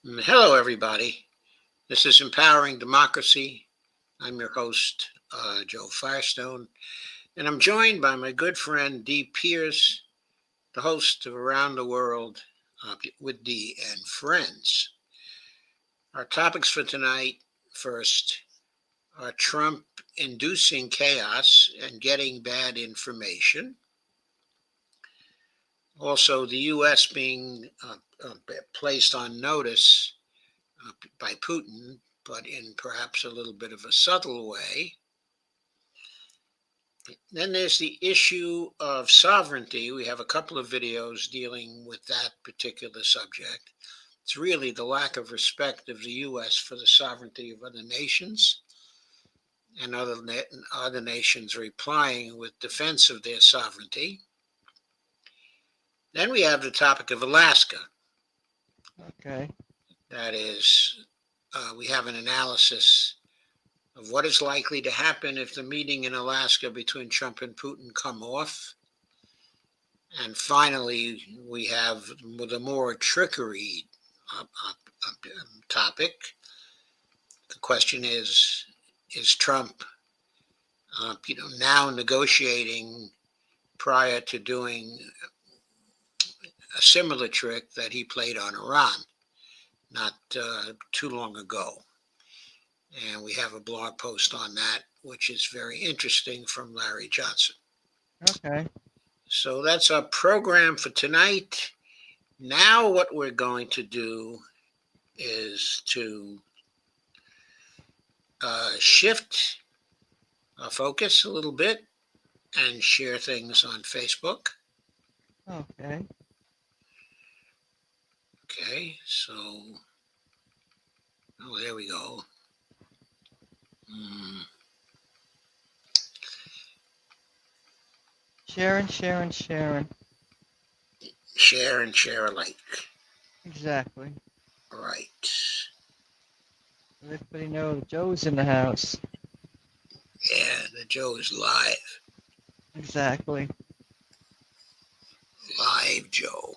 Hello, everybody. This is Empowering Democracy. I'm your host, Joe Firestone, and I'm joined by my good friend, Dee Pierce, the host of Around the World with Dee and Friends. Our topics for tonight first are Trump inducing chaos and getting bad information. Also, the U.S. being placed on notice by Putin, but in perhaps a little bit of a subtle way. Then there's the issue of sovereignty. We have a couple of videos dealing with that particular subject. It's really the lack of respect of the U.S. for the sovereignty of other nations, and other nations replying with defense of their sovereignty. Then we have the topic of Alaska. Okay. That is, we have an analysis of what is likely to happen if the meeting in Alaska between Trump and Putin come off. And finally, we have the more trickery topic. The question is Trump, now negotiating prior to doing a similar trick that he played on Iran not too long ago? And we have a blog post on that, which is very interesting, from Larry Johnson. Okay. So that's our program for tonight. Now what we're going to do is to shift our focus a little bit and share things on Facebook. Okay. Okay, so, there we go. Sharon. Share and share alike. Exactly. Right. Everybody know Joe's in the house. Yeah, the Joe is live. Exactly. Live Joe.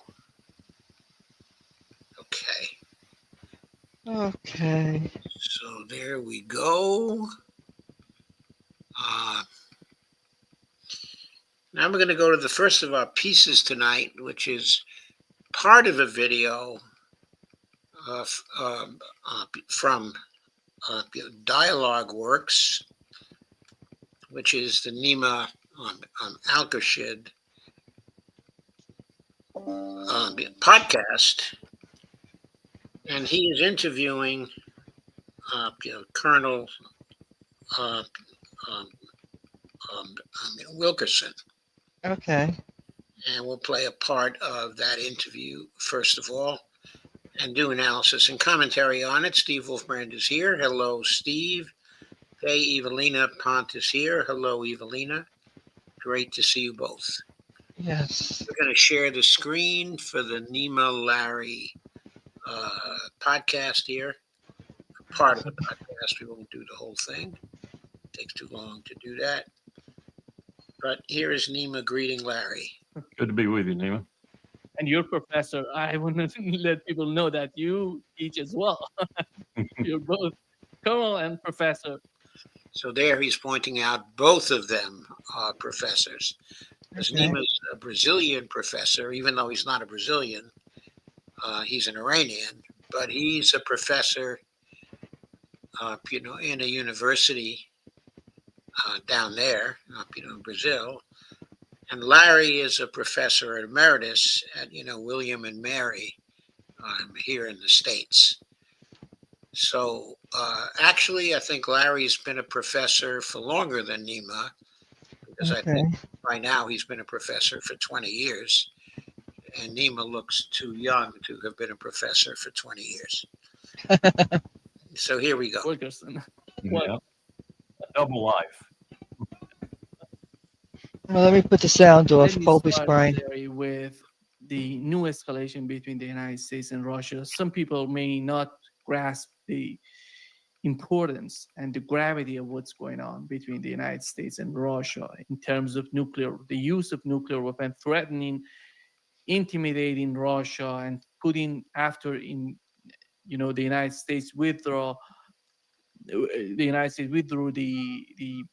Okay. So there we go. Now we're going to go to the first of our pieces tonight, which is part of a video from Dialogue Works, which is the Nima Al-Kashid podcast. And he is interviewing Colonel Wilkerson. Okay. And we'll play a part of that interview first of all and do analysis and commentary on it. Steve Wolfbrand is here. Hello, Steve. Hey, Evelina Pont is here. Hello, Evelina. Great to see you both. Yes. We're going to share the screen for the Nima Larry podcast here. Part of the podcast. We won't do the whole thing. It takes too long to do that. But here is Nima greeting Larry. Good to be with you, Nima. And you're professor. I want to let people know that you teach as well. You're both colonel and professor. So there he's pointing out both of them are professors. Because Nima's a Brazilian professor, even though he's not a Brazilian. He's an Iranian, but he's a professor, in a university down there, in Brazil. And Larry is a professor emeritus at, William and Mary here in the States. So actually, I think Larry's been a professor for longer than Nima, because I think by now he's been a professor for 20 years. And Nima looks too young to have been a professor for 20 years. So here we go. Wilkerson. Yeah. Double life. Well, let me put the sound off. Let me Colby's start, crying. Larry, with the new escalation between the United States and Russia. Some people may not grasp the importance and the gravity of what's going on between the United States and Russia in terms of the use of nuclear weapons, threatening, intimidating Russia, and putting after in the United States withdrew the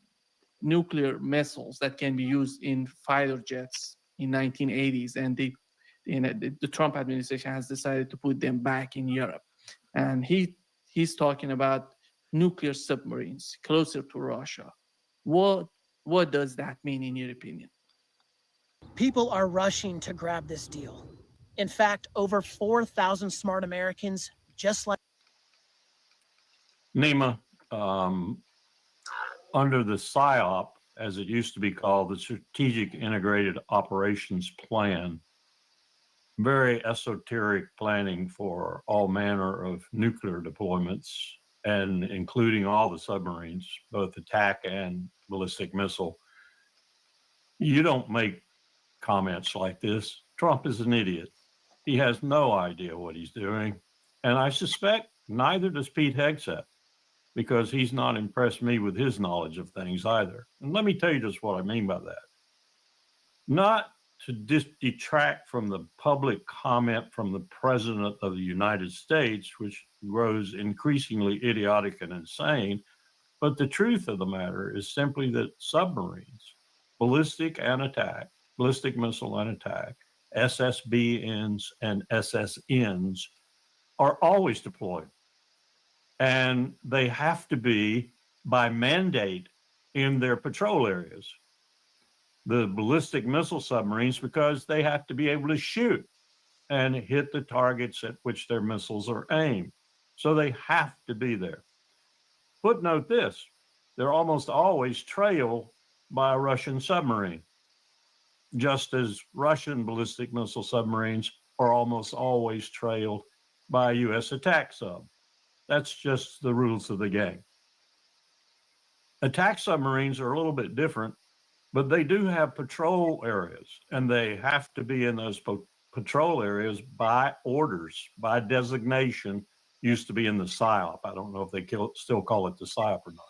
nuclear missiles that can be used in fighter jets in 1980s, and the Trump administration has decided to put them back in Europe. And he's talking about nuclear submarines closer to Russia. What does that mean in your opinion? People are rushing to grab this deal. In fact, over 4,000 smart Americans, just like Nima, under the PSYOP, as it used to be called, the Strategic Integrated Operations Plan, very esoteric planning for all manner of nuclear deployments, and including all the submarines, both attack and ballistic missile. You don't make comments like this. Trump is an idiot. He has no idea what he's doing. And I suspect neither does Pete Hegseth, because he's not impressed me with his knowledge of things either. And let me tell you just what I mean by that. Not to detract from the public comment from the President of the United States, which grows increasingly idiotic and insane, but the truth of the matter is simply that submarines, ballistic missile and attack, SSBNs and SSNs are always deployed. And they have to be by mandate in their patrol areas. The ballistic missile submarines, because they have to be able to shoot and hit the targets at which their missiles are aimed. So they have to be there. Footnote this, they're almost always trailed by a Russian submarine, just as Russian ballistic missile submarines are almost always trailed by a U.S. attack sub. That's just the rules of the game. Attack submarines are a little bit different, but they do have patrol areas, and they have to be in those patrol areas by orders, by designation. Used to be in the PSYOP. I don't know if they still call it the PSYOP or not.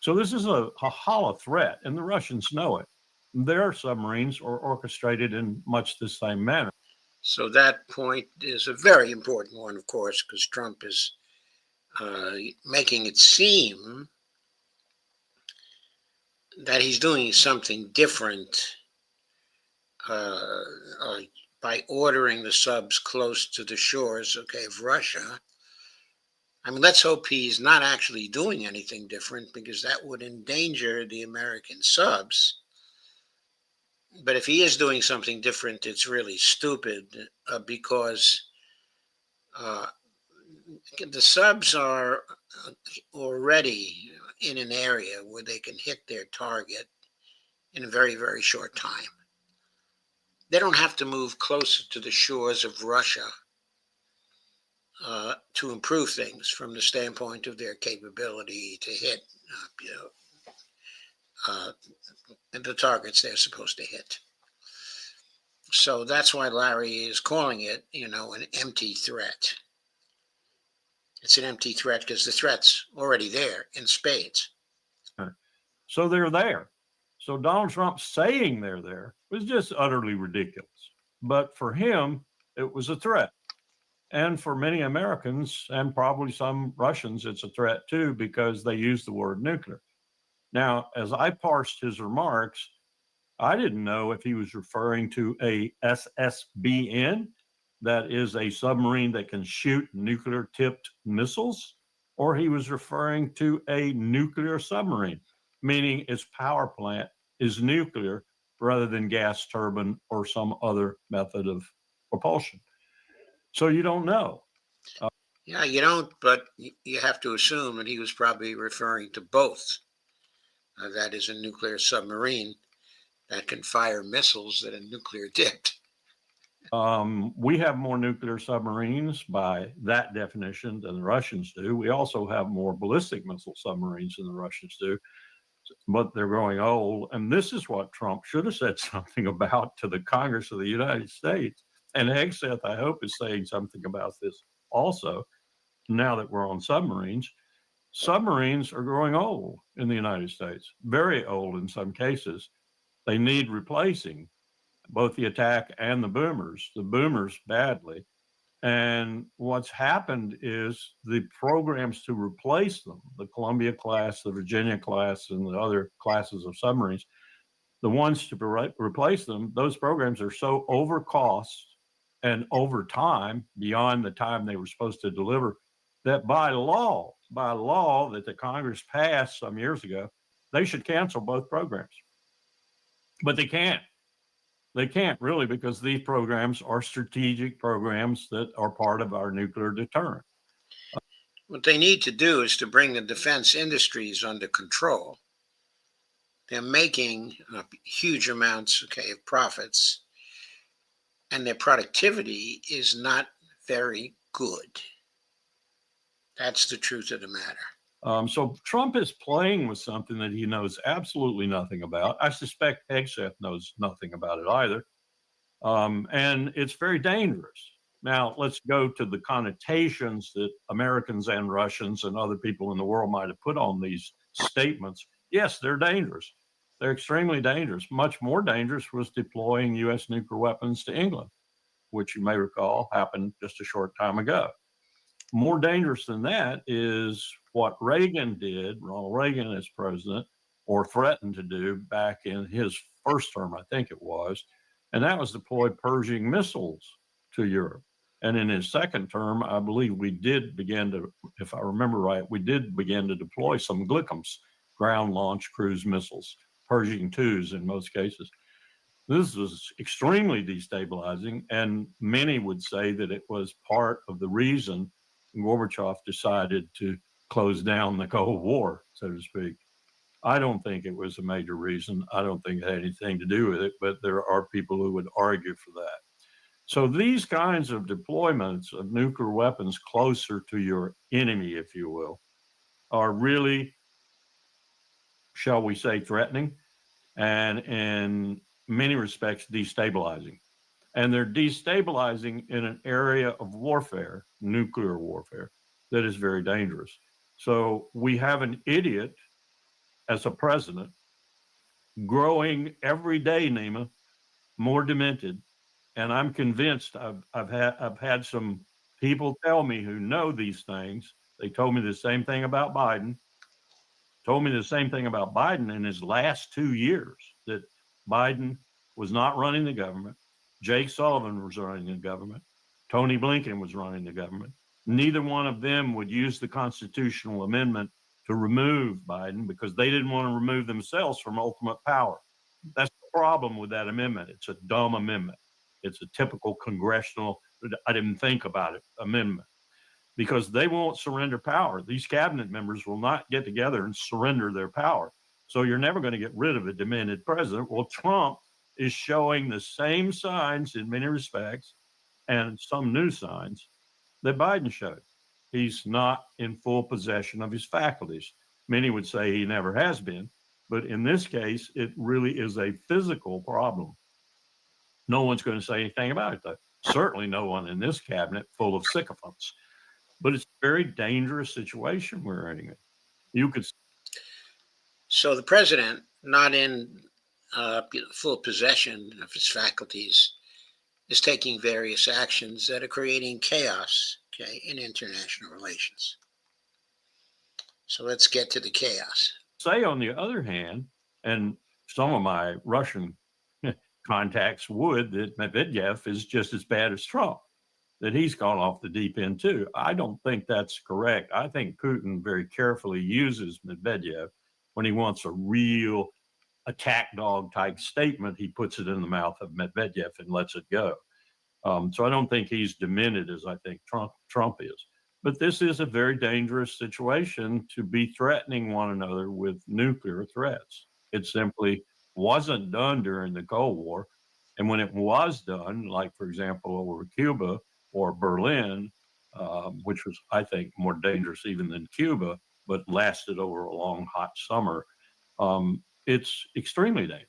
So this is a hollow threat, and the Russians know it. Their submarines are orchestrated in much the same manner. So that point is a very important one, of course, because Trump is making it seem that he's doing something different by ordering the subs close to the shores, of Russia. I mean, let's hope he's not actually doing anything different, because that would endanger the American subs. But if he is doing something different, it's really stupid, because the subs are already in an area where they can hit their target in a very, very short time. They don't have to move closer to the shores of Russia to improve things from the standpoint of their capability to hit the targets they're supposed to hit. So that's why Larry is calling it, an empty threat. It's an empty threat because the threat's already there in spades. So they're there. So Donald Trump saying they're there was just utterly ridiculous. But for him, it was a threat. And for many Americans, and probably some Russians, it's a threat too, because they use the word nuclear. Now, as I parsed his remarks, I didn't know if he was referring to a SSBN, that is a submarine that can shoot nuclear-tipped missiles, or he was referring to a nuclear submarine, meaning its power plant is nuclear rather than gas turbine or some other method of propulsion. So you don't know. Yeah, you don't, but you have to assume that he was probably referring to both. That is a nuclear submarine that can fire missiles that are nuclear tipped. We have more nuclear submarines by that definition than the Russians do. We also have more ballistic missile submarines than the Russians do, but they're growing old. And this is what Trump should have said something about to the Congress of the United States. And Hegseth, I hope, is saying something about this also, now that we're on submarines. Submarines are growing old in the United States, very old in some cases. They need replacing, both the attack and the boomers badly. And what's happened is the programs to replace them, the Columbia class, the Virginia class, and the other classes of submarines, the ones to replace them, those programs are so overcost and over time, beyond the time they were supposed to deliver, that by law that the Congress passed some years ago, they should cancel both programs. But they can't. They can't really, because these programs are strategic programs that are part of our nuclear deterrent. What they need to do is to bring the defense industries under control. They're making huge amounts, of profits, and their productivity is not very good. That's the truth of the matter. So Trump is playing with something that he knows absolutely nothing about. I suspect Hegseth knows nothing about it either. And it's very dangerous. Now, let's go to the connotations that Americans and Russians and other people in the world might have put on these statements. Yes, they're dangerous. They're extremely dangerous. Much more dangerous was deploying U.S. nuclear weapons to England, which you may recall happened just a short time ago. More dangerous than that is what Reagan did, Ronald Reagan as president, or threatened to do back in his first term, I think it was, and that was deploy Pershing missiles to Europe. And in his second term, I believe we did begin to, if I remember right, we did begin to deploy some Glickums, ground launch cruise missiles, Pershing 2s in most cases. This was extremely destabilizing, and many would say that it was part of the reason Gorbachev decided to close down the Cold War, so to speak. I don't think it was a major reason. I don't think it had anything to do with it, but there are people who would argue for that. So these kinds of deployments of nuclear weapons closer to your enemy, if you will, are really, shall we say, threatening and in many respects destabilizing. And they're destabilizing in an area of warfare, nuclear warfare, that is very dangerous. So we have an idiot as a president growing every day, Nima, more demented. And I'm convinced I've had some people tell me who know these things. They told me the same thing about Biden. Told me the same thing about Biden in his last 2 years, that Biden was not running the government. Jake Sullivan was running the government. Tony Blinken was running the government. Neither one of them would use the constitutional amendment to remove Biden because they didn't want to remove themselves from ultimate power. That's the problem with that amendment. It's a dumb amendment. It's a typical congressional, I didn't think about it, amendment, because they won't surrender power. These cabinet members will not get together and surrender their power. So you're never going to get rid of a demented president. Well, Trump is showing the same signs in many respects, and some new signs, that Biden showed. He's not in full possession of his faculties. Many would say he never has been, but in this case, it really is a physical problem. No one's going to say anything about it, though. Certainly no one in this cabinet full of sycophants. But it's a very dangerous situation we're in. You could. So the president, not in full possession of his faculties, is taking various actions that are creating chaos, in international relations. So let's get to the chaos. Say, on the other hand, and some of my Russian contacts would, that Medvedev is just as bad as Trump, that he's gone off the deep end too. I don't think that's correct. I think Putin very carefully uses Medvedev when he wants a real attack dog type statement. He puts it in the mouth of Medvedev and lets it go. So I don't think he's demented as I think Trump is. But this is a very dangerous situation to be threatening one another with nuclear threats. It simply wasn't done during the Cold War. And when it was done, like, for example, over Cuba or Berlin, which was, I think, more dangerous even than Cuba, but lasted over a long, hot summer, it's extremely dangerous.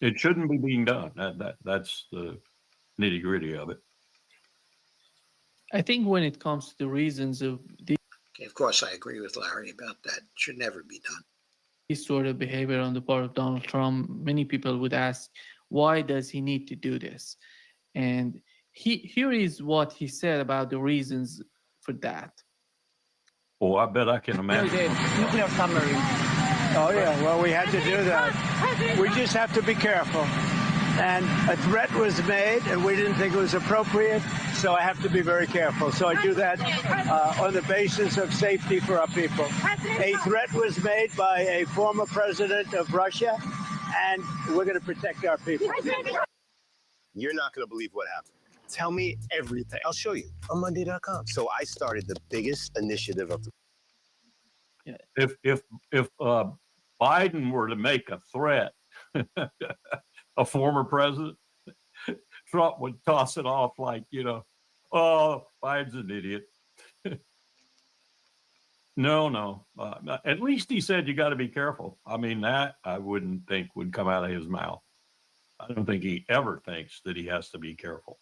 It shouldn't be being done. That's the nitty gritty of it. I think when it comes to the reasons of Of course, I agree with Larry about that. It should never be done. this sort of behavior on the part of Donald Trump, many people would ask, why does he need to do this? And Here is what he said about the reasons for that. Oh, I bet I can imagine. Nuclear submarine. Oh, yeah. Well, we had to do that. We just have to be careful. And a threat was made, and we didn't think it was appropriate, so I have to be very careful. So I do that on the basis of safety for our people. A threat was made by a former president of Russia, and we're going to protect our people. You're not going to believe what happened. Tell me everything. I'll show you on Monday.com. So I started the biggest initiative of the. If Biden were to make a threat, a former president, Trump would toss it off like, oh, Biden's an idiot. No. At least he said you got to be careful. I mean, that I wouldn't think would come out of his mouth. I don't think he ever thinks that he has to be careful.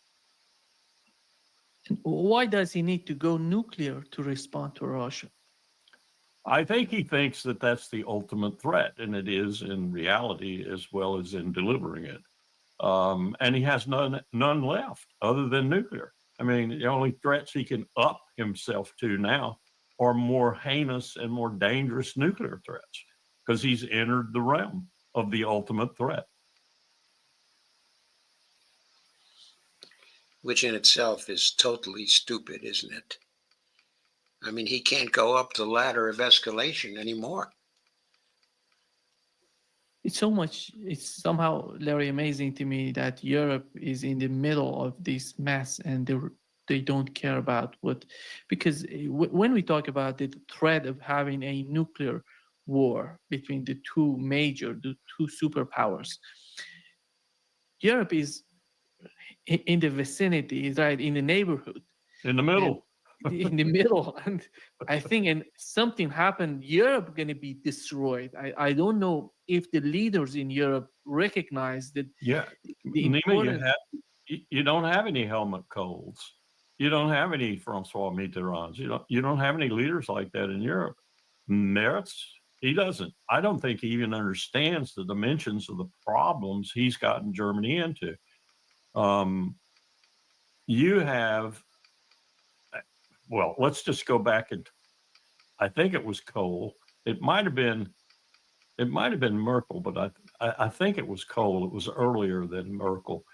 And why does he need to go nuclear to respond to Russia? I think he thinks that that's the ultimate threat, and it is in reality as well as in delivering it. And he has none left other than nuclear. I mean, the only threats he can up himself to now are more heinous and more dangerous nuclear threats, because he's entered the realm of the ultimate threat. Which in itself is totally stupid, isn't it? I mean, he can't go up the ladder of escalation anymore. It's somehow, Larry, amazing to me that Europe is in the middle of this mess and they don't care about because when we talk about the threat of having a nuclear war between the two superpowers, Europe is in the vicinity, is right in the neighborhood. In the middle. In the middle. And I think something happened, Europe going to be destroyed. I don't know if the leaders in Europe recognize that. Yeah. Nima, you don't have any Helmut Kohls. You don't have any Francois Mitterrands. You don't have any leaders like that in Europe. Merz, he doesn't. I don't think he even understands the dimensions of the problems he's gotten Germany into. You have, well, let's just go back and I think it was Kohl. It might have been Merkel, but I think it was Kohl. It was earlier than Merkel,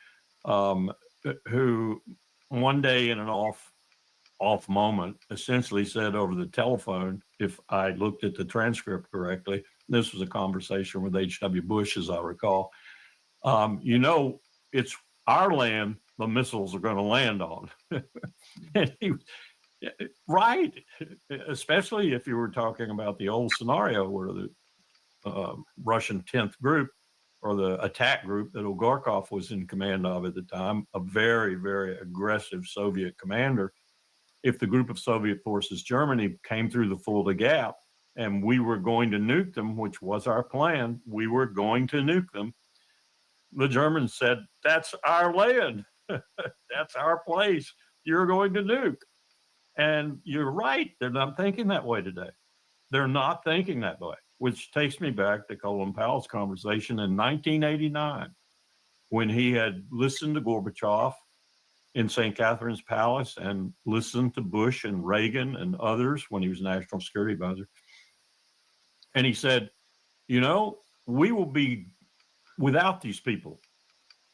who one day in an off moment essentially said over the telephone, if I looked at the transcript correctly, this was a conversation with H.W. Bush, as I recall, it's our land the missiles are going to land on. And right, especially if you were talking about the old scenario where the Russian 10th group or the attack group that Olgarkov was in command of at the time, a very, very aggressive Soviet commander. If the group of Soviet forces, Germany, came through the Fulda Gap and we were going to nuke them, which was our plan, we were going to nuke them. The Germans said, that's our land. That's our place. You're going to nuke. And you're right. They're not thinking that way today. They're not thinking that way, which takes me back to Colin Powell's conversation in 1989, when he had listened to Gorbachev in St. Catherine's Palace and listened to Bush and Reagan and others when he was National Security Advisor. And he said, we will be without these people.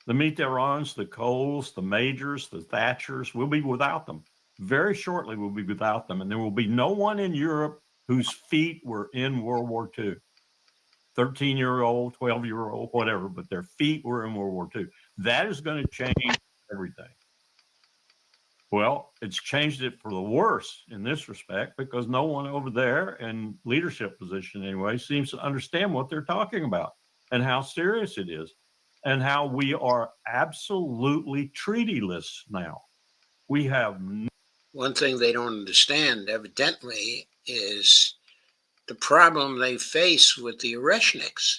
The Mitterrands, the Kohls, the Majors, the Thatchers, we'll be without them. Very shortly, we'll be without them. And there will be no one in Europe whose feet were in World War II. 13-year-old, 12-year-old, whatever, but their feet were in World War II. That is going to change everything. Well, it's changed it for the worse in this respect, because no one over there in leadership position anyway seems to understand what they're talking about and how serious it is and how we are absolutely treatyless now. We have one thing they don't understand, evidently, is the problem they face with the Oreshniks.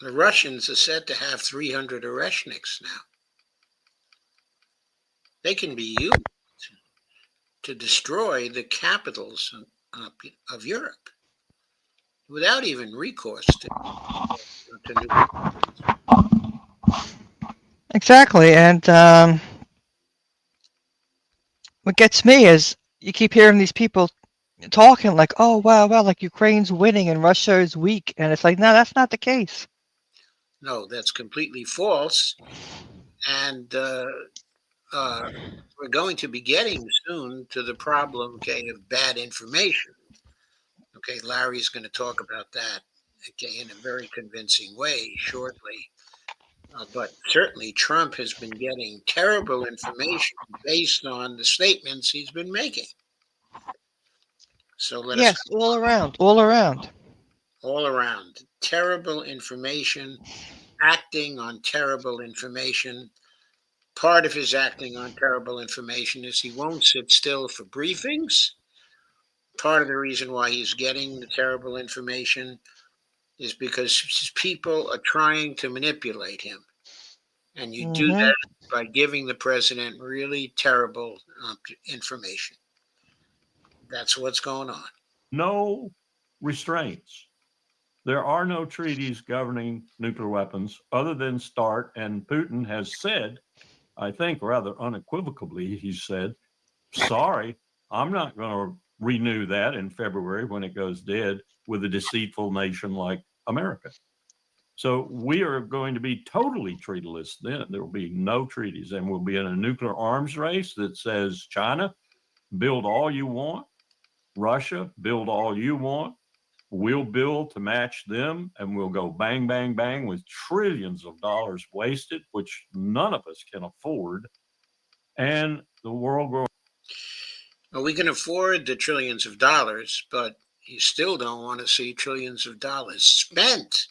The Russians are said to have 300 Oreshniks now. They can be used to destroy the capitals of Europe without even recourse to nuclear. Exactly. And what gets me is you keep hearing these people talking like, oh, wow, like Ukraine's winning and Russia is weak. And it's like, no, that's not the case. No, that's completely false. And we're going to be getting soon to the problem, okay, of bad information. Okay, Larry's going to talk about that, okay, in a very convincing way shortly. But certainly Trump has been getting terrible information based on the statements he's been making. So let us Yes, all around, all around. all around terrible information, acting on terrible information. Part of his acting on terrible information is he won't sit still for briefings. Part of the reason why he's getting the terrible information is because people are trying to manipulate him. And you do Mm-hmm. that by giving the president really terrible information. That's what's going on. No restraints. There are no treaties governing nuclear weapons other than START, and Putin has said, I think rather unequivocally, he said, sorry, I'm not going to renew that in February when it goes dead with a deceitful nation like America. So we are going to be totally treatiless then. There will be no treaties, and we'll be in a nuclear arms race that says, China, build all you want. Russia, build all you want. We'll build to match them, and we'll go bang, bang, bang with trillions of dollars wasted, which none of us can afford. And the world will. Well, we can afford the trillions of dollars, but you still don't want to see trillions of dollars spent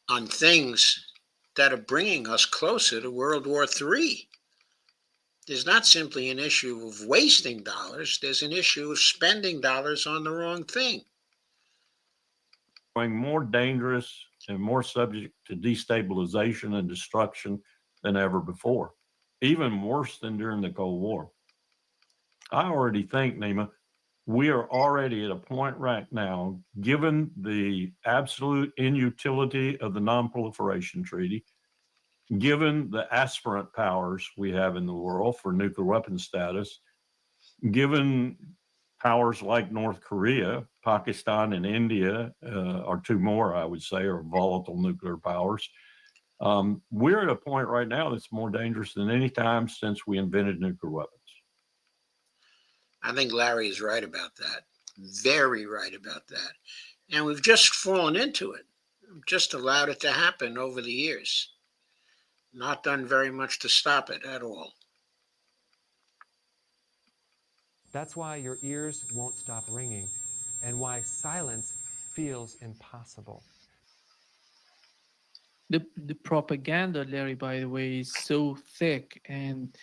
on things that are bringing us closer to World War III. There's not simply an issue of wasting dollars, there's an issue of spending dollars on the wrong thing. More dangerous and more subject to destabilization and destruction than ever before, even worse than during the Cold War. I already think, Nima, we are already at a point right now, given the absolute inutility of the Non-Proliferation Treaty, given the aspirant powers we have in the world for nuclear weapons status, given powers like North Korea, Pakistan, and India, are two more, I would say, are volatile nuclear powers. We're at a point right now that's more dangerous than any time since we invented nuclear weapons. I think Larry is right about that. Very right about that. And we've just fallen into it, just allowed it to happen over the years. Not done very much to stop it at all. That's why your ears won't stop ringing and why silence feels impossible. The propaganda, Larry, by the way, is so thick, and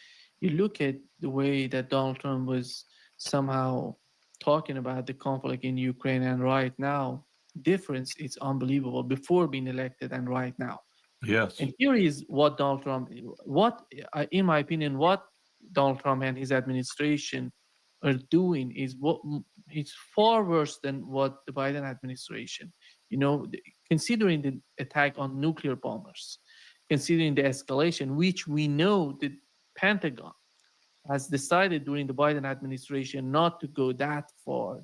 you look at the way that Donald Trump was somehow talking about the conflict in Ukraine, and right now, difference is unbelievable before being elected and right now. Yes. And here is what Donald Trump, in my opinion, what Donald Trump and his administration are doing is what it's far worse than what the Biden administration. Considering the attack on nuclear bombers, considering the escalation, which we know the Pentagon has decided during the Biden administration not to go that far,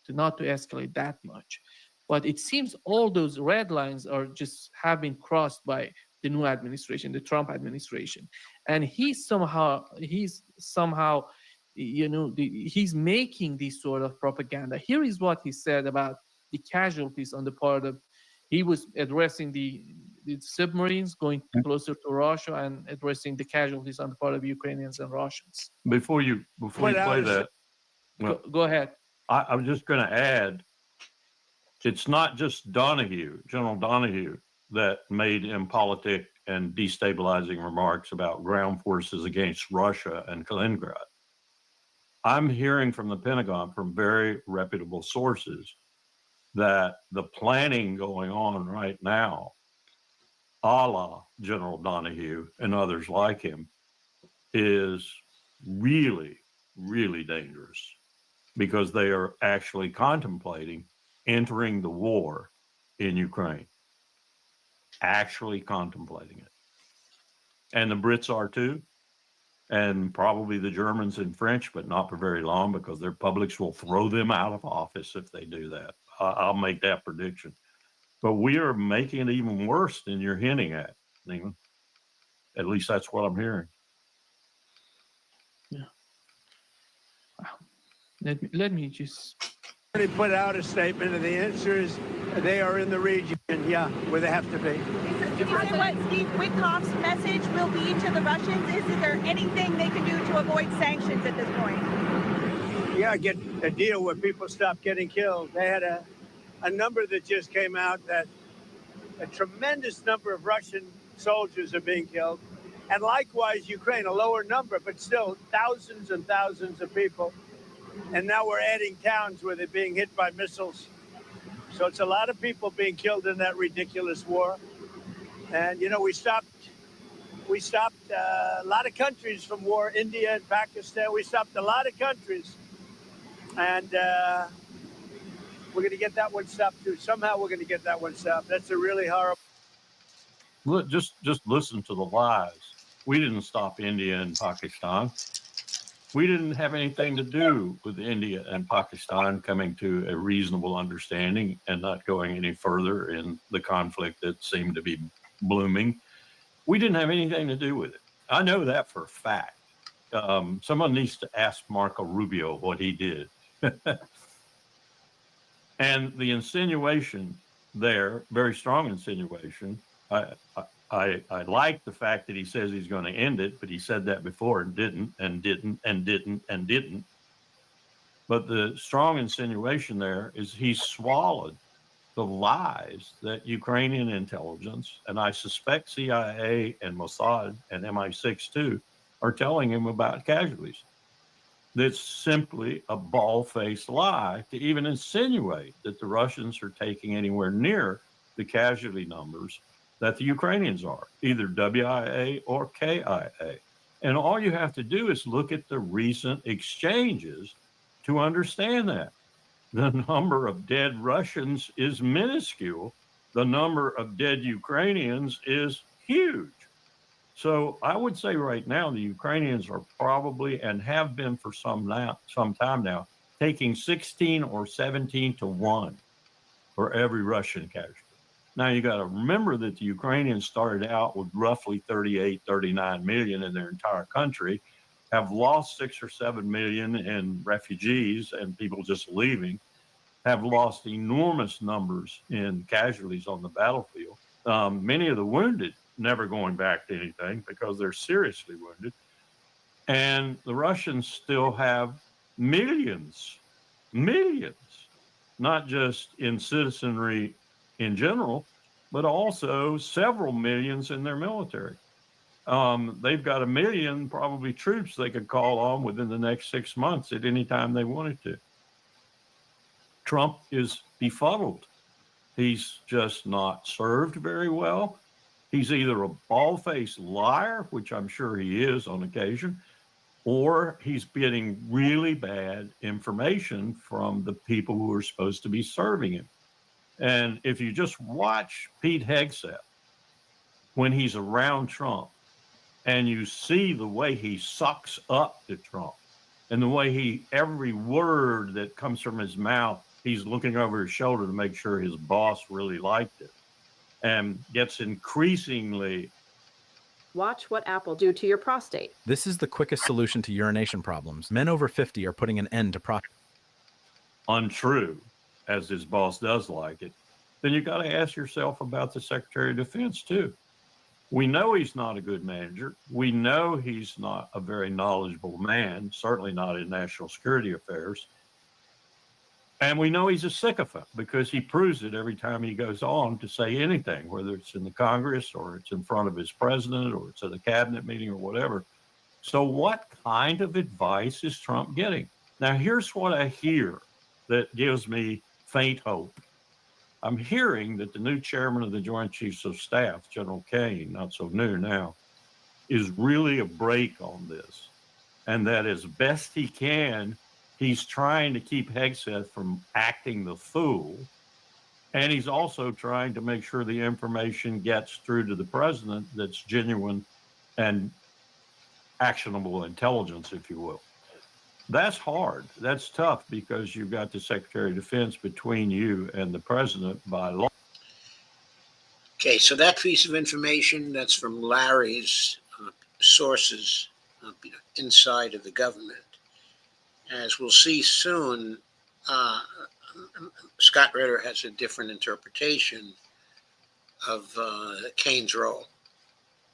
not to escalate that much. But it seems all those red lines are just have been crossed by the new administration, the Trump administration, and he's somehow, he's making this sort of propaganda. Here is what he said about the casualties on the part of. He was addressing the submarines going closer to Russia and addressing the casualties on the part of Ukrainians and Russians. Before you play that, well, Go ahead. I'm just going to add, it's not just General Donahue, that made impolitic and destabilizing remarks about ground forces against Russia and Kaliningrad. I'm hearing from the Pentagon, from very reputable sources, that the planning going on right now, a la General Donahue and others like him, is really, really dangerous, because they are actually contemplating entering the war in Ukraine. Actually contemplating it. And the Brits are too. And probably the Germans and French, but not for very long because their publics will throw them out of office if they do that. I'll make that prediction. But we are making it even worse than you're hinting at, Neiman. At least that's what I'm hearing. Yeah. Let me just. They put out a statement, and the answer is they are in the region, yeah, where they have to be. Can you say what Steve Witkoff's message will be to the Russians? Is there anything they can do to avoid sanctions at this point? Yeah, get a deal where people stop getting killed. They had a number that just came out that a tremendous number of Russian soldiers are being killed. And likewise, Ukraine, a lower number, but still thousands and thousands of people. And now we're adding towns where they're being hit by missiles. So it's a lot of people being killed in that ridiculous war. And, you know, we stopped a lot of countries from war, India and Pakistan. We stopped a lot of countries. And we're going to get that one stopped, too. Somehow we're going to get that one stopped. That's a really horrible. Look, just listen to the lies. We didn't stop India and Pakistan. We didn't have anything to do with India and Pakistan coming to a reasonable understanding and not going any further in the conflict that seemed to be blooming. We didn't have anything to do with it. I know that for a fact. Someone needs to ask Marco Rubio what he did. And the insinuation there, very strong insinuation, I like the fact that he says he's going to end it, but he said that before and didn't, and didn't, and didn't, and didn't. But the strong insinuation there is he swallowed the lies that Ukrainian intelligence, and I suspect CIA and Mossad and MI6 too, are telling him about casualties. That's simply a bald-faced lie to even insinuate that the Russians are taking anywhere near the casualty numbers that the Ukrainians are, either WIA or KIA. And all you have to do is look at the recent exchanges to understand that. The number of dead Russians is minuscule. The number of dead Ukrainians is huge. So I would say right now, the Ukrainians are probably, and have been for some time now, taking 16 or 17 to 1 for every Russian casualty. Now, you got to remember that the Ukrainians started out with roughly 38, 39 million in their entire country, have lost 6 or 7 million in refugees and people just leaving, have lost enormous numbers in casualties on the battlefield. Many of the wounded never going back to anything because they're seriously wounded. And the Russians still have millions, not just in citizenry in general, but also several millions in their military. They've got 1 million probably troops they could call on within the next 6 months at any time they wanted to. Trump is befuddled. He's just not served very well. He's either a bald-faced liar, which I'm sure he is on occasion, or he's getting really bad information from the people who are supposed to be serving him. And if you just watch Pete Hegseth when he's around Trump and you see the way he sucks up to Trump and the way every word that comes from his mouth, he's looking over his shoulder to make sure his boss really liked it and gets increasingly. Watch what Apple do to your prostate. This is the quickest solution to urination problems. Men over 50 are putting an end to prostate. Untrue, as his boss does like it, then you got to ask yourself about the Secretary of Defense too. We know he's not a good manager. We know he's not a very knowledgeable man, certainly not in national security affairs. And we know he's a sycophant because he proves it every time he goes on to say anything, whether it's in the Congress or it's in front of his president or it's at a cabinet meeting or whatever. So what kind of advice is Trump getting? Now, here's what I hear that gives me faint hope. I'm hearing that the new chairman of the Joint Chiefs of Staff, General Kane, not so new now, is really a brake on this. And that as best he can, he's trying to keep Hegseth from acting the fool. And he's also trying to make sure the information gets through to the president that's genuine and actionable intelligence, if you will. That's hard. That's tough because you've got the Secretary of Defense between you and the president by law. Okay, so that piece of information, that's from Larry's sources inside of the government. As we'll see soon, Scott Ritter has a different interpretation of Kane's role.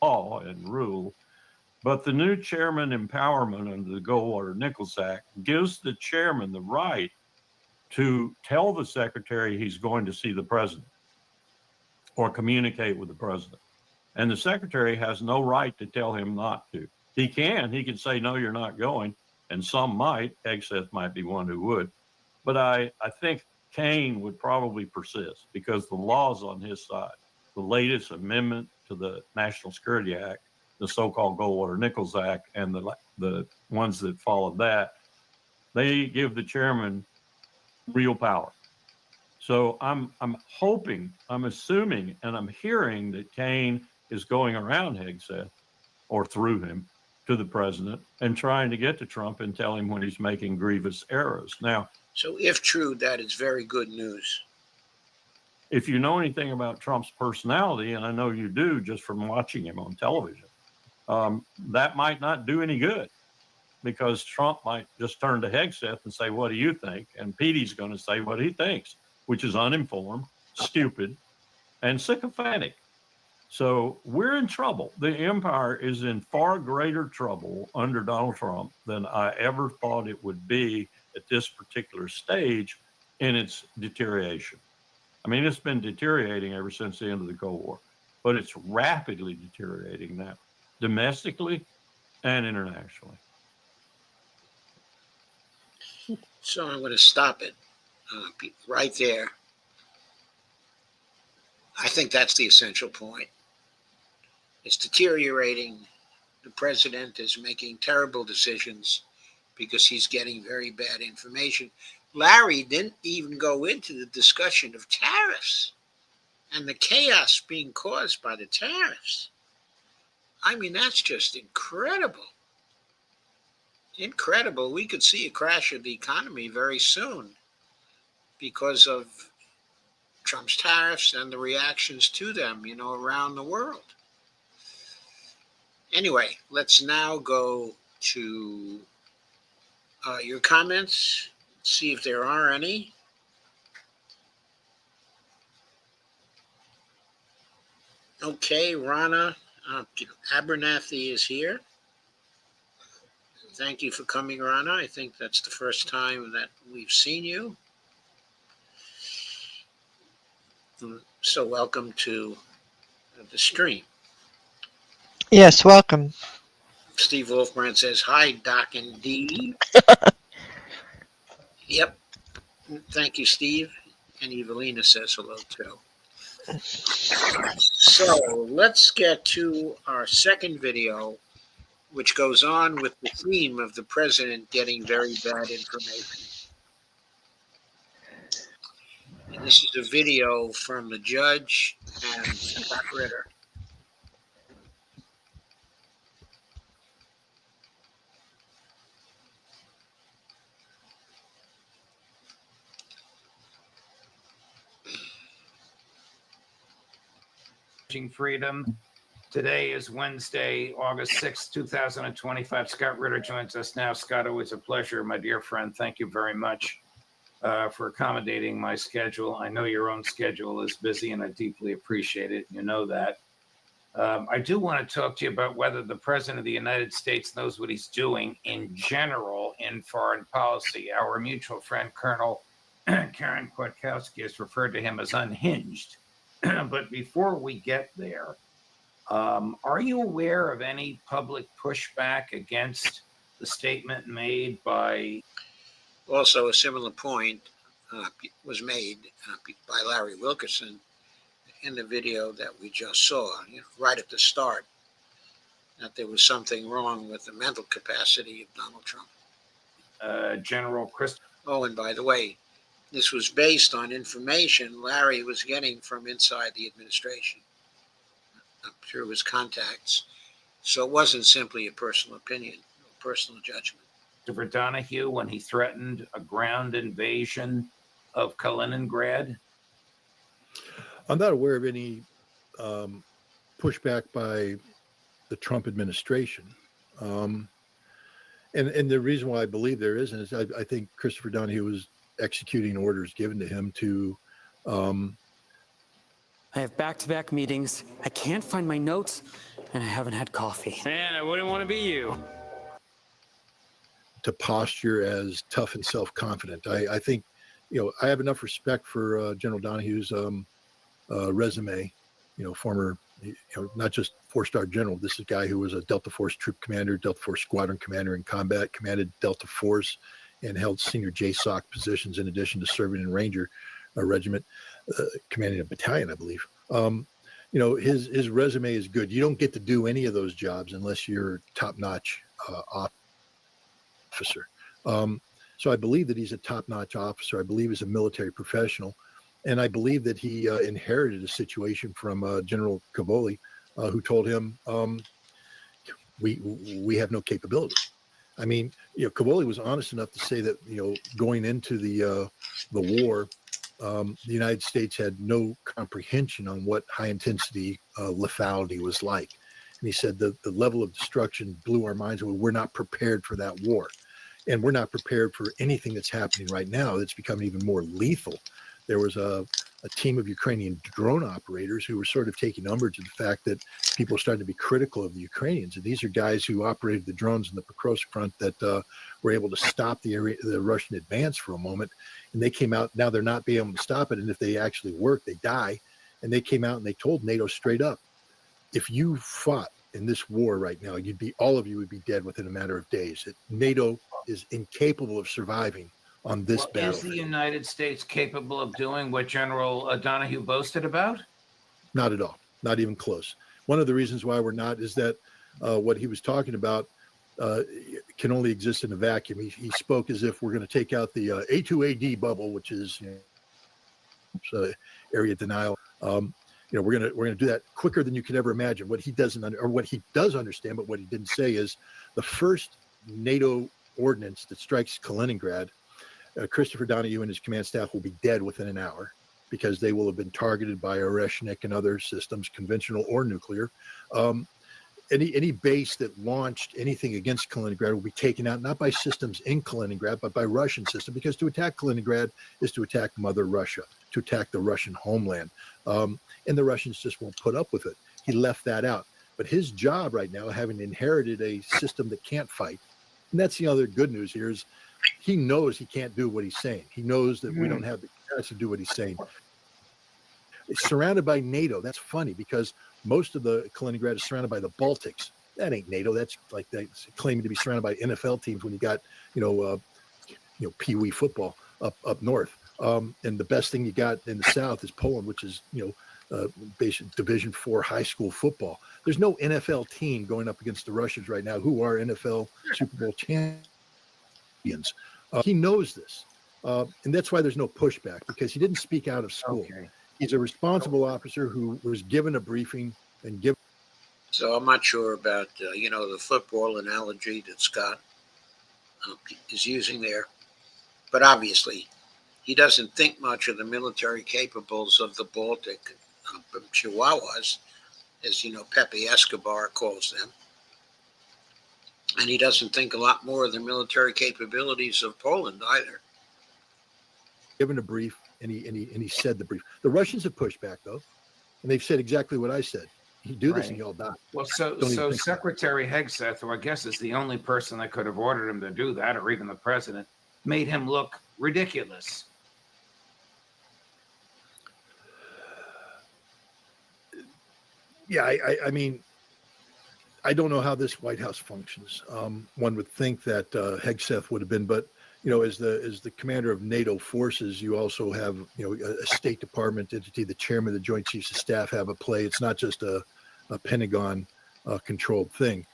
Law and rule, but the new chairman empowerment under the Goldwater-Nichols Act gives the chairman the right to tell the secretary he's going to see the president or communicate with the president. And the secretary has no right to tell him not to. He can say, no, you're not going. And some might. Hegseth might be one who would. But I think Kane would probably persist because the law's on his side. The latest amendment to the National Security Act, the so-called Goldwater-Nichols Act, and the ones that followed that, they give the chairman real power. So I'm hoping, I'm assuming, and I'm hearing that Kane is going around Hegseth or through him to the president and trying to get to Trump and tell him when he's making grievous errors. Now, so if true, that is very good news. If you know anything about Trump's personality, and I know you do just from watching him on television, that might not do any good because Trump might just turn to Hegseth and say, what do you think? And Petey's going to say what he thinks, which is uninformed, stupid, and sycophantic. So we're in trouble. The empire is in far greater trouble under Donald Trump than I ever thought it would be at this particular stage in its deterioration. I mean, it's been deteriorating ever since the end of the Cold War, but it's rapidly deteriorating now, domestically and internationally. So I'm going to stop it right there. I think that's the essential point. It's deteriorating. The president is making terrible decisions because he's getting very bad information. Larry didn't even go into the discussion of tariffs and the chaos being caused by the tariffs. I mean, that's just incredible. Incredible. We could see a crash of the economy very soon because of Trump's tariffs and the reactions to them, around the world. Anyway, let's now go to your comments, see if there are any. Okay, Rana Abernathy is here. Thank you for coming, Rana. I think that's the first time that we've seen you. So welcome to the stream. Yes, welcome. Steve Wolfbrand says, hi, Doc and Dee. Yep. Thank you, Steve. And Evelina says hello, too. So let's get to our second video, which goes on with the theme of the president getting very bad information. And this is a video from the judge and Scott Ritter. Freedom. Today is Wednesday, August 6th, 2025. Scott Ritter joins us now. Scott, always a pleasure, my dear friend. Thank you very much for accommodating my schedule. I know your own schedule is busy, and I deeply appreciate it. You know that. I do want to talk to you about whether the President of the United States knows what he's doing in general in foreign policy. Our mutual friend, Colonel Karen Kwiatkowski, has referred to him as unhinged. But before we get there, are you aware of any public pushback against the statement made by... Also, a similar point was made by Larry Wilkerson in the video that we just saw, right at the start, that there was something wrong with the mental capacity of Donald Trump. General Christoforu. Oh, and by the way, this was based on information Larry was getting from inside the administration through his contacts. So it wasn't simply a personal opinion, a personal judgment. Christopher Donahue, when he threatened a ground invasion of Kaliningrad? I'm not aware of any pushback by the Trump administration. And the reason why I believe there isn't is I think Christopher Donahue was executing orders given to him to. I have back-to-back meetings. I can't find my notes, and I haven't had coffee. Man, I wouldn't want to be you. To posture as tough and self-confident. I think, I have enough respect for General Donahue's resume. Former, not just four-star general. This is a guy who was a Delta Force troop commander, Delta Force squadron commander in combat, commanded Delta Force, and held senior JSOC positions in addition to serving in Ranger Regiment, commanding a battalion, I believe. His resume is good. You don't get to do any of those jobs unless you're top-notch officer. So I believe that he's a top-notch officer. I believe he's a military professional. And I believe that he inherited a situation from General Cavoli, who told him, we have no capability. I mean, Cavoli was honest enough to say that, going into the war, the United States had no comprehension on what high-intensity lethality was like. And he said the level of destruction blew our minds away. We're not prepared for that war. And we're not prepared for anything that's happening right now that's becoming even more lethal. There was a team of Ukrainian drone operators who were sort of taking umbrage at the fact that people started to be critical of the Ukrainians. And these are guys who operated the drones in the Pokrovsk front that were able to stop the Russian advance for a moment. And they came out, now they're not being able to stop it. And if they actually work, they die. And they came out and they told NATO straight up, if you fought in this war right now, all of you would be dead within a matter of days. NATO is incapable of surviving on this battlefield. Is the United States capable of doing what General Donahue boasted about? Not at all. Not even close. One of the reasons why we're not is that what he was talking about can only exist in a vacuum. He spoke as if we're going to take out the A2AD bubble, which is area denial. We're going to do that quicker than you could ever imagine. What he doesn't or what he does understand, but what he didn't say is the first NATO ordinance that strikes Kaliningrad, Christopher Donahue and his command staff will be dead within an hour because they will have been targeted by Oreshnik and other systems, conventional or nuclear. Any base that launched anything against Kaliningrad will be taken out, not by systems in Kaliningrad, but by Russian systems, because to attack Kaliningrad is to attack Mother Russia, to attack the Russian homeland. And the Russians just won't put up with it. He left that out. But his job right now, having inherited a system that can't fight, and that's the other good news here, is he knows he can't do what he's saying. He knows that we don't have the capacity to do what he's saying. It's surrounded by NATO. That's funny because most of the Kaliningrad is surrounded by the Baltics. That ain't NATO. That's like that's claiming to be surrounded by NFL teams when you got, Pee Wee football up north. And the best thing you got in the south is Poland, which is, basic Division IV high school football. There's no NFL team going up against the Russians right now who are NFL Super Bowl champions. He knows this. And that's why there's no pushback, because he didn't speak out of school. Okay. He's a responsible officer who was given a briefing and given. So I'm not sure about, the football analogy that Scott is using there. But obviously, he doesn't think much of the military capables of the Baltic Chihuahuas, as, Pepe Escobar calls them. And he doesn't think a lot more of the military capabilities of Poland either. Given a brief, and he said the brief. The Russians have pushed back, though, and they've said exactly what I said. You do this and you'll die. Well, so Secretary Hegseth, who I guess is the only person that could have ordered him to do that, or even the president, made him look ridiculous. Yeah, I mean, I don't know how this White House functions. One would think that Hegseth would have been, but as the commander of NATO forces, you also have a State Department entity. The chairman of the Joint Chiefs of Staff have a play. It's not just a Pentagon controlled thing.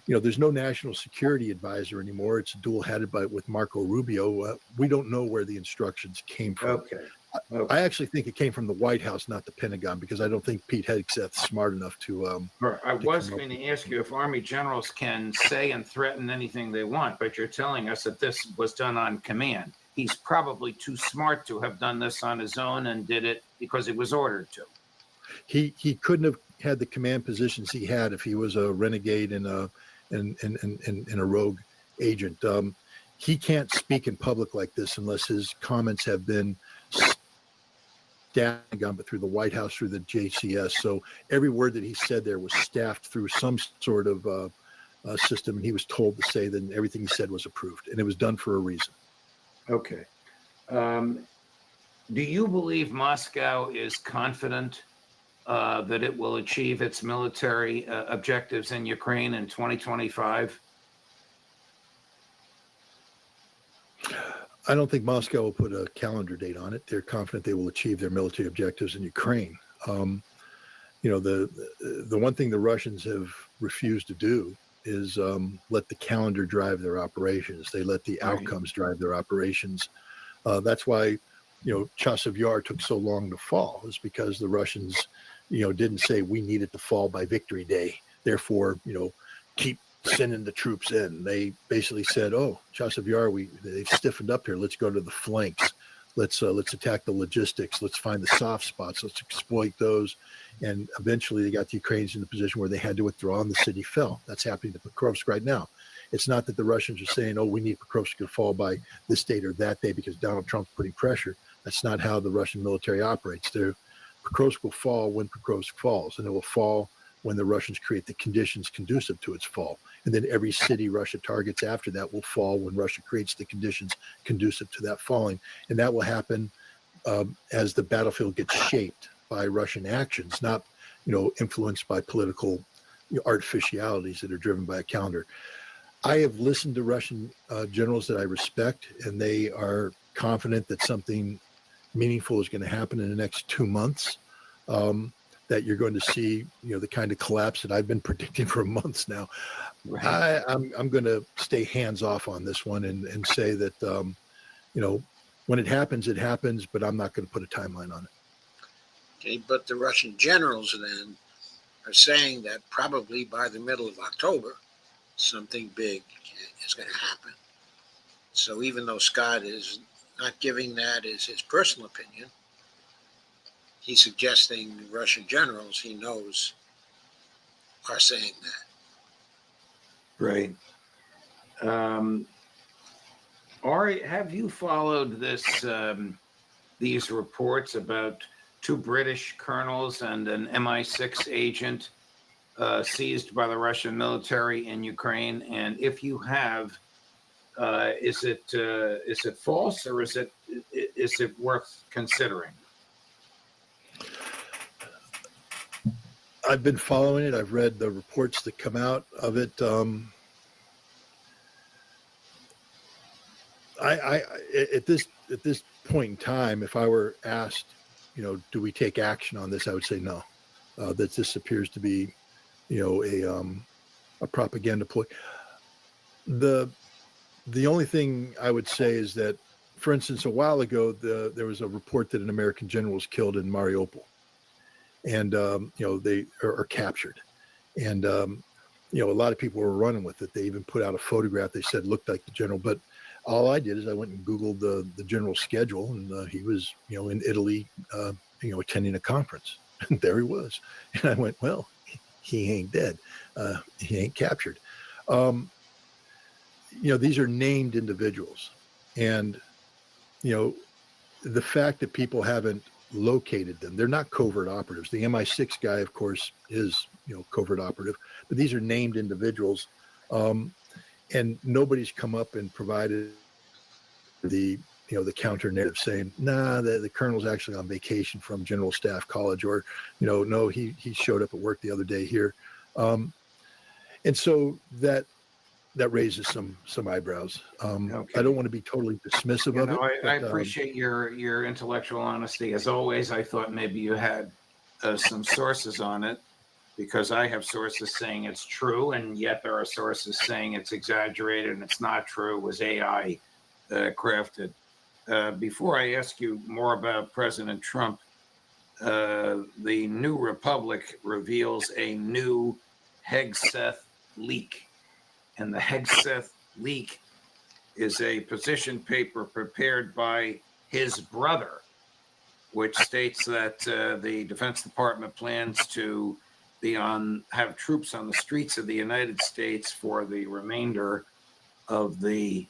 There's no national security advisor anymore. It's dual-headed with Marco Rubio. We don't know where the instructions came from. Okay. I actually think it came from the White House, not the Pentagon, because I don't think Pete Hegseth's smart enough to. I was going to ask you if Army generals can say and threaten anything they want, but you're telling us that this was done on command. He's probably too smart to have done this on his own and did it because he was ordered to. He couldn't have had the command positions he had if he was a renegade and a rogue agent. He can't speak in public like this unless his comments have been staffed, but through the White House, through the JCS. So every word that he said there was staffed through some sort of system, and he was told to say that everything he said was approved, and it was done for a reason. Okay. Do you believe Moscow is confident that it will achieve its military objectives in Ukraine in 2025? I don't think Moscow will put a calendar date on it. They're confident they will achieve their military objectives in Ukraine. The one thing the Russians have refused to do is let the calendar drive their operations. They let the outcomes drive their operations. That's why, Chasiv Yar took so long to fall, is because the Russians, didn't say we need it to fall by Victory Day. Therefore, keep sending the troops in. They basically said, "Oh, Chasiv Yar, they've stiffened up here. Let's go to the flanks. Let's attack the logistics. Let's find the soft spots. Let's exploit those." And eventually, they got the Ukrainians in the position where they had to withdraw, and the city fell. That's happening to Pokrovsk right now. It's not that the Russians are saying, "Oh, we need Pokrovsk to fall by this date or that day because Donald Trump's putting pressure." That's not how the Russian military operates. Pokrovsk will fall when Pokrovsk falls, and it will fall when the Russians create the conditions conducive to its fall. And then every city Russia targets after that will fall when Russia creates the conditions conducive to that falling. And that will happen as the battlefield gets shaped by Russian actions, not, influenced by political artificialities that are driven by a calendar. I have listened to Russian generals that I respect, and they are confident that something meaningful is going to happen in the next 2 months. That you're going to see, the kind of collapse that I've been predicting for months now. Right. I'm going to stay hands off on this one and say that, when it happens, but I'm not going to put a timeline on it. Okay, but the Russian generals then are saying that probably by the middle of October, something big is going to happen. So even though Scott is not giving that as his personal opinion, he's suggesting the Russian generals he knows are saying that. Right. Ari, have you followed these reports about 2 British colonels and an MI6 agent seized by the Russian military in Ukraine? And if you have, is it false, or is it worth considering? I've been following it. I've read the reports that come out of it. At this point in time, if I were asked, do we take action on this, I would say no. That this appears to be, a propaganda ploy. The only thing I would say is that, for instance, a while ago, there was a report that an American general was killed in Mariupol. And, they are captured. And, a lot of people were running with it. They even put out a photograph they said looked like the general. But all I did is I went and Googled the general's schedule, and he was, in Italy, attending a conference. And there he was. And I went, well, he ain't dead. He ain't captured. These are named individuals. And, the fact that people haven't located them, they're not covert operatives. The MI6 guy, of course, is, covert operative, but these are named individuals. And nobody's come up and provided the counter narrative saying, nah, the colonel's actually on vacation from General Staff College, or, no, he showed up at work the other day here. And so that raises some eyebrows. Okay. I don't want to be totally dismissive of it. I appreciate your intellectual honesty. As always, I thought maybe you had some sources on it, because I have sources saying it's true, and yet there are sources saying it's exaggerated and it's not true, it was AI crafted. Before I ask you more about President Trump, the New Republic reveals a new Hegseth leak. And the Hegseth leak is a position paper prepared by his brother, which states that the Defense Department plans to have troops on the streets of the United States for the remainder of the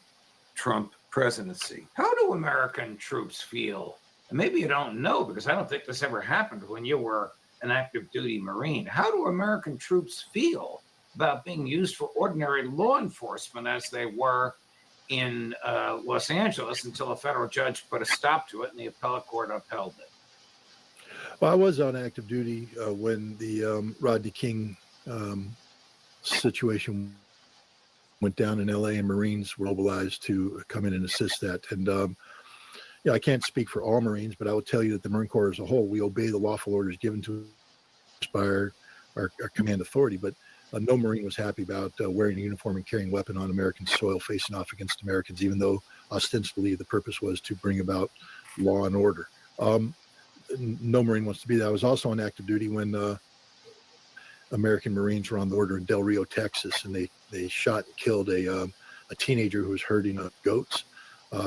Trump presidency. How do American troops feel? And maybe you don't know, because I don't think this ever happened when you were an active duty Marine. How do American troops feel about being used for ordinary law enforcement as they were in Los Angeles until a federal judge put a stop to it and the appellate court upheld it? Well, I was on active duty when the Rodney King situation went down in LA, and Marines were mobilized to come in and assist that. And I can't speak for all Marines, but I will tell you that the Marine Corps as a whole, we obey the lawful orders given to us by our command authority. But no Marine was happy about wearing a uniform and carrying a weapon on American soil, facing off against Americans, even though ostensibly the purpose was to bring about law and order. No Marine wants to be that. I was also on active duty when American Marines were on the border in Del Rio, Texas, and they shot and killed a teenager who was herding goats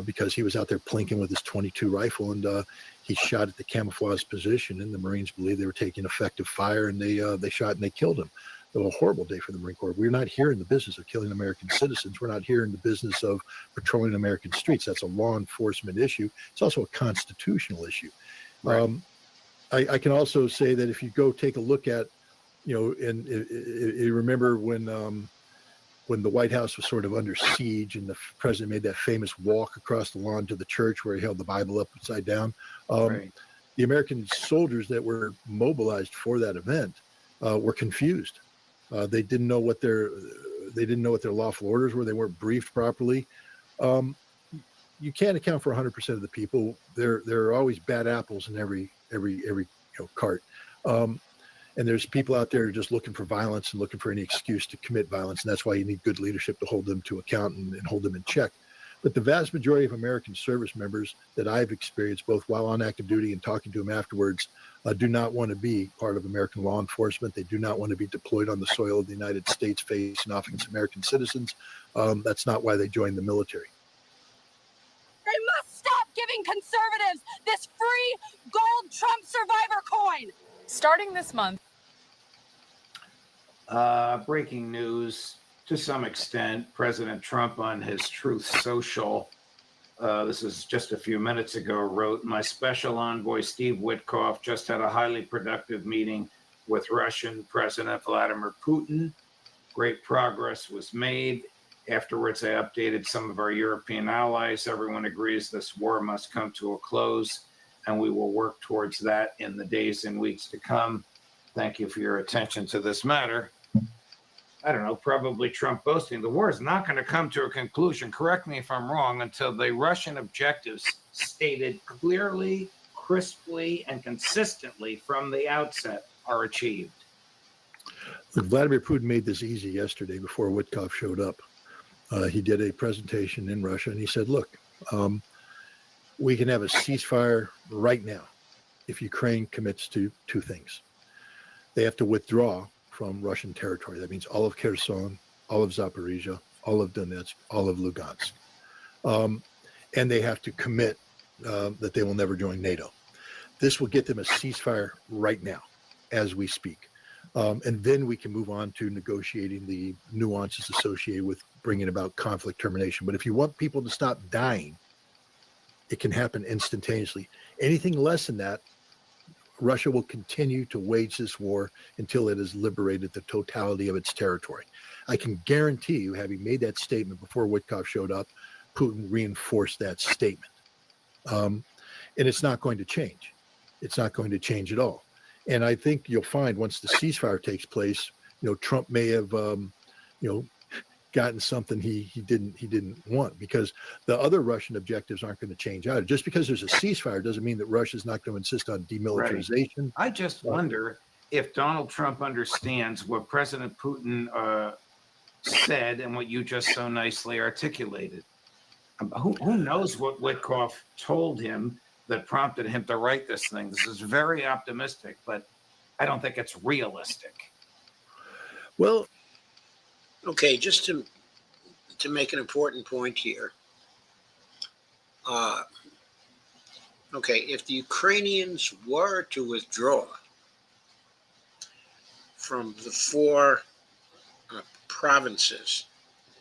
because he was out there plinking with his .22 rifle, and he shot at the camouflage position, and the Marines believed they were taking effective fire, and they shot and they killed him. It was a horrible day for the Marine Corps. We're not here in the business of killing American citizens. We're not here in the business of patrolling American streets. That's a law enforcement issue. It's also a constitutional issue. Right. I can also say that if you go take a look at, and you remember when the White House was sort of under siege and the president made that famous walk across the lawn to the church where he held the Bible upside down. Right. The American soldiers that were mobilized for that event were confused. They didn't know what their lawful orders were. They weren't briefed properly. You can't account for 100% of the people. There are always bad apples in every cart. And there's people out there just looking for violence and looking for any excuse to commit violence. And that's why you need good leadership to hold them to account and hold them in check. But the vast majority of American service members that I've experienced, both while on active duty and talking to them afterwards, do not want to be part of American law enforcement. They do not want to be deployed on the soil of the United States facing off against American citizens. That's not why they joined the military. They must stop giving conservatives this free gold Trump survivor coin. Starting this month. Breaking news, to some extent, President Trump on his Truth Social, this is just a few minutes ago, wrote, "My special envoy, Steve Witkoff, just had a highly productive meeting with Russian President Vladimir Putin. Great progress was made. Afterwards, I updated some of our European allies. Everyone agrees this war must come to a close, and we will work towards that in the days and weeks to come. Thank you for your attention to this matter." I don't know, probably Trump boasting the war is not going to come to a conclusion, correct me if I'm wrong, until the Russian objectives stated clearly, crisply, and consistently from the outset are achieved. Look, Vladimir Putin made this easy yesterday before Witkoff showed up. He did a presentation in Russia, and he said, look, we can have a ceasefire right now if Ukraine commits to two things. They have to withdraw from Russian territory. That means all of Kherson, all of Zaporizhia, all of Donetsk, all of Lugansk. And they have to commit that they will never join NATO. This will get them a ceasefire right now as we speak. And then we can move on to negotiating the nuances associated with bringing about conflict termination. But if you want people to stop dying, it can happen instantaneously. Anything less than that, Russia will continue to wage this war until it has liberated the totality of its territory. I can guarantee you, having made that statement before Witkoff showed up, Putin reinforced that statement. And it's not going to change. It's not going to change at all. And I think you'll find once the ceasefire takes place, Trump may have, gotten something he didn't want, because the other Russian objectives aren't going to change either. Just because there's a ceasefire doesn't mean that Russia's not going to insist on demilitarization. Right. I just wonder if Donald Trump understands what President Putin said and what you just so nicely articulated. Who knows what Witkoff told him that prompted him to write this thing? This is very optimistic, but I don't think it's realistic. Well, okay, just to make an important point here. Okay, if the Ukrainians were to withdraw from the 4 provinces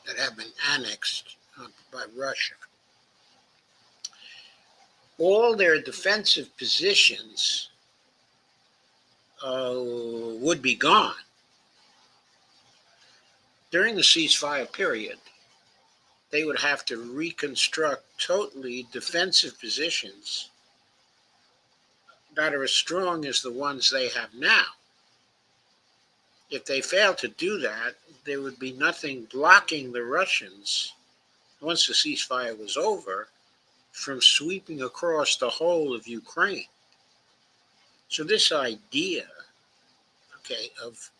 that have been annexed by Russia, all their defensive positions would be gone. During the ceasefire period, they would have to reconstruct totally defensive positions that are as strong as the ones they have now. If they fail to do that, there would be nothing blocking the Russians, once the ceasefire was over, from sweeping across the whole of Ukraine. So this idea, okay, of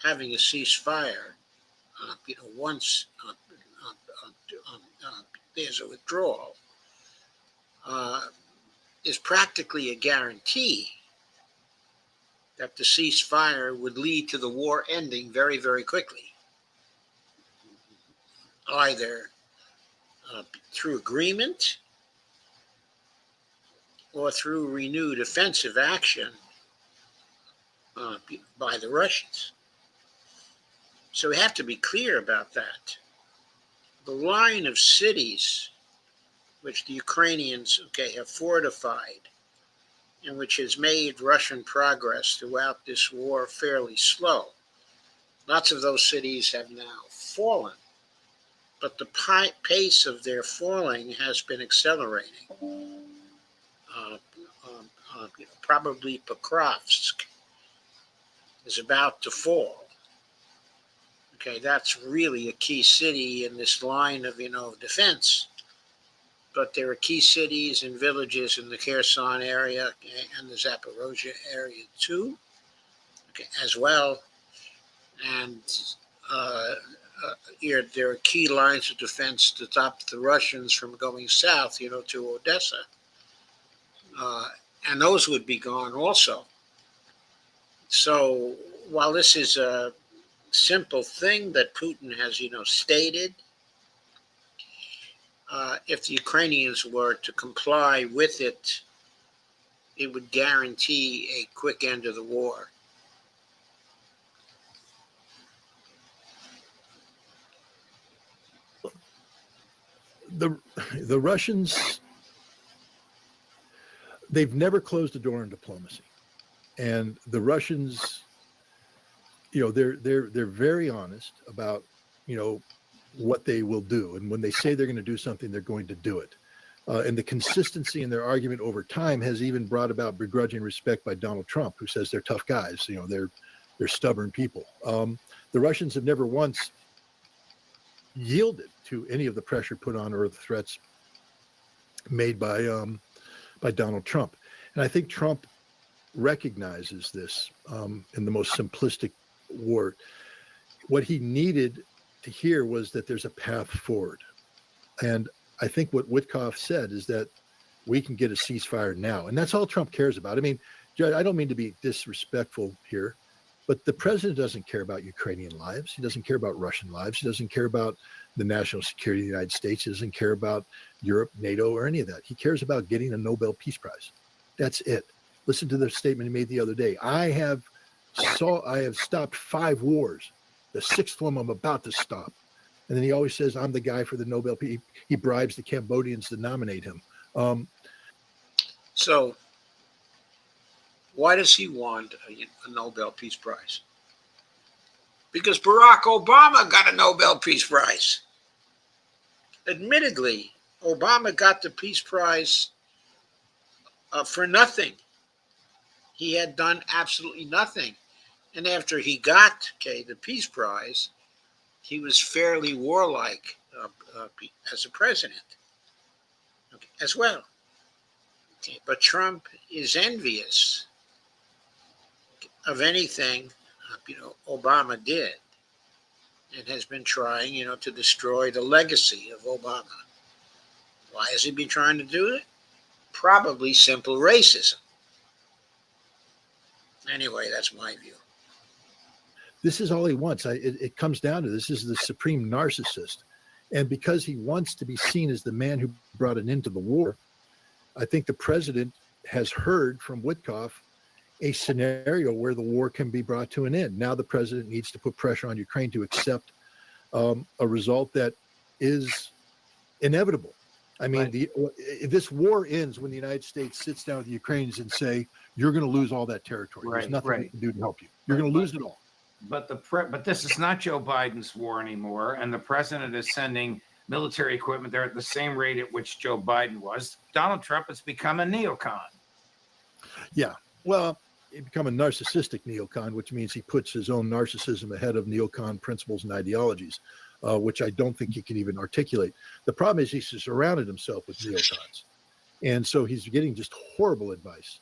having a ceasefire, once there's a withdrawal, is practically a guarantee that the ceasefire would lead to the war ending very, very quickly, either through agreement or through renewed offensive action by the Russians. So we have to be clear about that. The line of cities which the Ukrainians, have fortified and which has made Russian progress throughout this war fairly slow. Lots of those cities have now fallen, but the pace of their falling has been accelerating. Probably Pokrovsk is about to fall. Okay, that's really a key city in this line of, defense. But there are key cities and villages in the Kherson area and the Zaporozhye area too, as well. And there are key lines of defense to stop the Russians from going south, to Odessa. And those would be gone also. So while this is a simple thing that Putin has, stated, if the Ukrainians were to comply with it, it would guarantee a quick end of the war. The Russians, they've never closed the door on diplomacy, and the Russians, they're very honest about what they will do, and when they say they're going to do something, they're going to do it. And the consistency in their argument over time has even brought about begrudging respect by Donald Trump, who says they're tough guys. They're stubborn people. The Russians have never once yielded to any of the pressure put on or the threats made by Donald Trump. And I think Trump recognizes this in the most simplistic word. What he needed to hear was that there's a path forward. And I think what Witkoff said is that we can get a ceasefire now. And that's all Trump cares about. I mean, Judge, I don't mean to be disrespectful here, but the president doesn't care about Ukrainian lives. He doesn't care about Russian lives. He doesn't care about the national security of the United States. He doesn't care about Europe, NATO, or any of that. He cares about getting a Nobel Peace Prize. That's it. Listen to the statement he made the other day. I have stopped 5 wars. The 6th one I'm about to stop. And then he always says, I'm the guy for the Nobel Peace. He bribes the Cambodians to nominate him. So why does he want a Nobel Peace Prize? Because Barack Obama got a Nobel Peace Prize. Admittedly, Obama got the Peace Prize for nothing. He had done absolutely nothing. And after he got the Peace Prize, he was fairly warlike as a president as well. But Trump is envious of anything Obama did, and has been trying to destroy the legacy of Obama. Why has he been trying to do it? Probably simple racism. Anyway, that's my view. This is all he wants. It comes down to this is the supreme narcissist. And because he wants to be seen as the man who brought an end to the war, I think the president has heard from Witkoff a scenario where the war can be brought to an end. Now the president needs to put pressure on Ukraine to accept a result that is inevitable. I mean, this war ends when the United States sits down with the Ukrainians and say, you're going to lose all that territory. There's nothing we can do to help you. You're going to lose it all. But this is not Joe Biden's war anymore, and the president is sending military equipment there at the same rate at which Joe Biden was. Donald Trump has become a neocon. Yeah, well, he become a narcissistic neocon, which means he puts his own narcissism ahead of neocon principles and ideologies, which I don't think he can even articulate. The problem is he's surrounded himself with neocons, and so he's getting just horrible advice.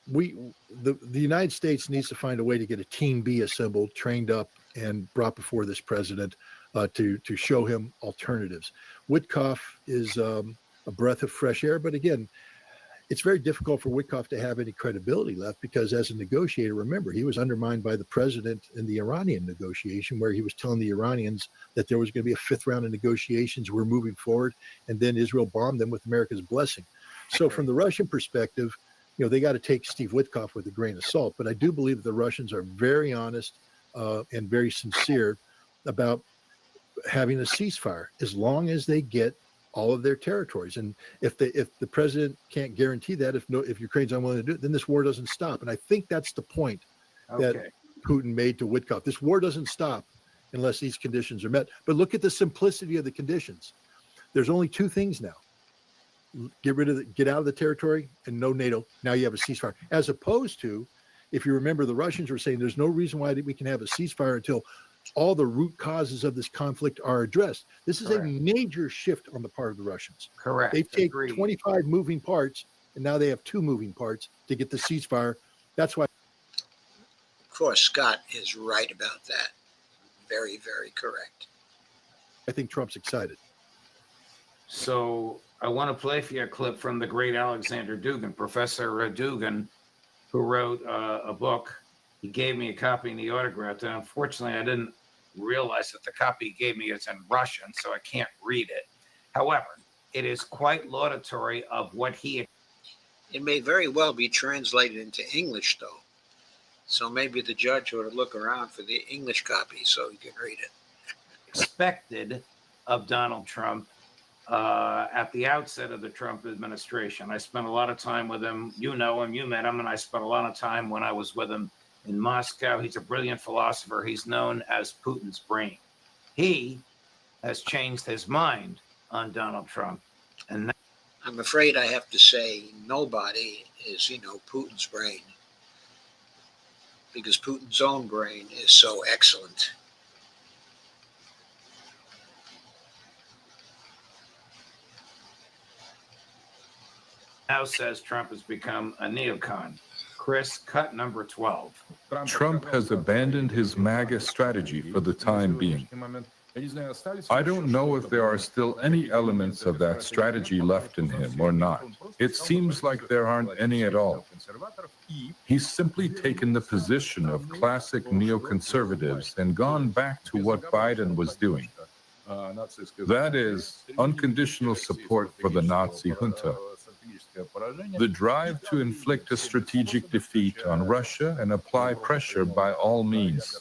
The United States needs to find a way to get a Team B assembled, trained up, and brought before this president to show him alternatives. Witkoff is a breath of fresh air, but again, it's very difficult for Witkoff to have any credibility left because as a negotiator, remember, he was undermined by the president in the Iranian negotiation where he was telling the Iranians that there was going to be a fifth round of negotiations, we're moving forward, and then Israel bombed them with America's blessing. So from the Russian perspective, they got to take Steve Witkoff with a grain of salt. But I do believe that the Russians are very honest and very sincere about having a ceasefire as long as they get all of their territories. And if the president can't guarantee that, if Ukraine's unwilling to do it, then this war doesn't stop. And I think that's the point that Putin made to Witkoff. This war doesn't stop unless these conditions are met. But look at the simplicity of the conditions. There's only two things now. Get out of the territory and no NATO. Now you have a ceasefire. As opposed to, if you remember, the Russians were saying there's no reason why we can have a ceasefire until all the root causes of this conflict are addressed. This is a major shift on the part of the Russians. Correct. They've taken 25 moving parts and now they have 2 moving parts to get the ceasefire. That's why. Of course, Scott is right about that. Very, very correct. I think Trump's excited. So I want to play for you a clip from the great Alexander Dugin, Professor Dugin, who wrote a book. He gave me a copy and he autographed it. Unfortunately, I didn't realize that the copy he gave me is in Russian, so I can't read it. However, it is quite laudatory of what he... It may very well be translated into English, though. So maybe the judge ought to look around for the English copy so he can read it. Expected of Donald Trump at the outset of the Trump administration. I spent a lot of time with him. You know him, you met him, and I spent a lot of time when I was with him in Moscow. He's a brilliant philosopher. He's known as Putin's brain. He has changed his mind on Donald Trump. And now, I'm afraid I have to say nobody is, Putin's brain. Because Putin's own brain is so excellent. now says Trump has become a neocon. Chris, cut number 12. Trump has abandoned his MAGA strategy for the time being. I don't know if there are still any elements of that strategy left in him or not. It seems like there aren't any at all. He's simply taken the position of classic neoconservatives and gone back to what Biden was doing. That is, unconditional support for the Nazi junta. The drive to inflict a strategic defeat on Russia and apply pressure by all means,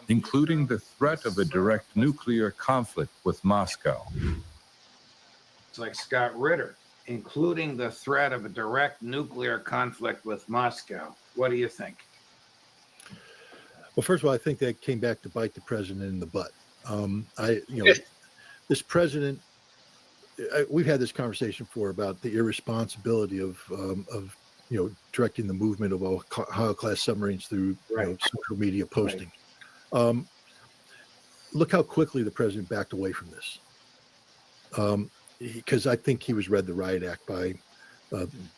including the threat of a direct nuclear conflict with Moscow. It's like Scott Ritter, including the threat of a direct nuclear conflict with Moscow. What do you think? Well, first of all, I think that came back to bite the president in the butt. This president, we've had this conversation before about the irresponsibility of directing the movement of Ohio-class submarines through social media posting. Look how quickly the president backed away from this. Because I think he was read the Riot Act by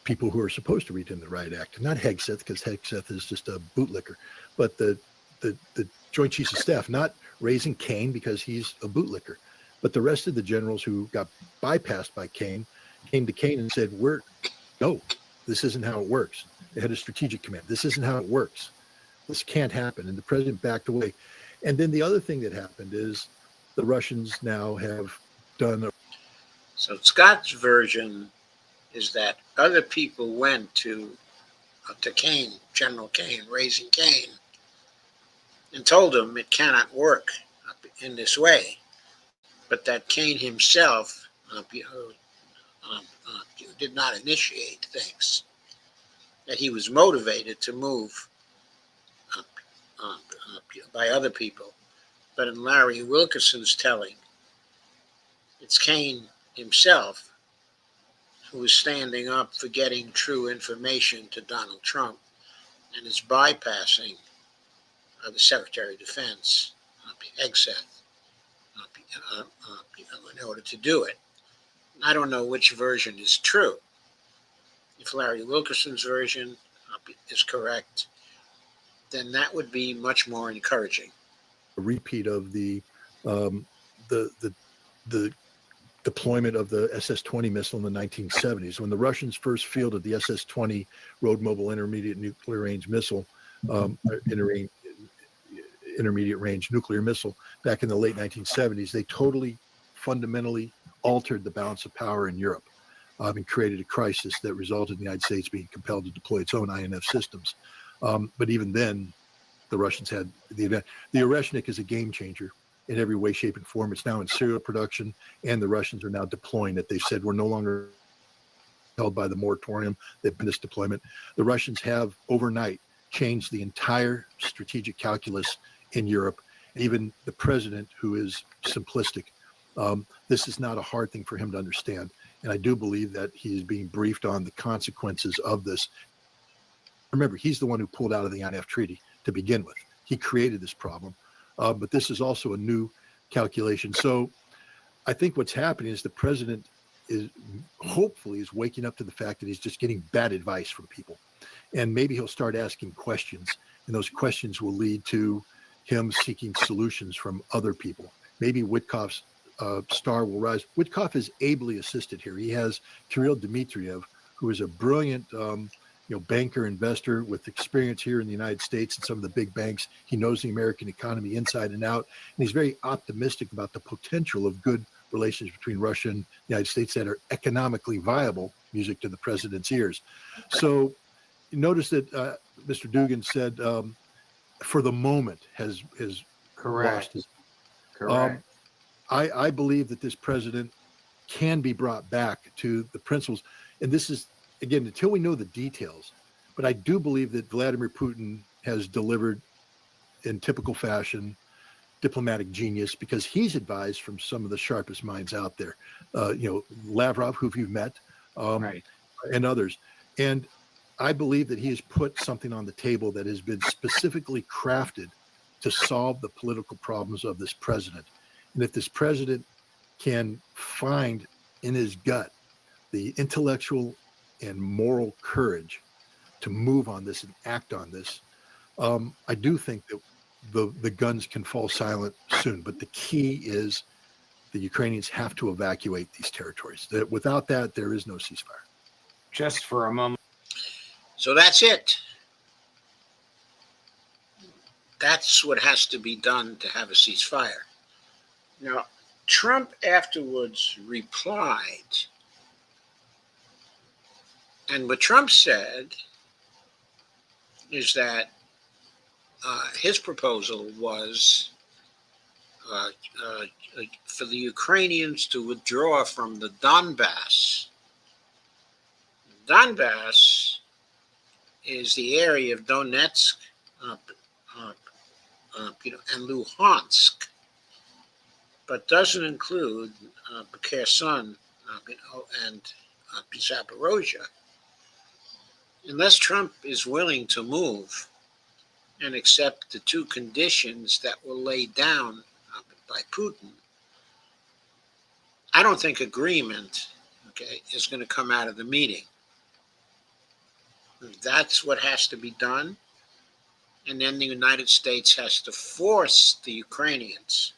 people who are supposed to read him the Riot Act, not Hegseth, because Hegseth is just a bootlicker, but the Joint Chiefs of Staff, not raising Cain because he's a bootlicker. But the rest of the generals who got bypassed by Kane came to Kane and said, no, this isn't how it works. They had a strategic command. This isn't how it works. This can't happen. And the president backed away. And then the other thing that happened is the Russians now have done. So Scott's version is that other people went to Kane, General Kane, raising Kane, and told him it cannot work in this way, but that Kane himself did not initiate things, that he was motivated to move by other people. But in Larry Wilkerson's telling, it's Kane himself who is standing up for getting true information to Donald Trump and is bypassing the Secretary of Defense, Hegseth, in order to do it. I don't know which version is true. If Larry Wilkerson's version is correct, then that would be much more encouraging. A repeat of the deployment of the SS-20 missile in the 1970s. When the Russians first fielded the SS-20 road mobile intermediate nuclear range missile, intermediate range nuclear missile back in the late 1970s, they totally fundamentally altered the balance of power in Europe and created a crisis that resulted in the United States being compelled to deploy its own INF systems. But even then, the Russians had the event. The Oreshnik is a game changer in every way, shape, and form. It's now in serial production, and the Russians are now deploying it. They've said we're no longer held by the moratorium. They've been this deployment. The Russians have overnight changed the entire strategic calculus in Europe. Even the president, who is simplistic, this is not a hard thing for him to understand. And I do believe that he is being briefed on the consequences of this. Remember, he's the one who pulled out of the INF treaty to begin with. He created this problem. But this is also a new calculation. So I think what's happening is the president is hopefully waking up to the fact that he's just getting bad advice from people. And maybe he'll start asking questions, and those questions will lead to him seeking solutions from other people. Maybe Witkoff's star will rise. Witkoff is ably assisted here. He has Kirill Dmitriev, who is a brilliant banker, investor with experience here in the United States and some of the big banks. He knows the American economy inside and out, and he's very optimistic about the potential of good relations between Russia and the United States that are economically viable, music to the president's ears. So notice that Mr. Dugan said, for the moment, has Correct. lost his. Correct. I believe that this president can be brought back to the principles, and this is, again, until we know the details, but I do believe that Vladimir Putin has delivered in typical fashion diplomatic genius, because he's advised from some of the sharpest minds out there. Lavrov, who you've met, and others. And I believe that he has put something on the table that has been specifically crafted to solve the political problems of this president. And if this president can find in his gut the intellectual and moral courage to move on this and act on this, I do think that the guns can fall silent soon. But the key is the Ukrainians have to evacuate these territories. That without that, there is no ceasefire. Just for a moment. So that's it. That's what has to be done to have a ceasefire. Now, Trump afterwards replied, and what Trump said is that his proposal was for the Ukrainians to withdraw from the Donbass. Donbass is the area of Donetsk and Luhansk, but doesn't include Kherson and Zaporozhye. Unless Trump is willing to move and accept the two conditions that were laid down by Putin, I don't think agreement, is going to come out of the meeting. That's what has to be done. And then the United States has to force the Ukrainians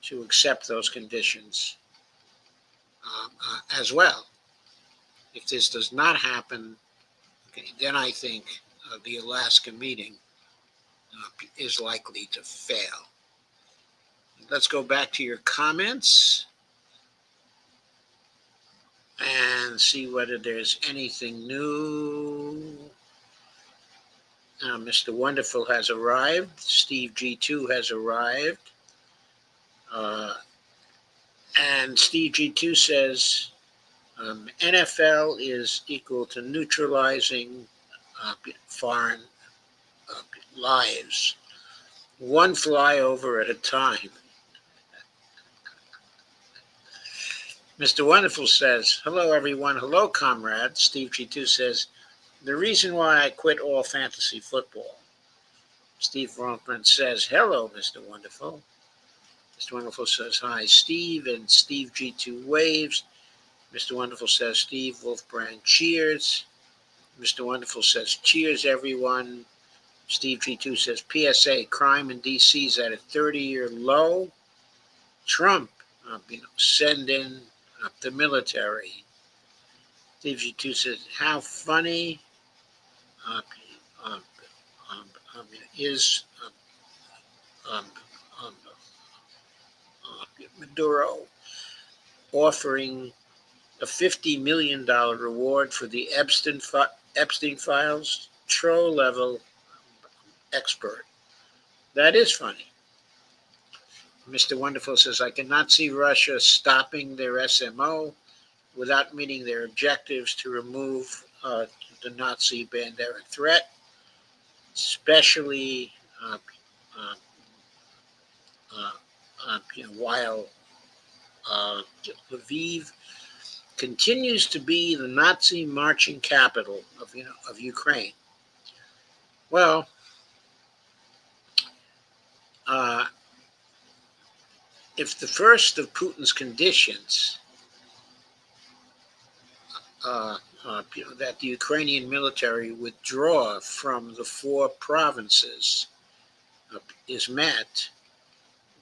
to accept those conditions as well. If this does not happen, okay, then I think the Alaska meeting is likely to fail. Let's go back to your comments and see whether there's anything new. Mr. Wonderful has arrived. Steve G2 has arrived. And Steve G2 says NFL is equal to neutralizing foreign lives, one flyover at a time. Mr. Wonderful says, hello, everyone. Hello, comrades. Steve G2 says, the reason why I quit all fantasy football. Steve Rompman says, hello, Mr. Wonderful. Mr. Wonderful says, hi, Steve, and Steve G2 waves. Mr. Wonderful says, Steve Wolfbrand cheers. Mr. Wonderful says, cheers, everyone. Steve G2 says, PSA, crime in D.C. is at a 30-year low. Trump, send in the military. Steve G2 says, how funny is Maduro offering a $50 million reward for the Epstein files, troll-level expert. That is funny. Mr. Wonderful says, I cannot see Russia stopping their SMO without meeting their objectives to remove the Nazi Bandera threat, especially while Lviv continues to be the Nazi marching capital of Ukraine. Well, if the first of Putin's conditions that the Ukrainian military withdraw from the 4 provinces is met,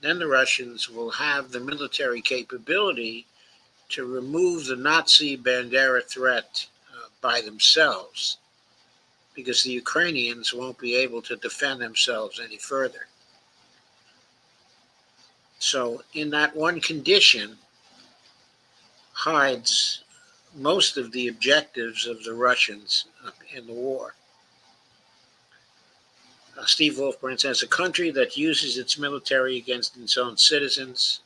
then the Russians will have the military capability to remove the Nazi Bandera threat by themselves, because the Ukrainians won't be able to defend themselves any further. So in that one condition hides most of the objectives of the Russians in the war. Steve Wolfbrand says, a country that uses its military against its own citizens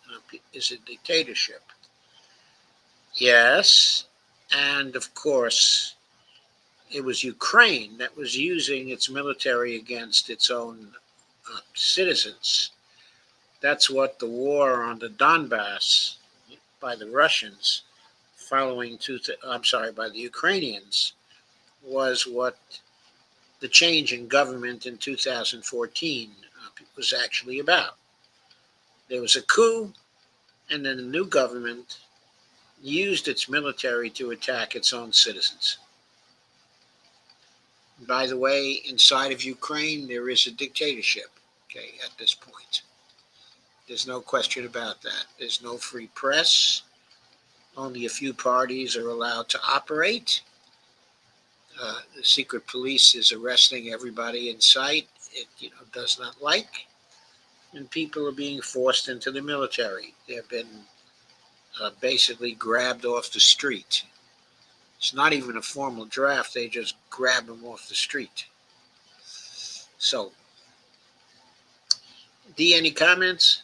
is a dictatorship. Yes, and of course, it was Ukraine that was using its military against its own citizens. That's what the war on the Donbass by the Russians by the Ukrainians was what the change in government in 2014 was actually about. There was a coup, and then the new government used its military to attack its own citizens. By the way, inside of Ukraine, there is a dictatorship, at this point. There's no question about that. There's no free press. Only a few parties are allowed to operate. The secret police is arresting everybody in sight it does not like. And people are being forced into the military. They've been basically grabbed off the street. It's not even a formal draft. They just grab them off the street. So, D, any comments?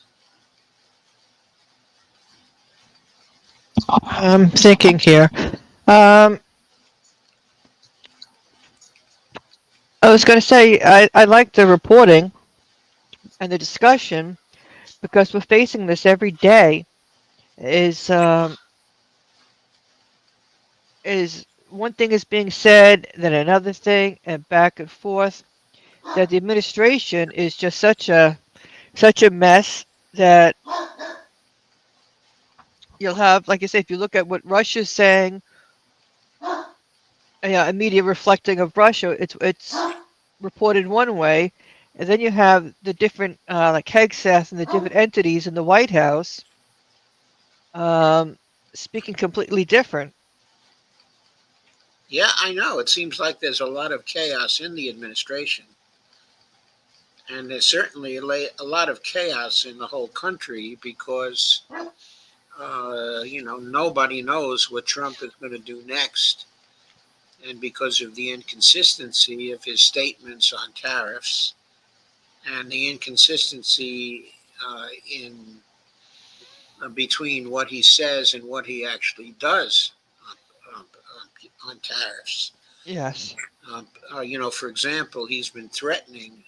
I'm thinking here. I was going to say, I like the reporting and the discussion, because we're facing this every day. Is one thing is being said, then another thing, and back and forth. That the administration is just such a mess that you'll have, like I say, if you look at what Russia's saying, a media reflecting of Russia, it's reported one way, And then you have the different, like Hegseth and the different entities in the White House speaking completely different. Yeah, I know. It seems like there's a lot of chaos in the administration. And there's certainly a lot of chaos in the whole country because, nobody knows what Trump is going to do next. And because of the inconsistency of his statements on tariffs and the inconsistency in between what he says and what he actually does on tariffs. Yes. For example, he's been threatening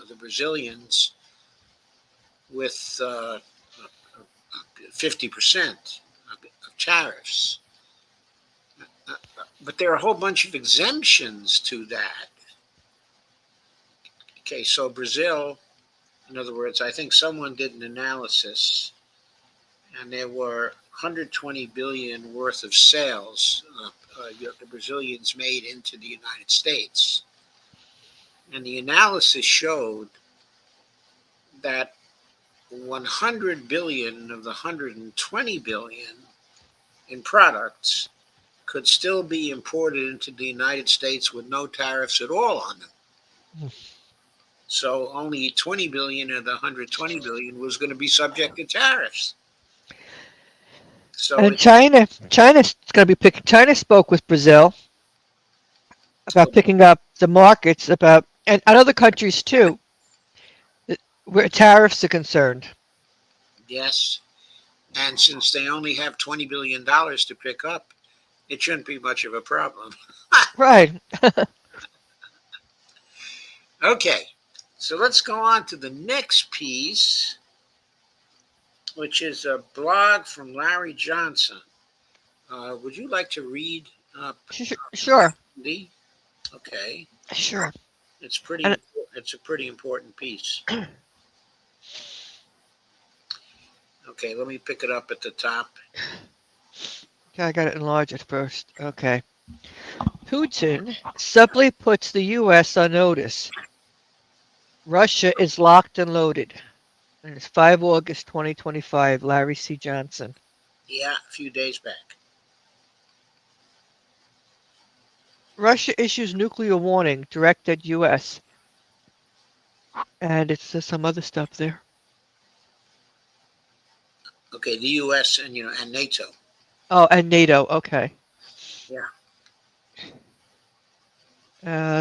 the Brazilians with 50% of tariffs. But there are a whole bunch of exemptions to that. Okay, so Brazil, in other words, I think someone did an analysis, and there were 120 billion worth of sales the Brazilians made into the United States. And the analysis showed that 100 billion of the 120 billion in products could still be imported into the United States with no tariffs at all on them. So only 20 billion of the 120 billion was going to be subject to tariffs. So and China's going to be picking. China spoke with Brazil about picking up the markets and other countries too, where tariffs are concerned. Yes, and since they only have $20 billion to pick up, it shouldn't be much of a problem. Right. Okay, so let's go on to the next piece, which is a blog from Larry Johnson. Would you like to read? Sure. Lee? Okay. Sure. It's a pretty important piece. Okay, let me pick it up at the top. Okay, I got to enlarge it first. Okay. Putin subtly puts the U.S. on notice. Russia is locked and loaded. And it's 5 August 2025, Larry C. Johnson. Yeah, a few days back. Russia issues nuclear warning directed at U.S. And it's some other stuff there. Okay, the U.S. and NATO. Oh, and NATO. Okay. Yeah.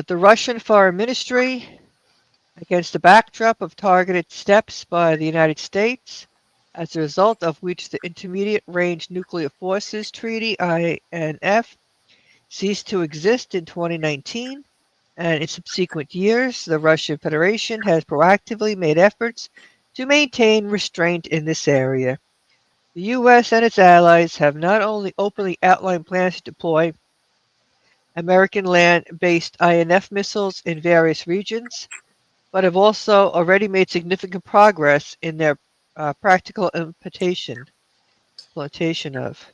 The Russian Foreign Ministry, against the backdrop of targeted steps by the United States, as a result of which the Intermediate Range Nuclear Forces Treaty (INF) ceased to exist in 2019, and in subsequent years, the Russian Federation has proactively made efforts to maintain restraint in this area. The U.S. and its allies have not only openly outlined plans to deploy American land-based INF missiles in various regions, but have also already made significant progress in their practical implementation of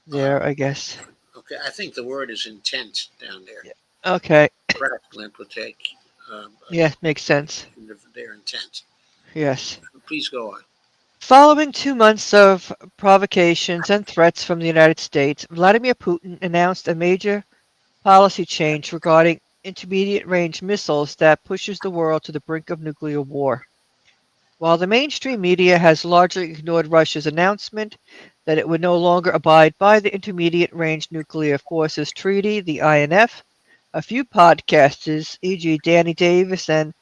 there, I guess. Okay, I think the word is intent down there. Yeah. Okay. Practical implementation. Yeah, makes sense. Their intent. Yes. Please go on. Following 2 months of provocations and threats from the United States, Vladimir Putin announced a major policy change regarding intermediate-range missiles that pushes the world to the brink of nuclear war. While the mainstream media has largely ignored Russia's announcement that it would no longer abide by the Intermediate-Range Nuclear Forces Treaty, the INF, a few podcasters, e.g. Danny Davis and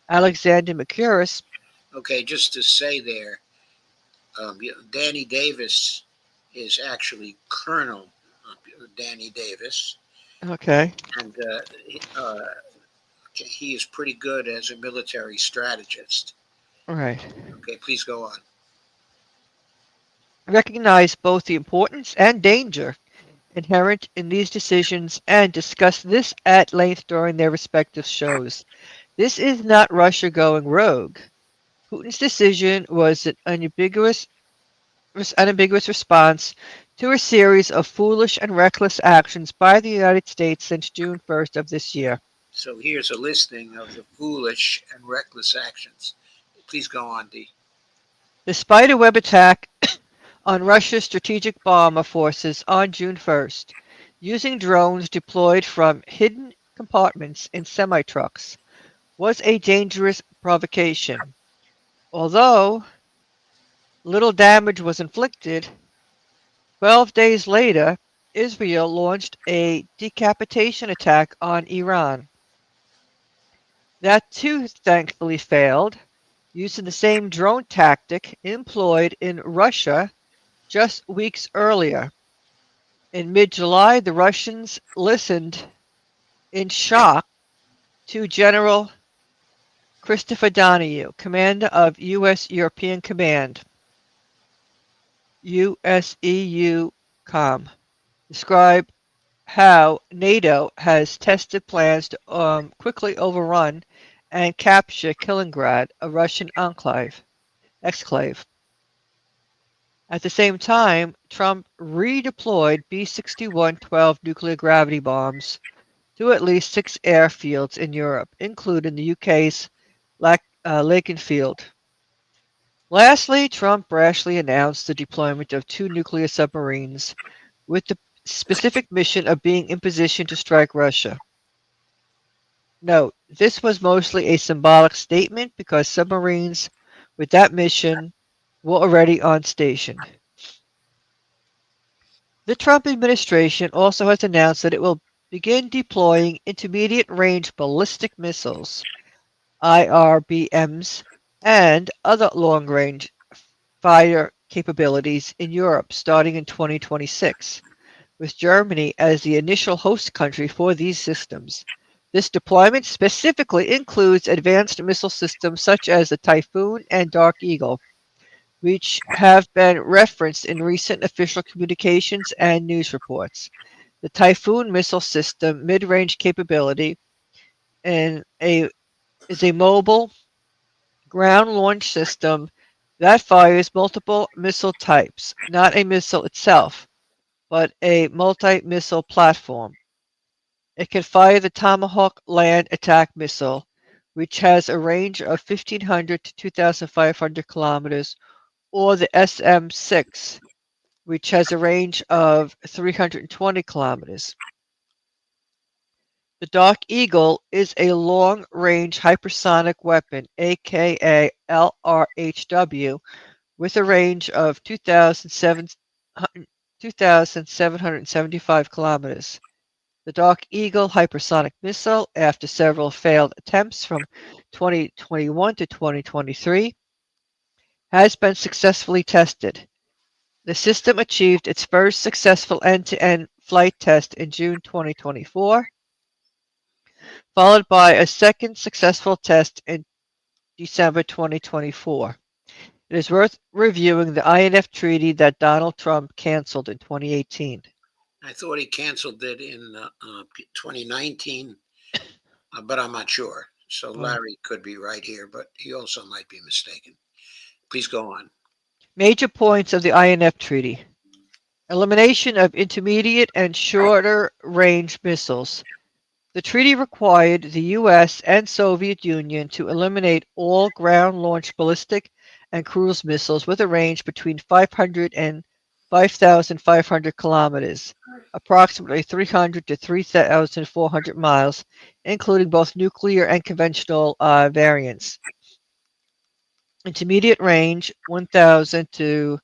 Alexander Mercuris. Okay, just to say there, Danny Davis is actually Colonel Danny Davis. Okay. And he is pretty good as a military strategist. Right. Okay, please go on. Recognize both the importance and danger inherent in these decisions and discuss this at length during their respective shows. This is not Russia going rogue. Putin's decision was an unambiguous response to a series of foolish and reckless actions by the United States since June 1st of this year. So here's a listing of the foolish and reckless actions. Please go on, Dee. Despite a web attack on Russia's strategic bomber forces on June 1st, using drones deployed from hidden compartments in semi-trucks was a dangerous provocation. Although little damage was inflicted, 12 days later, Israel launched a decapitation attack on Iran. That too thankfully failed, using the same drone tactic employed in Russia just weeks earlier. In mid-July, the Russians listened in shock to General Christoforu, commander of U.S. European Command, USEUCOM, describe how NATO has tested plans to quickly overrun and capture Kaliningrad, a Russian exclave. At the same time, Trump redeployed B-61-12 nuclear gravity bombs to at least 6 airfields in Europe, including the UK's Lakenfield. Lastly, Trump brashly announced the deployment of 2 nuclear submarines with the specific mission of being in position to strike Russia. Note, this was mostly a symbolic statement because submarines with that mission were already on station. The Trump administration also has announced that it will begin deploying intermediate-range ballistic missiles, IRBMs, and other long-range fire capabilities in Europe starting in 2026, with Germany as the initial host country for these systems. This deployment specifically includes advanced missile systems such as the Typhoon and Dark Eagle, which have been referenced in recent official communications and news reports. The Typhoon missile system mid-range capability is a mobile ground launch system that fires multiple missile types, not a missile itself, but a multi-missile platform. It can fire the Tomahawk land attack missile, which has a range of 1,500 to 2,500 kilometers, or the SM-6, which has a range of 320 kilometers. The Dark Eagle is a long-range hypersonic weapon, aka LRHW, with a range of 2,775 kilometers. The Dark Eagle hypersonic missile, after several failed attempts from 2021 to 2023, has been successfully tested. The system achieved its first successful end-to-end flight test in June 2024, followed by a second successful test in December 2024. It is worth reviewing the INF treaty that Donald Trump canceled in 2018. I thought he canceled it in 2019, but I'm not sure. So Larry could be right here, but he also might be mistaken. Please go on. Major points of the INF treaty. Elimination of intermediate and shorter range missiles. The treaty required the U.S. and Soviet Union to eliminate all ground-launched ballistic and cruise missiles with a range between 500 and 5,500 kilometers, approximately 300 to 3,400 miles, including both nuclear and conventional variants. Intermediate range, 1,000 to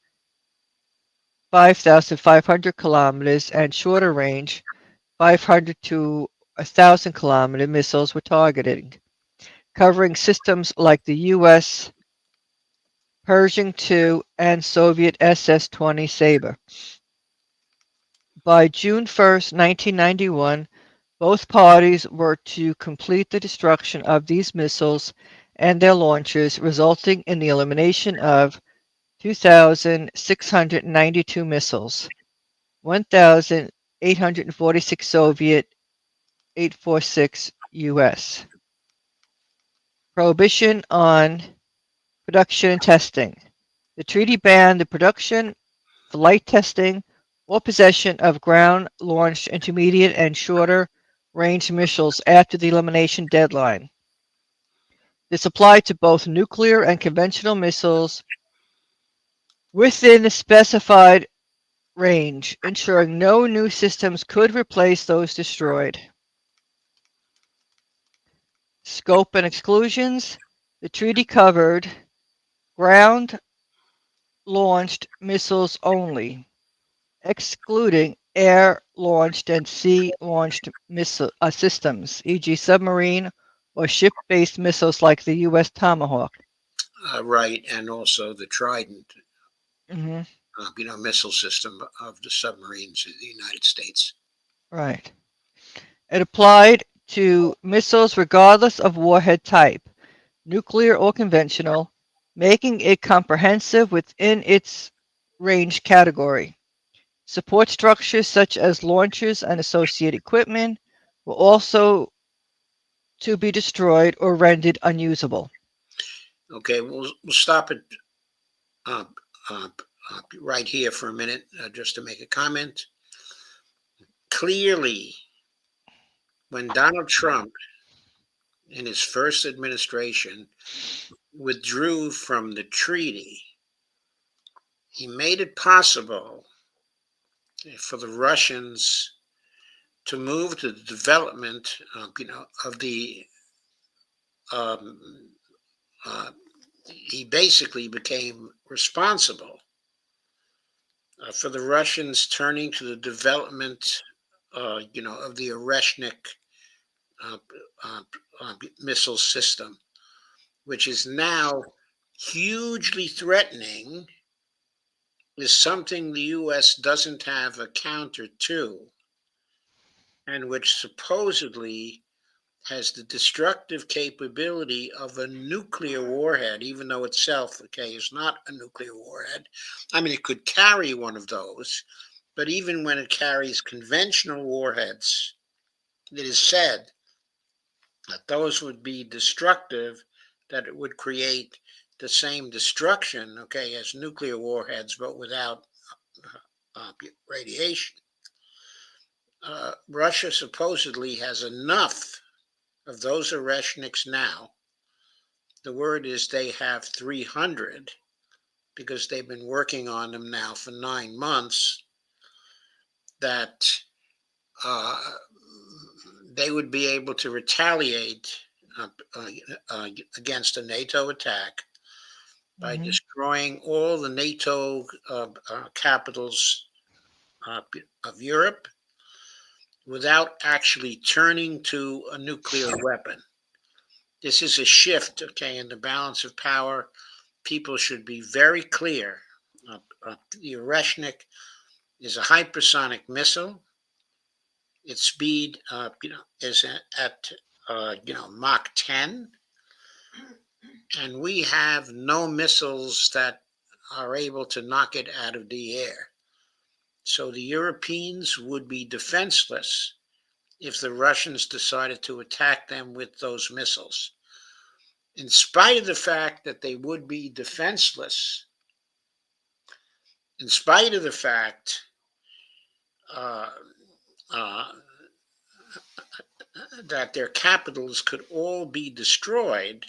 5,500 kilometers, and shorter range, 500 to 1,000 kilometer missiles were targeted, covering systems like the U.S. Pershing II and Soviet SS-20 Sabre. By June 1st, 1991, both parties were to complete the destruction of these missiles and their launchers, resulting in the elimination of 2,692 missiles, 1,846 Soviet, 846 U.S. Prohibition on production and testing. The treaty banned the production, flight testing, or possession of ground-launched intermediate and shorter range missiles after the elimination deadline. This applied to both nuclear and conventional missiles within the specified range, ensuring no new systems could replace those destroyed. Scope and exclusions. The treaty covered ground-launched missiles only, excluding air-launched and sea-launched missile systems, e.g. submarine or ship-based missiles like the U.S. Tomahawk. Right, and also the Trident, Mm-hmm. Missile system of the submarines of the United States. Right. It applied to missiles regardless of warhead type, nuclear or conventional, making it comprehensive within its range category. Support structures such as launchers and associated equipment were also to be destroyed or rendered unusable. Okay, we'll stop it right here for a minute just to make a comment. Clearly, when Donald Trump, in his first administration, withdrew from the treaty, he made it possible for the Russians to move to the development, of the. He basically became responsible for the Russians turning to the development, of the Oreshnik missile system, which is now hugely threatening, is something the U.S. doesn't have a counter to, and which supposedly has the destructive capability of a nuclear warhead, even though itself, is not a nuclear warhead. I mean, it could carry one of those, but even when it carries conventional warheads, it is said that those would be destructive, that it would create the same destruction, as nuclear warheads, but without radiation. Russia supposedly has enough of those Oreshniks now. The word is they have 300 because they've been working on them now for 9 months, that they would be able to retaliate against a NATO attack by destroying all the NATO capitals of Europe without actually turning to a nuclear weapon. This is a shift, in the balance of power. People should be very clear. The Oreshnik is a hypersonic missile. Its speed, is at Mach 10, and we have no missiles that are able to knock it out of the air. So the Europeans would be defenseless if the Russians decided to attack them with those missiles. In spite of the fact that they would be defenseless, in spite of the fact that their capitals could all be destroyed,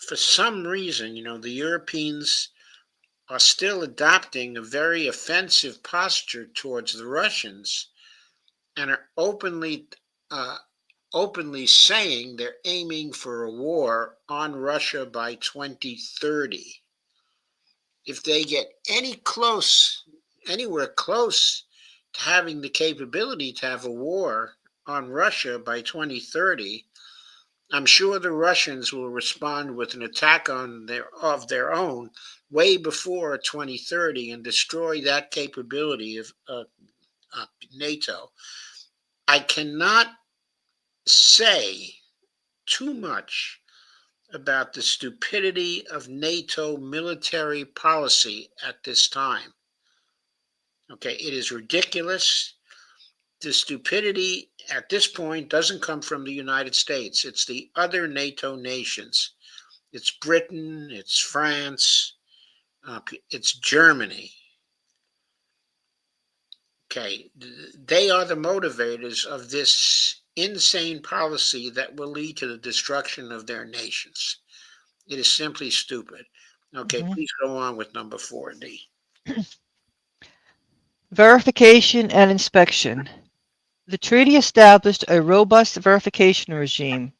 for some reason, the Europeans are still adopting a very offensive posture towards the Russians and are openly saying they're aiming for a war on Russia by 2030. If they get anywhere close to having the capability to have a war on Russia by 2030, I'm sure the Russians will respond with an attack of their own way before 2030 and destroy that capability of NATO. I cannot say too much about the stupidity of NATO military policy at this time. It is ridiculous. The stupidity at this point doesn't come from the United States. It's the other NATO nations. It's Britain, it's France, it's Germany. Okay, they are the motivators of this insane policy that will lead to the destruction of their nations. It is simply stupid. Okay, please go on with number 4D. Verification and inspection. The treaty established a robust verification regime,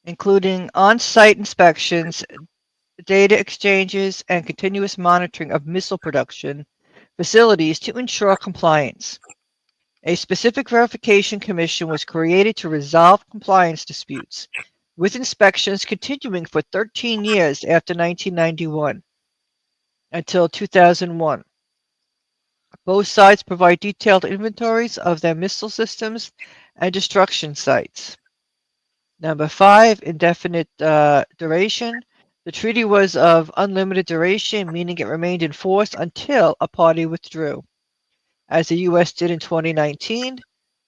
including on-site inspections, data exchanges, and continuous monitoring of missile production facilities to ensure compliance. A specific verification commission was created to resolve compliance disputes, with inspections continuing for 13 years after 1991 until 2001. Both sides provide detailed inventories of their missile systems and destruction sites. Number 5, indefinite duration. The treaty was of unlimited duration, meaning it remained in force until a party withdrew, as the U.S. did in 2019,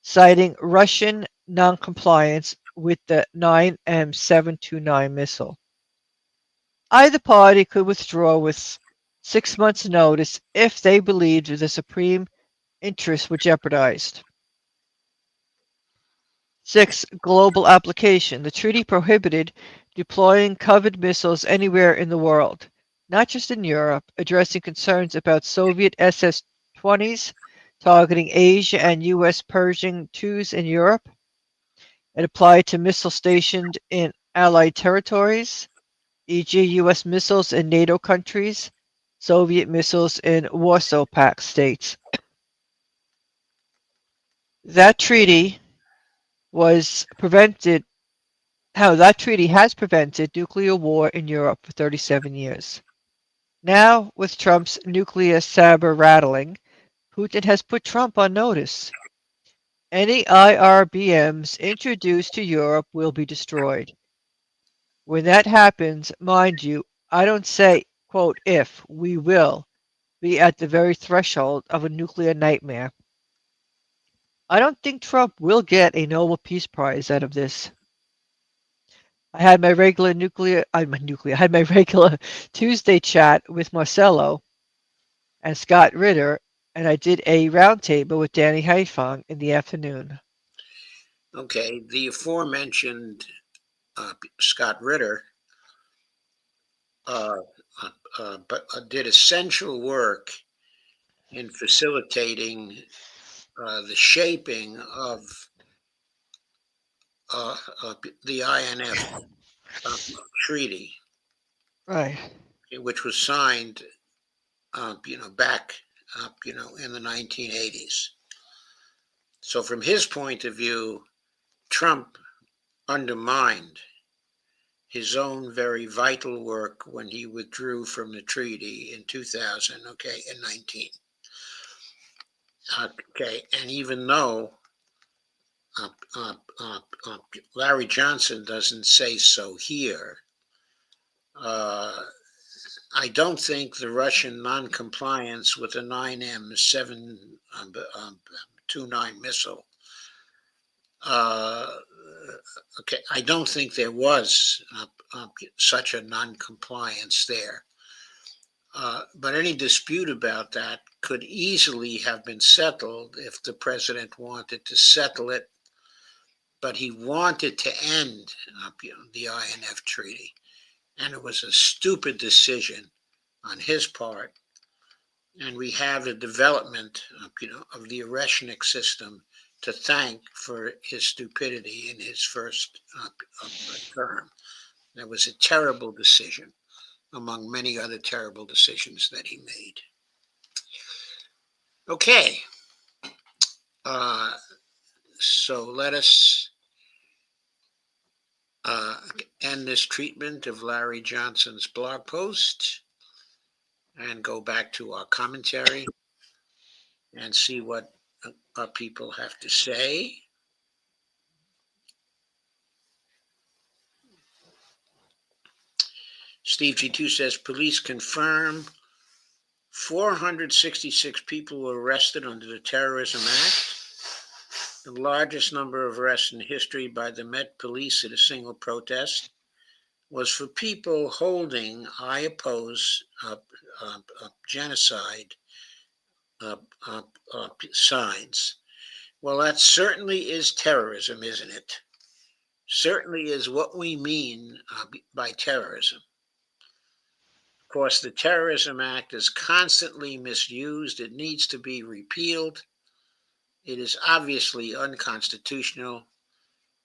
citing Russian noncompliance with the 9M729 missile. Either party could withdraw with 6 months' notice if they believed the supreme interests were jeopardized. 6. Global application. The treaty prohibited deploying covered missiles anywhere in the world, not just in Europe, addressing concerns about Soviet SS-20s targeting Asia and U.S. Pershing IIs in Europe. It applied to missiles stationed in Allied territories, e.g. U.S. missiles in NATO countries, Soviet missiles in Warsaw Pact states. That treaty has prevented nuclear war in Europe for 37 years. Now, with Trump's nuclear saber rattling, Putin has put Trump on notice. Any IRBMs introduced to Europe will be destroyed. When that happens, mind you, I don't say, quote, if, we will be at the very threshold of a nuclear nightmare. I don't think Trump will get a Nobel Peace Prize out of this. I had my regular Tuesday chat with Marcelo and Scott Ritter, and I did a roundtable with Danny Haiphong in the afternoon. Okay, the aforementioned Scott Ritter did essential work in facilitating the shaping of the INF treaty, right, which was signed, back, in the 1980s. So, from his point of view, Trump undermined his own very vital work when he withdrew from the treaty in 2000, and 19. And even though Larry Johnson doesn't say so here, I don't think the Russian non-compliance with the 9M729 missile, I don't think there was such a non-compliance there. But any dispute about that could easily have been settled if the president wanted to settle it, but he wanted to end the INF treaty. And it was a stupid decision on his part. And we have the development of the Oreshnik system to thank for his stupidity in his first term. That was a terrible decision, among many other terrible decisions that he made. Okay, so let us end this treatment of Larry Johnson's blog post and go back to our commentary and see what our people have to say. Steve G2 says police confirm 466 people were arrested under the Terrorism Act, the largest number of arrests in history by the Met Police at a single protest. Was for people holding I oppose genocide signs. Well, that certainly is terrorism, isn't it? Certainly is what we mean by terrorism. Of course, the Terrorism Act is constantly misused. It needs to be repealed. It is obviously unconstitutional,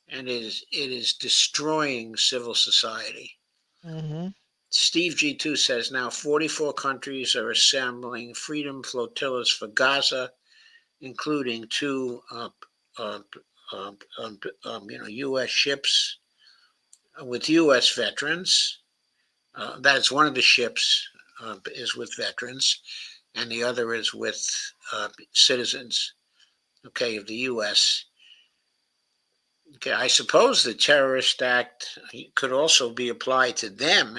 and it is destroying civil society. Mm-hmm. Steve G2 says now 44 countries are assembling freedom flotillas for Gaza, including two U.S. ships with U.S. veterans. That is one of the ships is with veterans, and the other is with citizens, okay, of the U.S. Okay, I suppose the Terrorist Act could also be applied to them,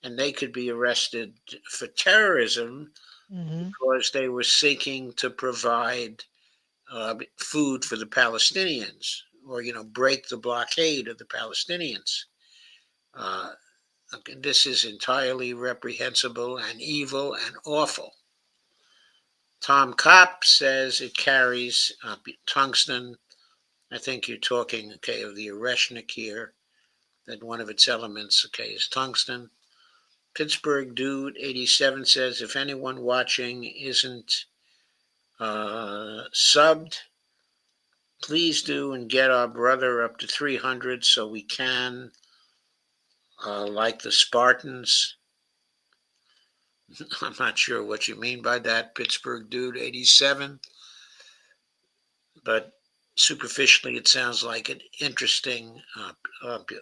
and they could be arrested for terrorism Mm-hmm. because they were seeking to provide food for the Palestinians, or break the blockade of the Palestinians. Okay, this is entirely reprehensible and evil and awful. Tom Kopp says it carries tungsten. I think you're talking, okay, of the Oreshnik here, that one of its elements, okay, is tungsten. Pittsburgh Dude 87 says, if anyone watching isn't subbed, please do and get our brother up to 300 so we can, like the Spartans. I'm not sure what you mean by that, Pittsburgh Dude 87, but superficially it sounds like an interesting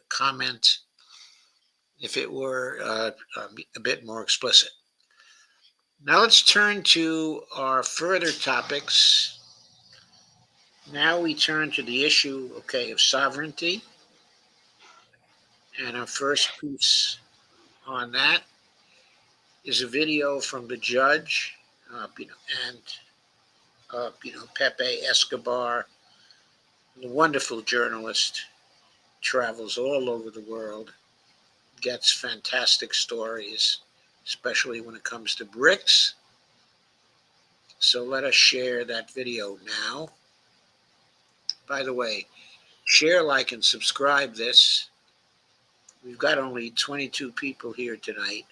comment if it were a bit more explicit. Now let's turn to our further topics. Now we turn to the issue, okay, of sovereignty. And our first piece on that is a video from the judge, and Pepe Escobar, the wonderful journalist, travels all over the world, gets fantastic stories, especially when it comes to BRICs. So let us share that video now. By the way, share, like, and subscribe this. We've got only 22 people here tonight,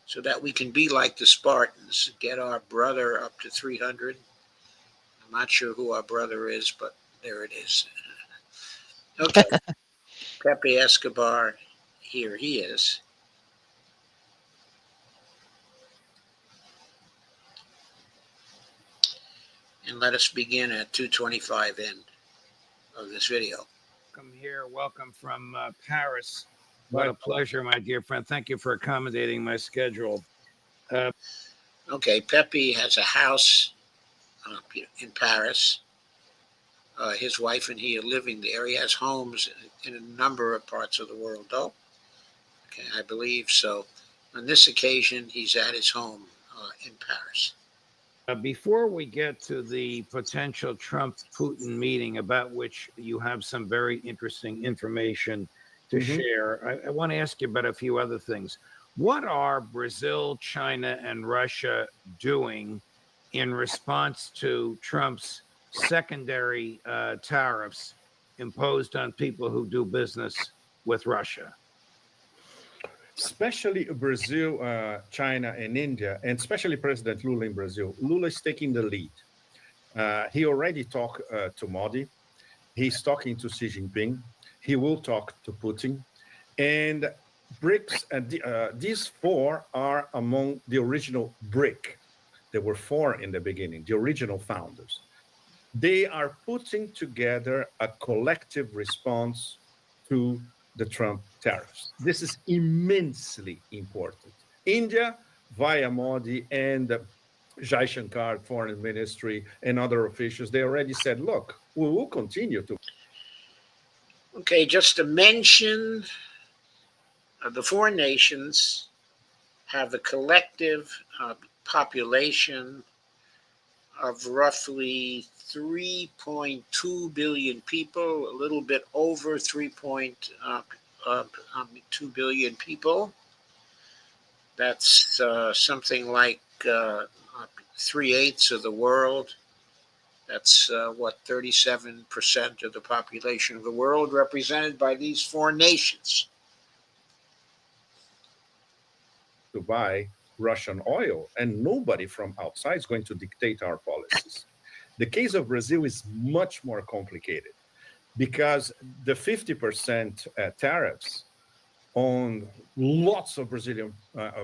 so that we can be like the Spartans, get our brother up to 300. I'm not sure who our brother is, but there it is. Okay. Pepe Escobar, here he is. And let us begin at 2:25 end of this video. Welcome here. Welcome from Paris. What a pleasure, my dear friend. Thank you for accommodating my schedule. Okay, Pepe has a house in Paris. His wife and he are living there. He has homes in a number of parts of the world, though. Okay, I believe so. On this occasion, he's at his home in Paris. Before we get to the potential Trump-Putin meeting, about which you have some very interesting information to share, I want to ask you about a few other things. What are Brazil, China, and Russia doing in response to Trump's secondary tariffs imposed on people who do business with Russia? Especially Brazil, China, and India, and especially President Lula in Brazil. Lula is taking the lead. He already talked to Modi. He's talking to Xi Jinping. He will talk to Putin. And BRICS, these four are among the original BRIC. There were four in the beginning, the original founders. They are putting together a collective response to the Trump tariffs. This is immensely important. India, via Modi and Jai Shankar, Foreign Ministry, and other officials, they already said, look, we will continue to. Okay, just to mention, the four nations have a collective population of roughly 3.2 billion people, a little bit over 3.2 billion people. That's something like 3/8 of the world. That's 37% of the population of the world, represented by these four nations. To buy Russian oil, and nobody from outside is going to dictate our policies. The case of Brazil is much more complicated because the 50% tariffs on lots of Brazilian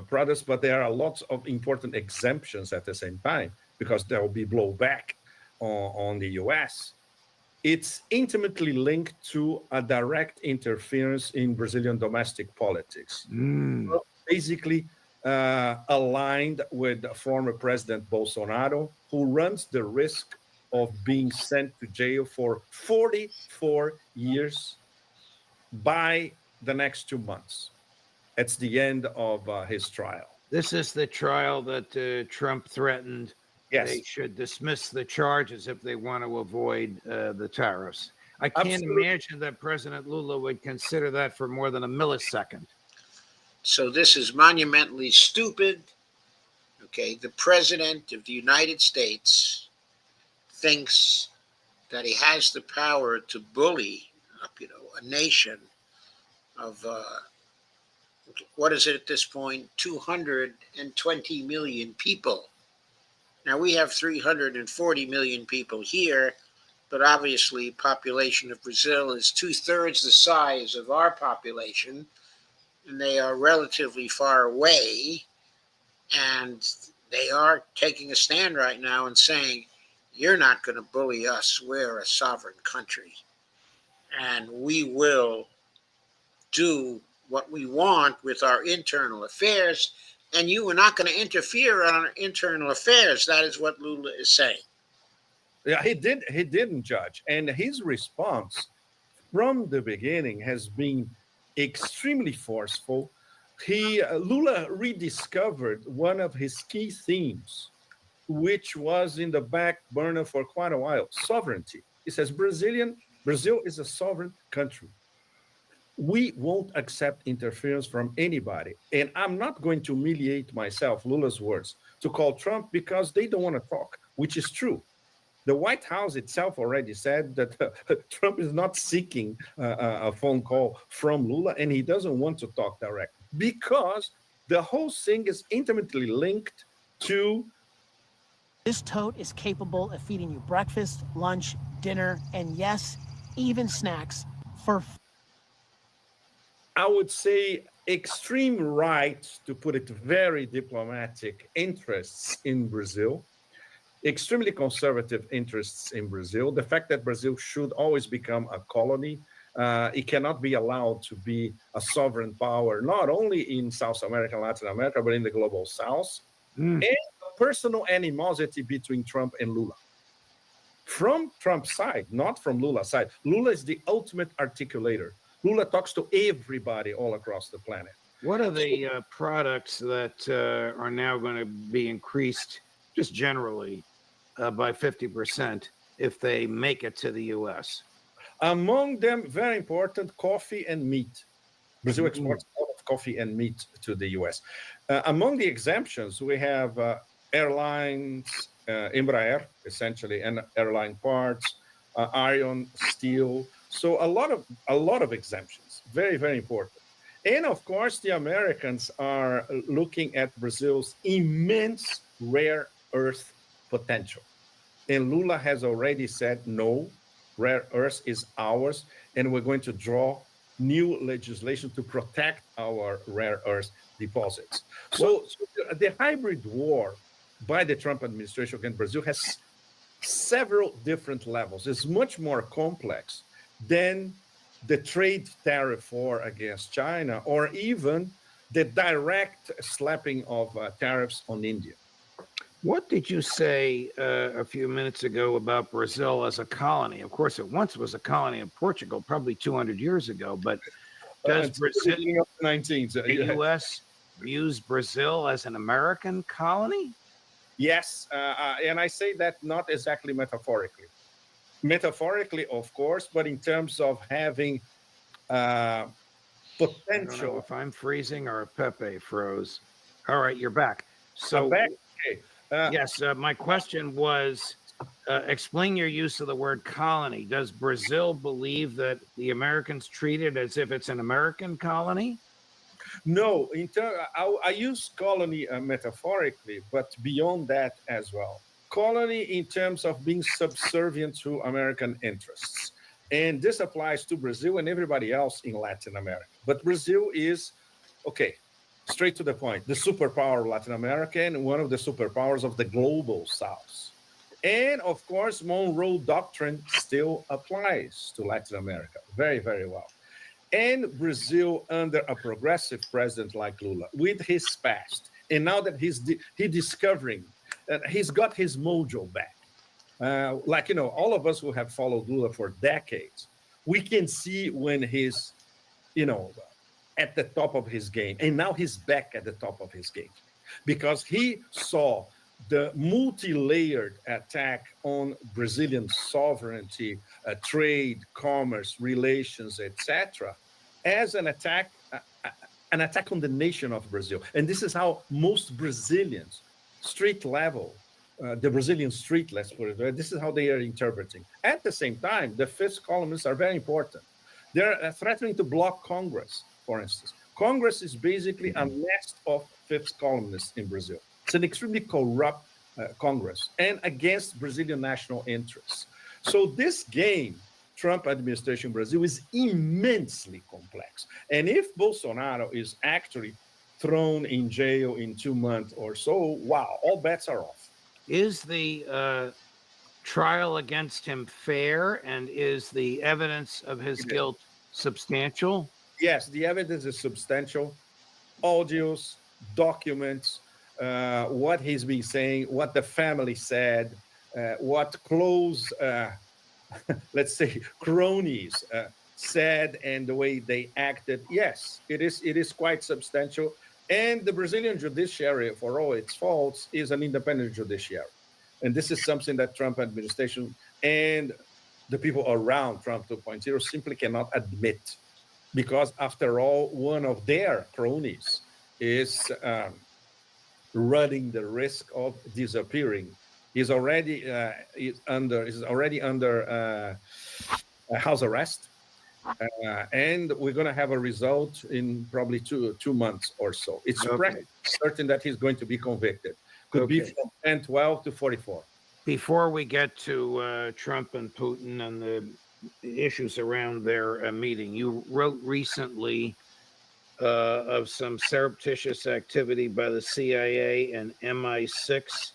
products, but there are lots of important exemptions at the same time because there will be blowback on the US. It's intimately linked to a direct interference in Brazilian domestic politics. So basically, aligned with former President Bolsonaro, who runs the risk of being sent to jail for 44 years by the next 2 months. It's the end of his trial. This is the trial that Trump threatened. Yes. They should dismiss the charges if they want to avoid the tariffs. I can't Absolutely. imagine that President Lula would consider that for more than a millisecond. So this is monumentally stupid. Okay, the President of the United States thinks that he has the power to bully up, a nation of, what is it at this point, 220 million people. Now, we have 340 million people here, but obviously population of Brazil is 2/3 the size of our population, and they are relatively far away, and they are taking a stand right now and saying, you're not going to bully us. We're a sovereign country, and we will do what we want with our internal affairs, and you are not going to interfere on our internal affairs. That is what Lula is saying. Yeah, he didn't judge. And his response from the beginning has been extremely forceful. Lula rediscovered one of his key themes, which was in the back burner for quite a while: sovereignty. He says Brazil is a sovereign country. We won't accept interference from anybody. And I'm not going to humiliate myself, Lula's words, to call Trump because they don't want to talk, which is true. The White House itself already said that Trump is not seeking a phone call from Lula, and he doesn't want to talk directly because the whole thing is intimately linked to. This tote is capable of feeding you breakfast, lunch, dinner, and yes, even snacks for, I would say, extreme right, to put it very diplomatic, interests in Brazil, extremely conservative interests in Brazil. The fact that Brazil should always become a colony, it cannot be allowed to be a sovereign power, not only in South America and Latin America, but in the global South, and a personal animosity between Trump and Lula. From Trump's side, not from Lula's side. Lula is the ultimate articulator. Lula talks to everybody all across the planet. What are the products that are now going to be increased, just generally, by 50% if they make it to the U.S.? Among them, very important, coffee and meat. Brazil exports a lot of coffee and meat to the U.S. Among the exemptions, we have airlines, Embraer, essentially, and airline parts, iron, steel. So a lot of exemptions, very, very important. And of course, the Americans are looking at Brazil's immense rare earth potential. And Lula has already said, no, rare earth is ours, and we're going to draw new legislation to protect our rare earth deposits. So the hybrid war by the Trump administration against Brazil has several different levels. It's much more complex than the trade tariff war against China, or even the direct slapping of tariffs on India. What did you say a few minutes ago about Brazil as a colony? Of course, it once was a colony of Portugal, probably 200 years ago, but does Brazil, the U.S. views Brazil as an American colony? Yes, and I say that not exactly metaphorically. Metaphorically, of course, but in terms of having potential. I don't know if I'm freezing or Pepe froze. All right, you're back. So I'm back. Okay. Yes, my question was, explain your use of the word colony. Does Brazil believe that the Americans treat it as if it's an American colony? No, I use colony metaphorically, but beyond that as well. Colony in terms of being subservient to American interests. And this applies to Brazil and everybody else in Latin America. But Brazil is, okay, straight to the point, the superpower of Latin America and one of the superpowers of the global South. And of course, Monroe Doctrine still applies to Latin America very, very well. And Brazil under a progressive president like Lula, with his past, and now that he's discovering that he's got his mojo back. Like, you know, all of us who have followed Lula for decades, we can see when he's, you know, at the top of his game. And now he's back at the top of his game because he saw the multi-layered attack on Brazilian sovereignty, trade, commerce, relations, etc., as an attack on the nation of Brazil. And this is how most Brazilians, street level, the Brazilian street, let's put it this is how they are interpreting. At the same time, the fifth columnists are very important. They're threatening to block Congress, for instance. Congress is basically a nest of fifth columnists in Brazil. It's an extremely corrupt Congress and against Brazilian national interests. So this game, Trump administration Brazil, is immensely complex. And if Bolsonaro is actually thrown in jail in 2 months or so, wow, all bets are off. Is the trial against him fair, and is the evidence of his guilt substantial? Yes, the evidence is substantial. Audios, documents, what he's been saying, what the family said, what close, let's say, cronies said, and the way they acted. Yes, it is quite substantial. And the Brazilian judiciary, for all its faults, is an independent judiciary. And this is something that Trump administration and the people around Trump 2.0 simply cannot admit. Because after all, one of their cronies is running the risk of disappearing. He's already under house arrest. And we're going to have a result in probably two months or so. It's practically certain that he's going to be convicted. Could be from 10-12 to 44. Before we get to Trump and Putin and the issues around their meeting, you wrote recently of some surreptitious activity by the CIA and MI6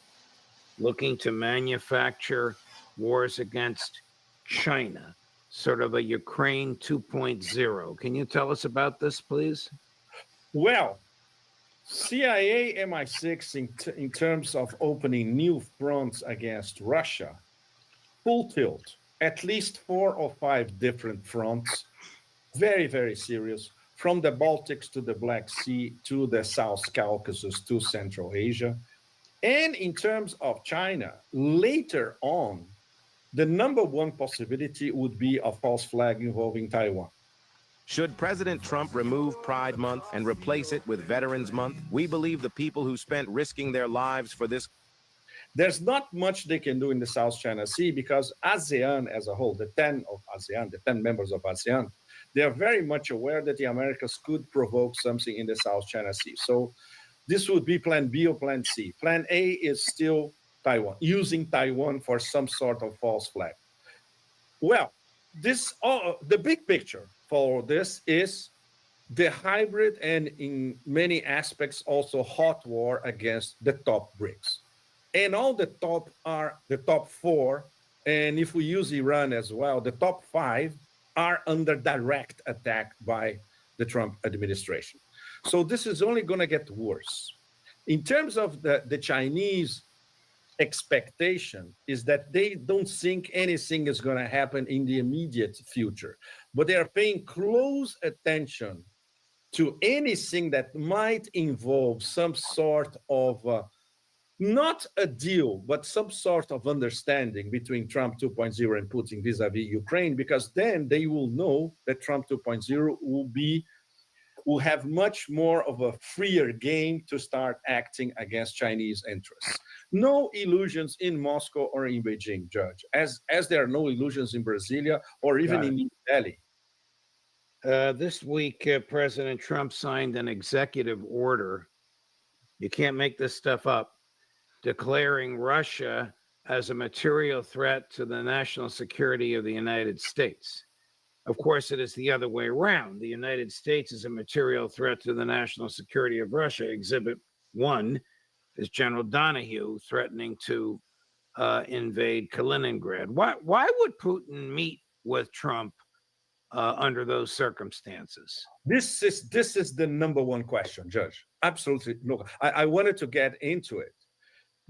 looking to manufacture wars against China. Sort of a Ukraine 2.0. Can you tell us about this, please? Well, CIA, MI6, in terms of opening new fronts against Russia, full tilt, at least 4 or 5 different fronts, very, very serious, from the Baltics to the Black Sea to the South Caucasus to Central Asia. And in terms of China, later on, the number one possibility would be a false flag involving Taiwan. Should President Trump remove Pride Month and replace it with Veterans Month? We believe the people who spent risking their lives for this. There's not much they can do in the South China Sea because ASEAN as a whole, the 10 members of ASEAN, they are very much aware that the Americas could provoke something in the South China Sea. So this would be plan B or plan C. Plan A is still Taiwan, using Taiwan for some sort of false flag. Well, the big picture for this is the hybrid and in many aspects also hot war against the top BRICs. And all the top are the top 4, and if we use Iran as well, the top 5 are under direct attack by the Trump administration. So this is only going to get worse. In terms of the Chinese expectation is that they don't think anything is going to happen in the immediate future, but they are paying close attention to anything that might involve some sort of, not a deal, but some sort of understanding between Trump 2.0 and Putin vis-a-vis Ukraine, because then they will know that Trump 2.0 will be will have much more of a freer game to start acting against Chinese interests. No illusions in Moscow or in Beijing, Judge, as there are no illusions in Brasilia or even in New Delhi. This week, President Trump signed an executive order. You can't make this stuff up, declaring Russia as a material threat to the national security of the United States. Of course, it is the other way around. The United States is a material threat to the national security of Russia. Exhibit 1 is General Donahue threatening to invade Kaliningrad. Why would Putin meet with Trump under those circumstances? This is the number one question, Judge. Absolutely. No, I wanted to get into it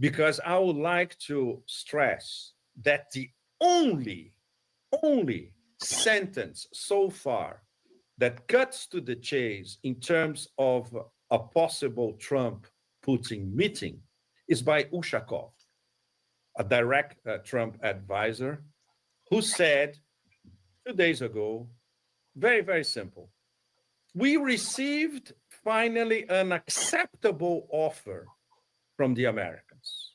because I would like to stress that the only sentence so far that cuts to the chase in terms of a possible Trump-Putin meeting is by Ushakov, a direct Trump advisor, who said 2 days ago, very, very simple, we received finally an acceptable offer from the Americans.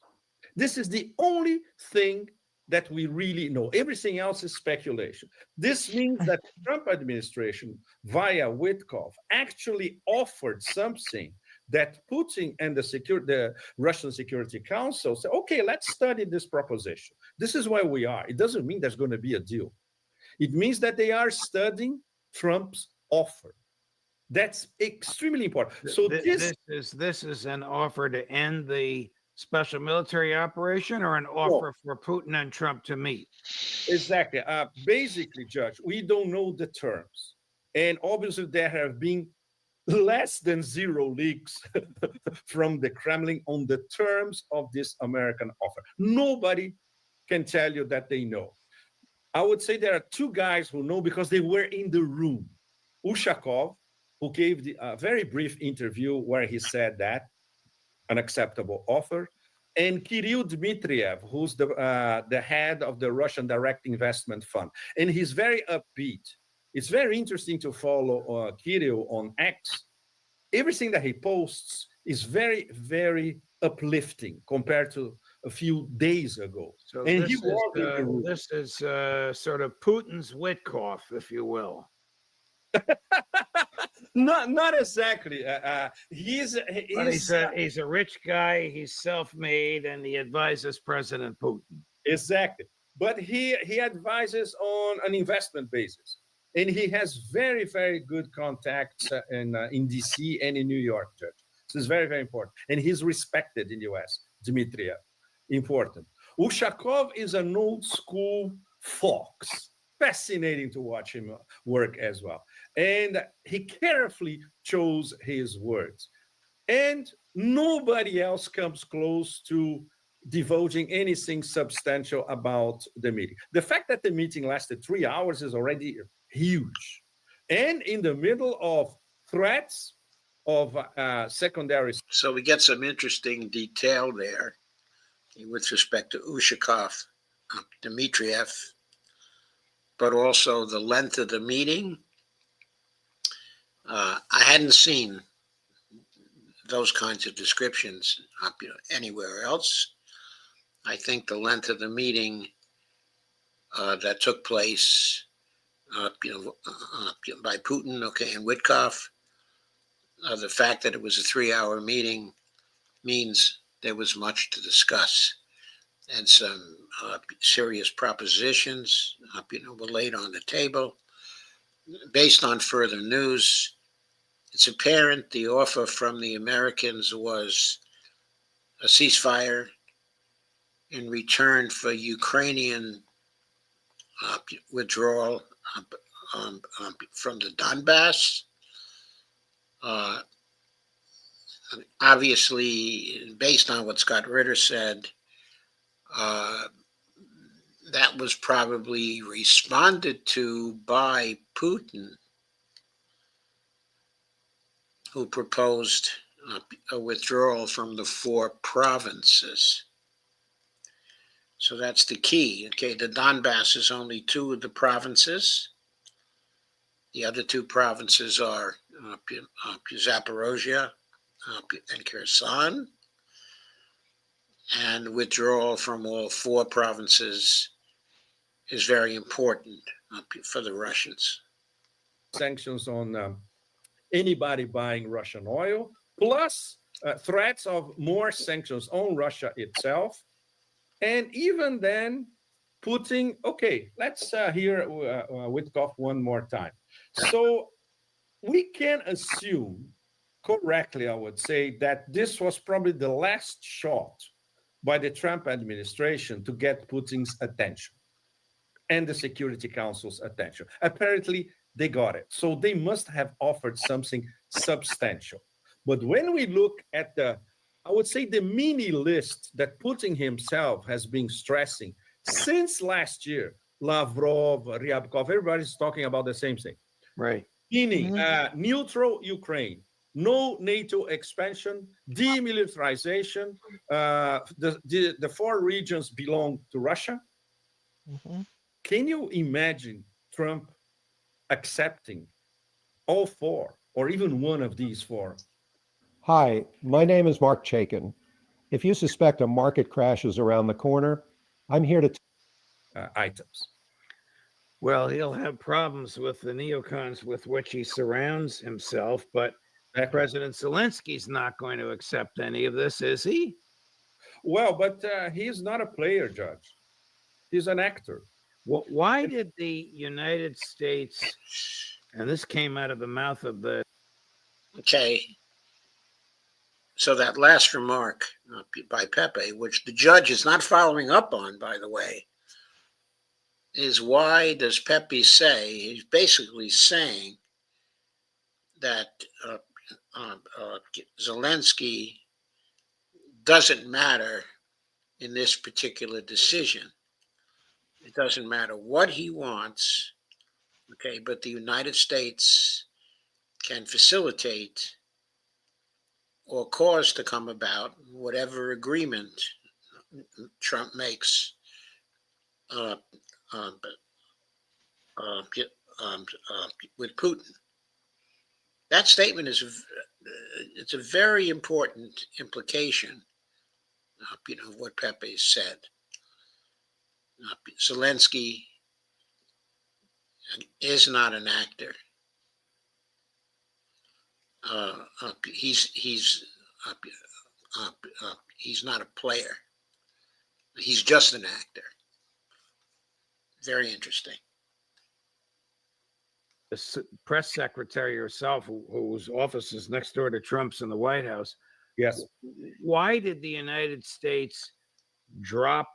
This is the only thing that we really know. Everything else is speculation. This means that the Trump administration, via Witkoff, actually offered something that Putin and the Russian Security Council said, okay, let's study this proposition. This is where we are. It doesn't mean there's going to be a deal. It means that they are studying Trump's offer. That's extremely important. So this is an offer to end the special military operation, or an offer for Putin and Trump to meet? Exactly. Basically, Judge, we don't know the terms. And obviously, there have been less than 0 leaks from the Kremlin on the terms of this American offer. Nobody can tell you that they know. I would say there are 2 guys who know because they were in the room. Ushakov, who gave a very brief interview where he said that, an acceptable offer, and Kirill Dmitriev, who's the head of the Russian Direct Investment Fund. And he's very upbeat. It's very interesting to follow Kirill on X. Everything that he posts is very, very uplifting compared to a few days ago. So and this is sort of Putin's Witkoff, if you will. Not exactly. He's a rich guy. He's self-made, and he advises President Putin. Exactly. But he advises on an investment basis, and he has very, very good contacts in DC and in New York, Judge. This is very, very important, and he's respected in the U.S. Dmitriev, important. Ushakov is an old school fox. Fascinating to watch him work as well. And he carefully chose his words. And nobody else comes close to divulging anything substantial about the meeting. The fact that the meeting lasted 3 hours is already huge. And in the middle of threats of secondary. So we get some interesting detail there with respect to Ushakov, Dmitriev, but also the length of the meeting. I hadn't seen those kinds of descriptions anywhere else. I think the length of the meeting that took place, by Putin, and Witkoff, the fact that it was a 3-hour meeting means there was much to discuss, and some serious propositions, were laid on the table. Based on further news, it's apparent the offer from the Americans was a ceasefire in return for Ukrainian withdrawal from the Donbass. Obviously, based on what Scott Ritter said, that was probably responded to by Putin, who proposed a withdrawal from the 4 provinces. So that's the key. The Donbass is only 2 of the provinces. The other 2 provinces are Zaporozhye, and Kherson, and withdrawal from all 4 provinces is very important for the Russians. Sanctions on anybody buying Russian oil, plus threats of more sanctions on Russia itself. And even then, Putin, okay, let's hear Witkoff one more time. So we can assume correctly, I would say, that this was probably the last shot by the Trump administration to get Putin's attention and the Security Council's attention. Apparently, they got it. So they must have offered something substantial. But when we look at I would say, the mini list that Putin himself has been stressing since last year, Lavrov, Ryabkov, everybody's talking about the same thing. Right. Meaning neutral Ukraine, no NATO expansion, demilitarization. The 4 regions belong to Russia. Can you imagine Trump accepting all 4 or even one of these 4? Hi, my name is Mark Chaikin. If you suspect a market crash is around the corner, I'm here to items. Well, he'll have problems with the neocons with which he surrounds himself, but President Zelensky's not going to accept any of this, is he? Well, but he's not a player, Judge. He's an actor. Well, why did the United States, and this came out of the mouth of the... Okay. So that last remark by Pepe, which the judge is not following up on, by the way, is why does Pepe say, he's basically saying that Zelensky doesn't matter in this particular decision. It doesn't matter what he wants, okay, but the United States can facilitate or cause to come about whatever agreement Trump makes with Putin. That statement is it's a very important implication, of what Pepe said. Zelensky is not an actor. He's not a player. He's just an actor. Very interesting. The press secretary herself, whose office is next door to Trump's in the White House. Yes. Why did the United States drop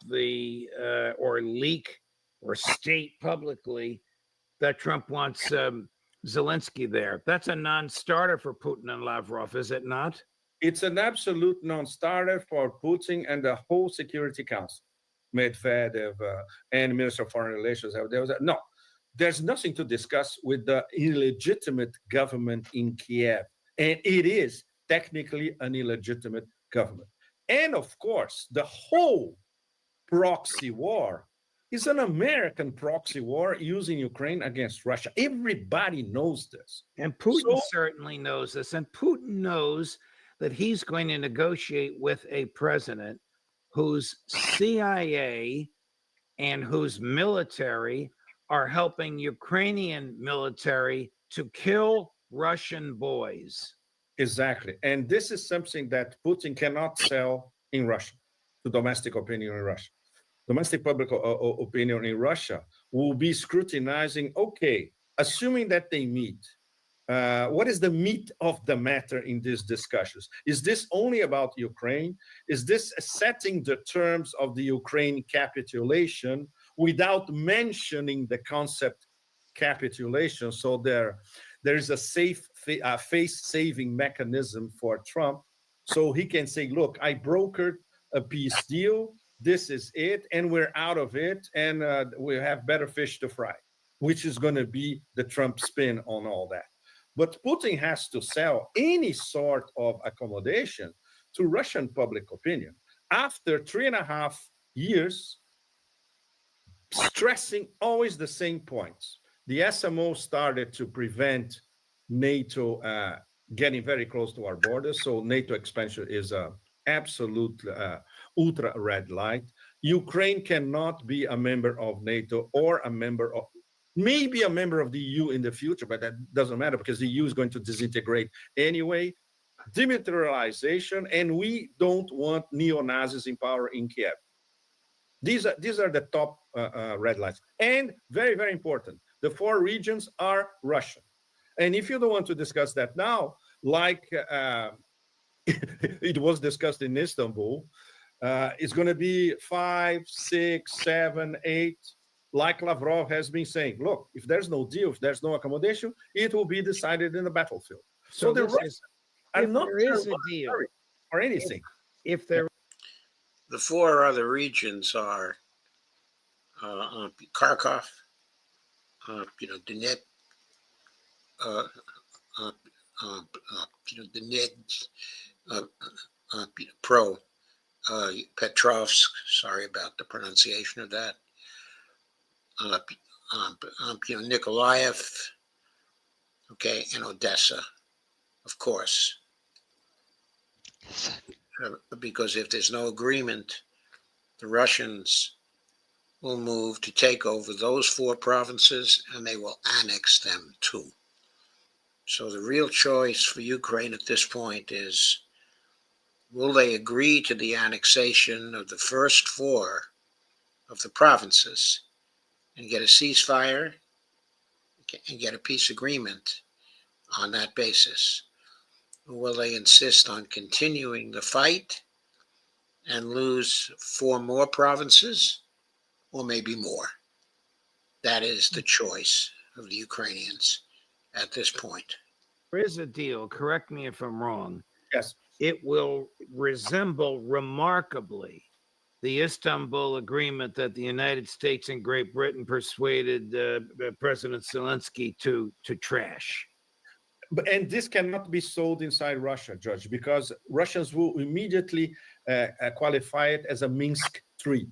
or leak or state publicly that Trump wants Zelensky there? That's a non-starter for Putin and Lavrov, is it not? It's an absolute non-starter for Putin and the whole Security Council. Medvedev and Minister of Foreign Relations. No, there's nothing to discuss with the illegitimate government in Kiev. And it is technically an illegitimate government. And of course, the whole proxy war is an American proxy war using Ukraine against Russia. Everybody knows this. And Putin certainly knows this. And Putin knows that he's going to negotiate with a president whose CIA and whose military are helping Ukrainian military to kill Russian boys. Exactly. And this is something that Putin cannot sell in Russia, to domestic opinion in Russia. Domestic public opinion in Russia will be scrutinizing, okay, assuming that they meet, what is the meat of the matter in these discussions? Is this only about Ukraine? Is this setting the terms of the Ukraine capitulation without mentioning the concept capitulation? So there is a safe face-saving mechanism for Trump. So he can say, look, I brokered a peace deal. This is it. And we're out of it. And we have better fish to fry, which is going to be the Trump spin on all that. But Putin has to sell any sort of accommodation to Russian public opinion. After 3.5 years, stressing always the same points. The SMO started to prevent NATO getting very close to our borders. So NATO expansion is a absolute ultra red light. Ukraine cannot be a member of NATO or a member of, maybe a member of the EU in the future, but that doesn't matter because the EU is going to disintegrate anyway. Demilitarization, and we don't want neo-Nazis in power in Kiev. These are the top red lights. And very, very important, the 4 regions are Russian. And if you don't want to discuss that now, like it was discussed in Istanbul, it's going to be 5, 6, 7, 8. Like Lavrov has been saying, look, if there's no deal, if there's no accommodation, it will be decided in the battlefield. So the Russians are not there is a deal or anything. If there, The 4 other regions are Kharkov, Donetsk, Donetsk, Petrovsk. Sorry about the pronunciation of that. Nikolaev, okay, and Odessa, of course. Because if there's no agreement, the Russians will move to take over those 4 provinces and they will annex them too. So the real choice for Ukraine at this point is, will they agree to the annexation of the first 4 of the provinces and get a ceasefire and get a peace agreement on that basis? Or will they insist on continuing the fight and lose 4 more provinces, or maybe more? That is the choice of the Ukrainians at this point. there is a deal, correct me if I'm wrong, Yes. it will resemble remarkably the Istanbul Agreement that the United States and Great Britain persuaded President Zelensky to trash. And this cannot be sold inside Russia, Judge, because Russians will immediately qualify it as a Minsk 3.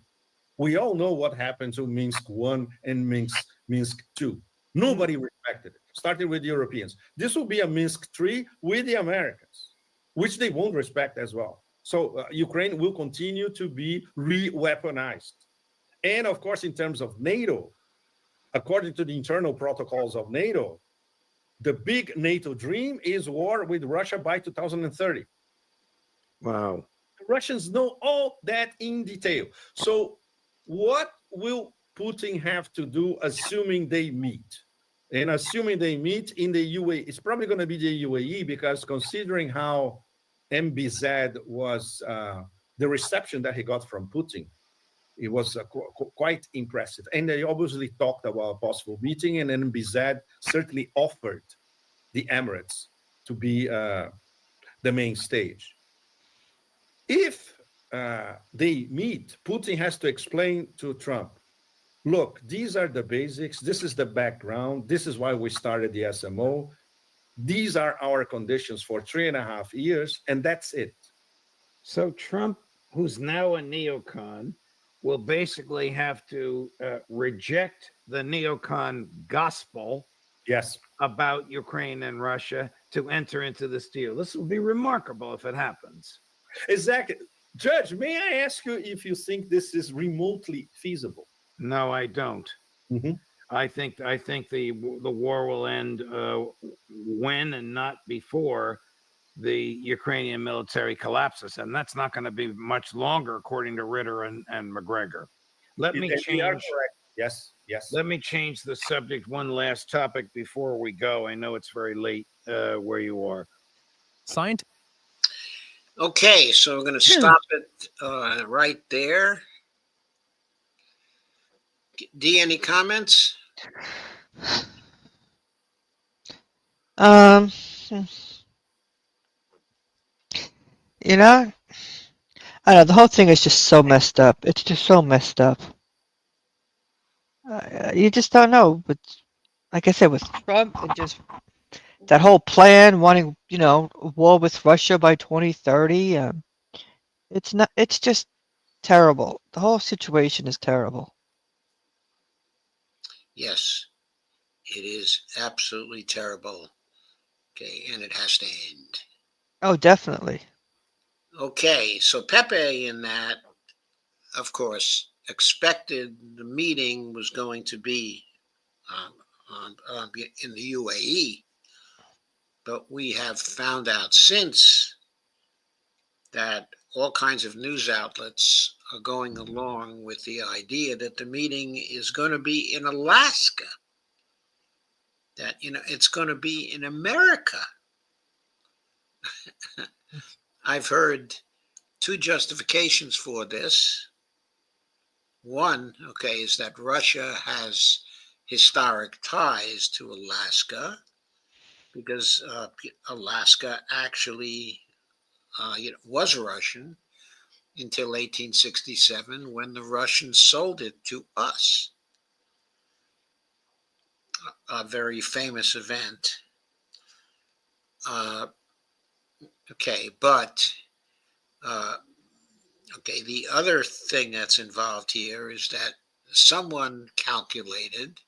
We all know what happened to Minsk 1 and Minsk 2. Nobody respected it, starting with the Europeans. This will be a Minsk 3 with the Americans, which they won't respect as well. So Ukraine will continue to be re-weaponized. And of course, in terms of NATO, according to the internal protocols of NATO, the big NATO dream is war with Russia by 2030. Wow. The Russians know all that in detail. So what will Putin have to do, assuming they meet? And assuming they meet in the UAE, it's probably going to be the UAE, because considering how MBZ was, the reception that he got from Putin, it was quite impressive. And they obviously talked about a possible meeting, and MBZ certainly offered the Emirates to be the main stage. If they meet, Putin has to explain to Trump, look, these are the basics. This is the background. This is why we started the SMO. These are our conditions for 3.5 years, and that's it. So Trump, who's now a neocon, will basically have to reject the neocon gospel yes, about Ukraine and Russia to enter into this deal. This will be remarkable if it happens. Exactly. Judge, may I ask you if you think this is remotely feasible? No, I don't. Mm-hmm. I think the war will end when and not before the Ukrainian military collapses, and that's not going to be much longer, according to Ritter and McGregor. Let me change. Yes, yes. Let me change the subject. One last topic before we go. I know it's very late where you are. Signed. Okay, so we're going to stop it right there. D, any comments? You know, I don't know, the whole thing is just so messed up. It's just so messed up. You just don't know. But like I said, with Trump and just that whole plan, wanting, a war with Russia by 2030, it's just terrible. The whole situation is terrible. Yes, it is absolutely terrible. Okay, and it has to end. Oh, definitely. Okay, so Pepe in that, of course, expected the meeting was going to be in the UAE, but we have found out since that all kinds of news outlets are going along with the idea that the meeting is going to be in Alaska, that, it's going to be in America. I've heard two justifications for this. One, okay, is that Russia has historic ties to Alaska because Alaska actually was Russian until 1867 when the Russians sold it to us. A very famous event. Okay, but okay, the other thing that's involved here is that someone calculated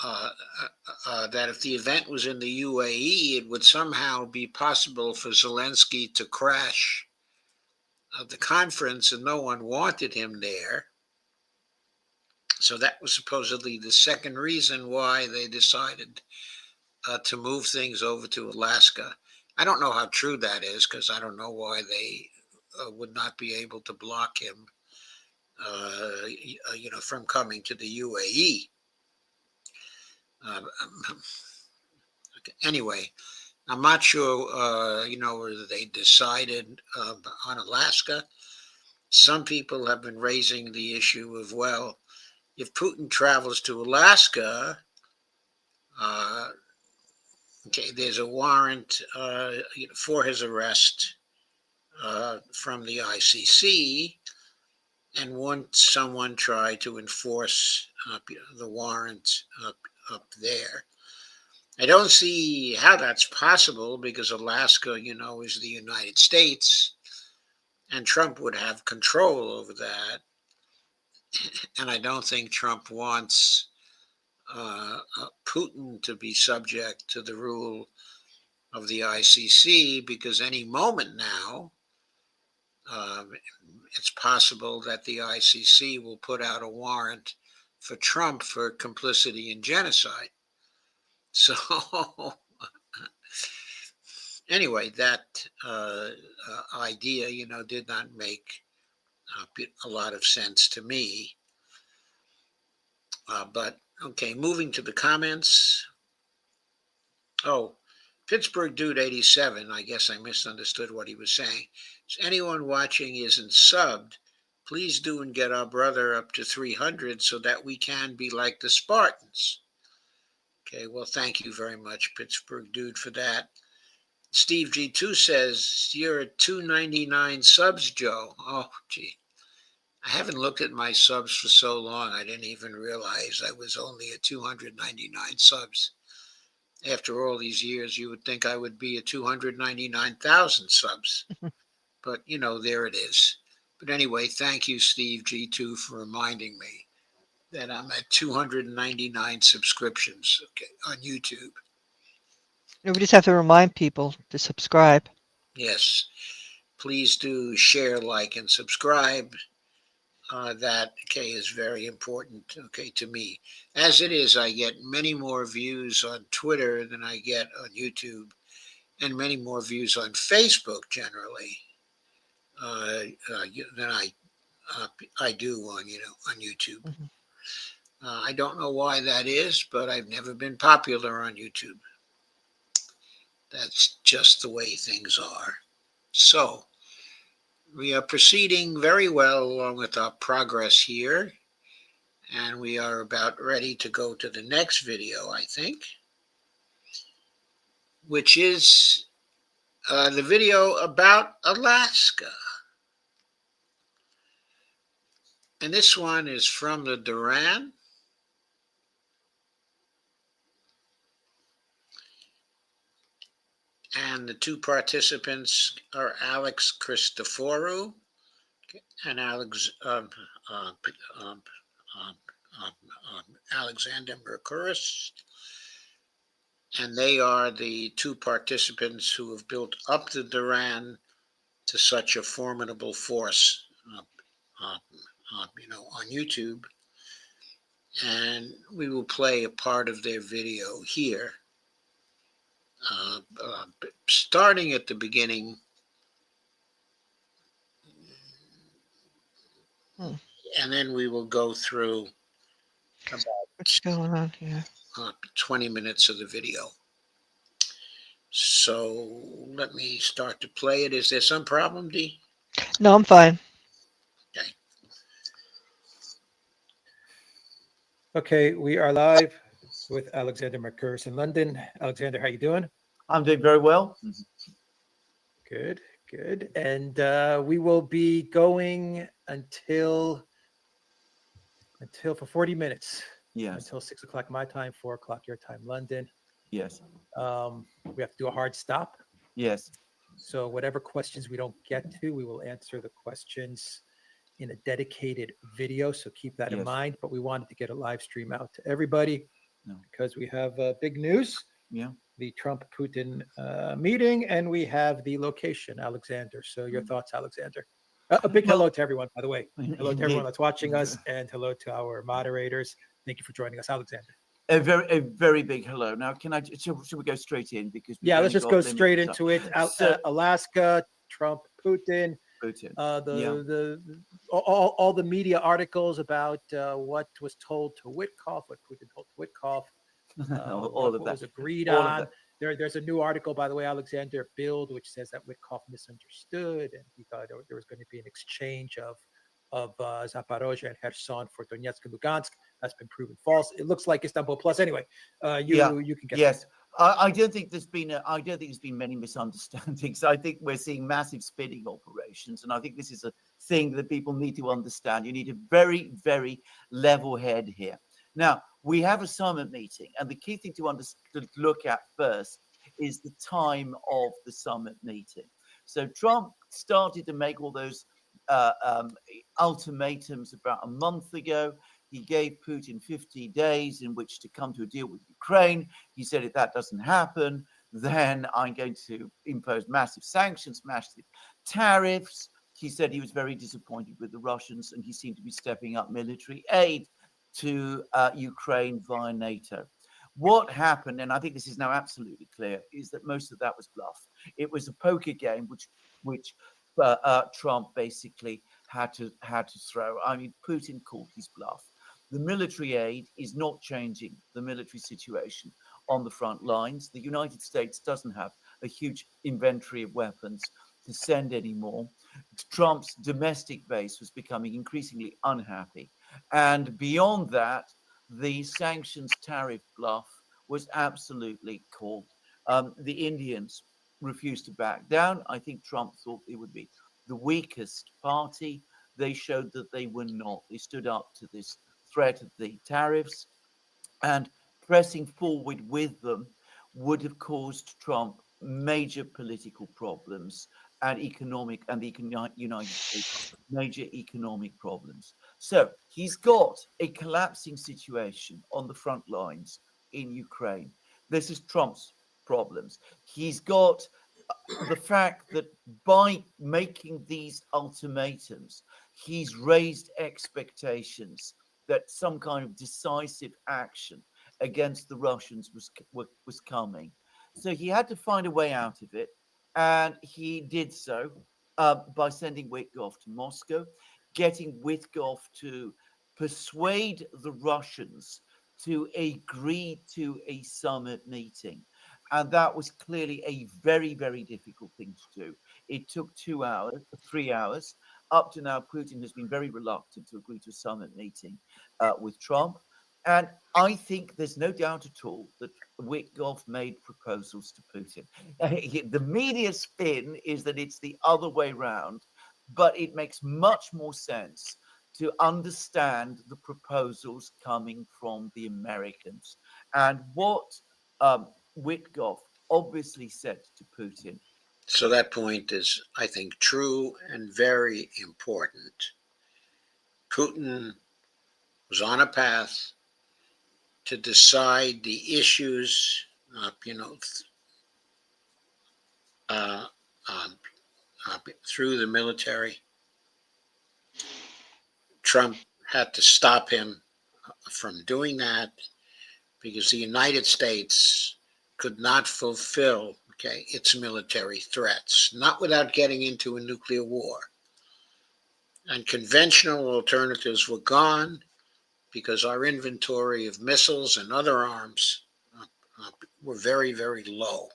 that if the event was in the UAE, it would somehow be possible for Zelensky to crash the conference, and no one wanted him there. So that was supposedly the second reason why they decided to move things over to Alaska. I don't know how true that is because I don't know why they would not be able to block him, from coming to the UAE. Okay. Anyway, I'm not sure, whether they decided on Alaska. Some people have been raising the issue of, well, if Putin travels to Alaska, okay, there's a warrant for his arrest from the ICC, and once someone tried to enforce the warrant up there. I don't see how that's possible because Alaska, is the United States, and Trump would have control over that. And I don't think Trump wants Putin to be subject to the rule of the ICC because any moment now, it's possible that the ICC will put out a warrant for Trump for complicity in genocide. So anyway, that idea, did not make a lot of sense to me. But okay, moving to the comments. Oh, Pittsburgh Dude 87. I guess I misunderstood what he was saying. So anyone watching isn't subbed, please do and get our brother up to 300 so that we can be like the Spartans. Okay, well, thank you very much, Pittsburgh Dude, for that. Steve G2 says, you're at 299 subs, Joe. Oh, gee. I haven't looked at my subs for so long, I didn't even realize I was only at 299 subs. After all these years, you would think I would be at 299,000 subs. But, there it is. But anyway, thank you, Steve G2, for reminding me that I'm at 299 subscriptions, okay, on YouTube. We just have to remind people to subscribe. Yes. Please do share, like, and subscribe. That, okay, is very important, okay, to me. As it is, I get many more views on Twitter than I get on YouTube, and many more views on Facebook generally than I do on YouTube. Mm-hmm. I don't know why that is, but I've never been popular on YouTube. That's just the way things are. So we are proceeding very well along with our progress here, and we are about ready to go to the next video, I think, which is the video about Alaska. And this one is from the Duran. And the two participants are Alex Christoforu and Alexander Mercuris. And they are the two participants who have built up the Duran to such a formidable force, on YouTube. And we will play a part of their video here, starting at the beginning. And then we will go through about What's going on here? 20 minutes of the video. So let me start to play it. Is there some problem, Dee? No, I'm fine. Okay, we are live with Alexander Mercuris in London. Alexander, how you doing? I'm doing very well. Good, good. And we will be going until for 40 minutes. Yes. Until 6 o'clock my time, 4 o'clock your time, London. Yes. We have to do a hard stop. Yes. So whatever questions we don't get to, we will answer the questions in a dedicated video. So keep that in mind. But we wanted to get a live stream out to everybody because we have big news. Yeah. The Trump-Putin meeting, and we have the location, Alexander. So your thoughts, Alexander? A big hello to everyone, by the way. Hello to everyone that's watching us, and hello to our moderators. Thank you for joining us, Alexander. A very big hello. Now, should we go straight in? Because let's just go straight into it. Alaska, Trump, Putin. All the media articles about what was told to Witkoff, what Putin told to Witkoff, what was agreed on. There's a new article, by the way, Alexander Bild, which says that Witkoff misunderstood and he thought there was going to be an exchange of Zaporozhye and Kherson for Donetsk and Lugansk. That's been proven false. It looks like Istanbul Plus. Anyway, you can get yes. I don't think there's been many misunderstandings. I think we're seeing massive spinning operations, and I think this is a thing that people need to understand. You need a very, very level head here. Now, we have a summit meeting, and the key thing to look at first is the time of the summit meeting. So Trump started to make all those ultimatums about a month ago. He gave Putin 50 days in which to come to a deal with Ukraine. He said, if that doesn't happen, then I'm going to impose massive sanctions, massive tariffs. He said he was very disappointed with the Russians, and he seemed to be stepping up military aid to Ukraine via NATO. What happened, and I think this is now absolutely clear, is that most of that was bluff. It was a poker game which Trump basically had to throw. I mean, Putin called his bluff. The military aid is not changing the military situation on the front lines. The United States doesn't have a huge inventory of weapons to send anymore. Trump's domestic base was becoming increasingly unhappy. And beyond that, the sanctions tariff bluff was absolutely called. The Indians refused to back down. I think Trump thought it would be the weakest party. They showed that they were not. They stood up to this threat of the tariffs, and pressing forward with them would have caused Trump major political problems and the United States major economic problems. So he's got a collapsing situation on the front lines in Ukraine. This is Trump's problems. He's got the fact that by making these ultimatums, he's raised expectations that some kind of decisive action against the Russians was coming. So he had to find a way out of it, and he did so by sending Witkoff to Moscow, getting Witkoff to persuade the Russians to agree to a summit meeting. And that was clearly a very, very difficult thing to do. It took 3 hours. Up to now, Putin has been very reluctant to agree to a summit meeting with Trump. And I think there's no doubt at all that Witkoff made proposals to Putin. The media spin is that it's the other way around, but it makes much more sense to understand the proposals coming from the Americans. And what Witkoff obviously said to Putin. So that point is, I think, true and very important. Putin was on a path to decide the issues you know, through the military. Trump had to stop him from doing that because the United States could not fulfill, its military threats, not without getting into a nuclear war. And conventional alternatives were gone because our inventory of missiles and other arms were very, very low.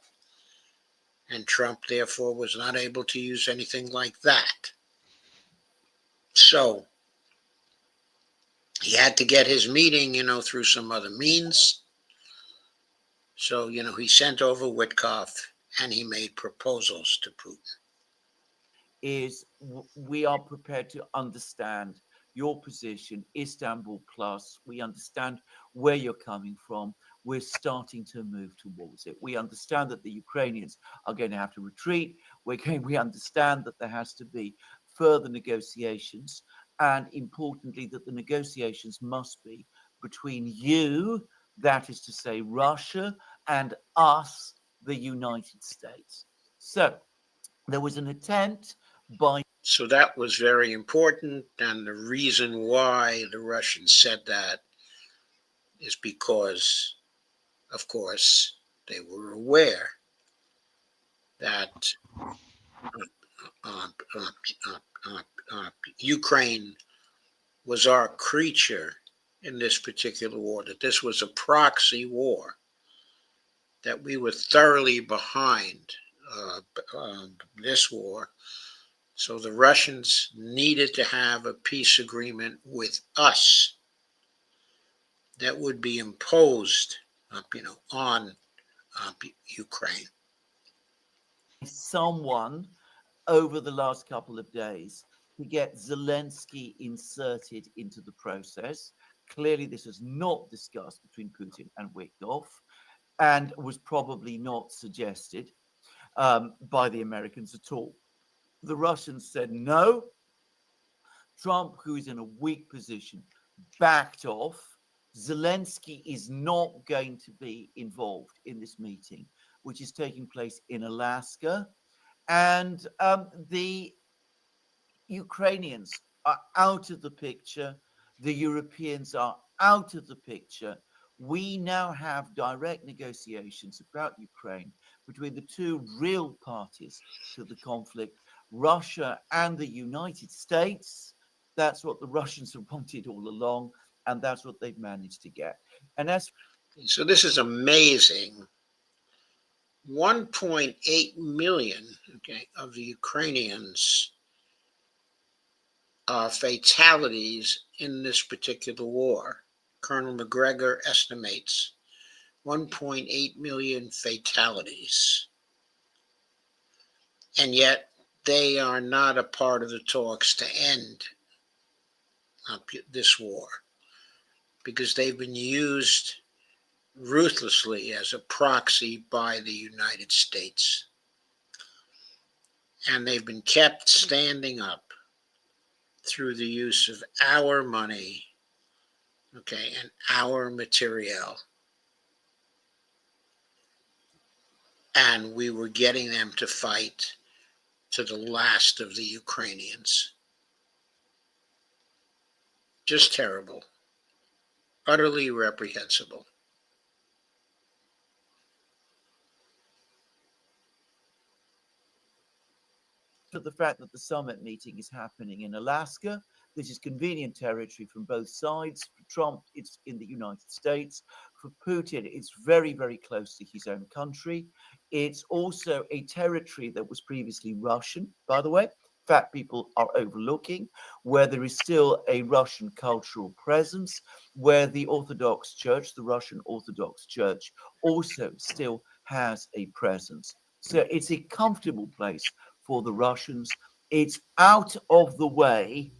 And Trump, therefore, was not able to use anything like that. So he had to get his meeting, through some other means. So, he sent over Witkoff and he made proposals to Putin. We are prepared to understand your position, Istanbul Plus. We understand where you're coming from. We're starting to move towards it. We understand that the Ukrainians are going to have to retreat. We understand that there has to be further negotiations, and importantly, that the negotiations must be between you, that is to say Russia, and us, the United States. So there was an attempt by... So that was very important, and the reason why the Russians said that is because, of course, they were aware that Ukraine was our creature in this particular war, that this was a proxy war, that we were thoroughly behind this war. So the Russians needed to have a peace agreement with us that would be imposed, on Ukraine. Someone over the last couple of days to get Zelensky inserted into the process. Clearly, this was not discussed between Putin and Witkoff, and was probably not suggested by the Americans at all. The Russians said no. Trump, who is in a weak position, backed off. Zelensky is not going to be involved in this meeting, which is taking place in Alaska. And the Ukrainians are out of the picture. The Europeans are out of the picture. We now have direct negotiations about Ukraine between the two real parties to the conflict, Russia and the United States. That's what the Russians have wanted all along, and that's what they've managed to get. And so this is amazing. 1.8 million, of the Ukrainians are fatalities in this particular war. Colonel McGregor estimates 1.8 million fatalities. And yet they are not a part of the talks to end this war, because they've been used ruthlessly as a proxy by the United States. And they've been kept standing up through the use of our money, and our material. And we were getting them to fight to the last of the Ukrainians. Just terrible. Utterly reprehensible. The fact that the summit meeting is happening in Alaska. This is convenient territory from both sides. For Trump, it's in the United States. For Putin, it's very, very close to his own country. It's also a territory that was previously Russian, by the way. Fact people are overlooking, where there is still a Russian cultural presence, where the Orthodox Church, the Russian Orthodox Church, also still has a presence. So it's a comfortable place for the Russians. It's out of the way.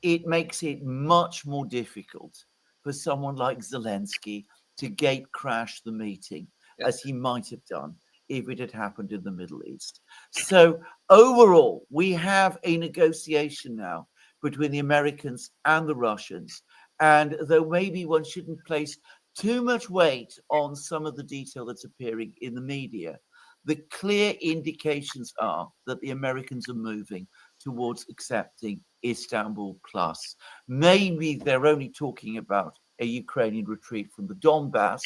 It makes it much more difficult for someone like Zelensky to gate crash the meeting, as he might have done if it had happened in the Middle East. So overall, we have a negotiation now between the Americans and the Russians. And though maybe one shouldn't place too much weight on some of the detail that's appearing in the media. The clear indications are that the Americans are moving towards accepting Istanbul Plus. Maybe they're only talking about a Ukrainian retreat from the Donbass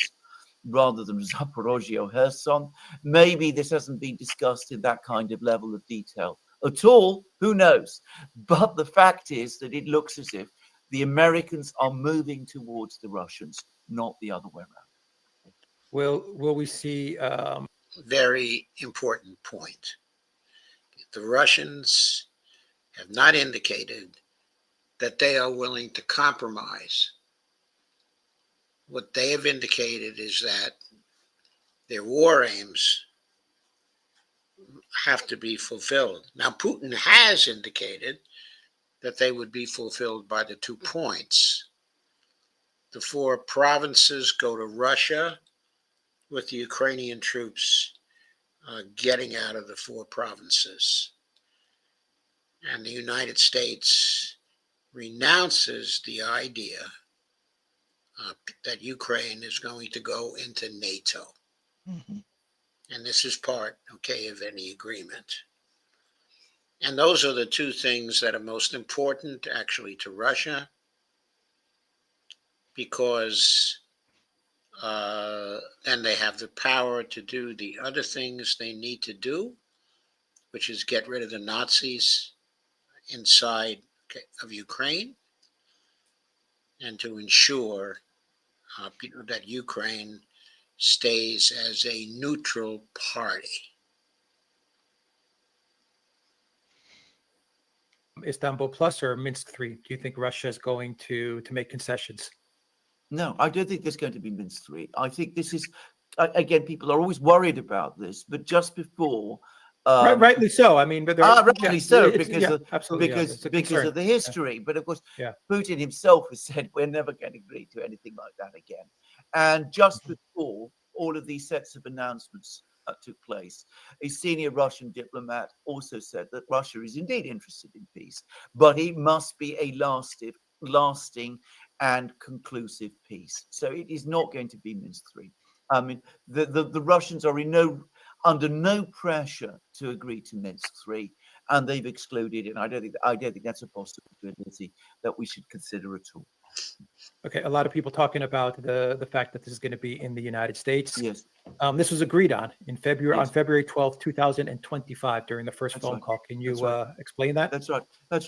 rather than Zaporozhye or Kherson. Maybe this hasn't been discussed in that kind of level of detail at all. Who knows? But the fact is that it looks as if the Americans are moving towards the Russians, not the other way around. Will we see? Very important point. The Russians have not indicated that they are willing to compromise. What they have indicated is that their war aims have to be fulfilled. Now, Putin has indicated that they would be fulfilled by the 2 points. The 4 provinces go to Russia, with the Ukrainian troops getting out of the 4 provinces. And the United States renounces the idea that Ukraine is going to go into NATO. Mm-hmm. And this is part, of any agreement. And those are the 2 things that are most important, actually, to Russia, because then they have the power to do the other things they need to do, which is get rid of the Nazis inside of Ukraine and to ensure that Ukraine stays as a neutral party. Istanbul Plus or Minsk 3? Do you think Russia is going to make concessions? No, I don't think there's going to be Minsk 3. I think this is, again, people are always worried about this, but just before. Rightly so. I mean, but rightly so, because of the history. Yeah. But of course, Yeah. Putin himself has said we're never going to agree to anything like that again. And just before all of these sets of announcements took place, a senior Russian diplomat also said that Russia is indeed interested in peace, but it must be a lasting and conclusive peace. So it is not going to be Minsk 3. I mean, the Russians are under no pressure to agree to Minsk 3, and they've excluded it. And I don't think that's a possibility that we should consider at all. Okay, a lot of people talking about the fact that this is going to be in the United States. Yes. This was agreed on in February, Yes. on February 12th, 2025, during the first phone call. Can you explain that? That's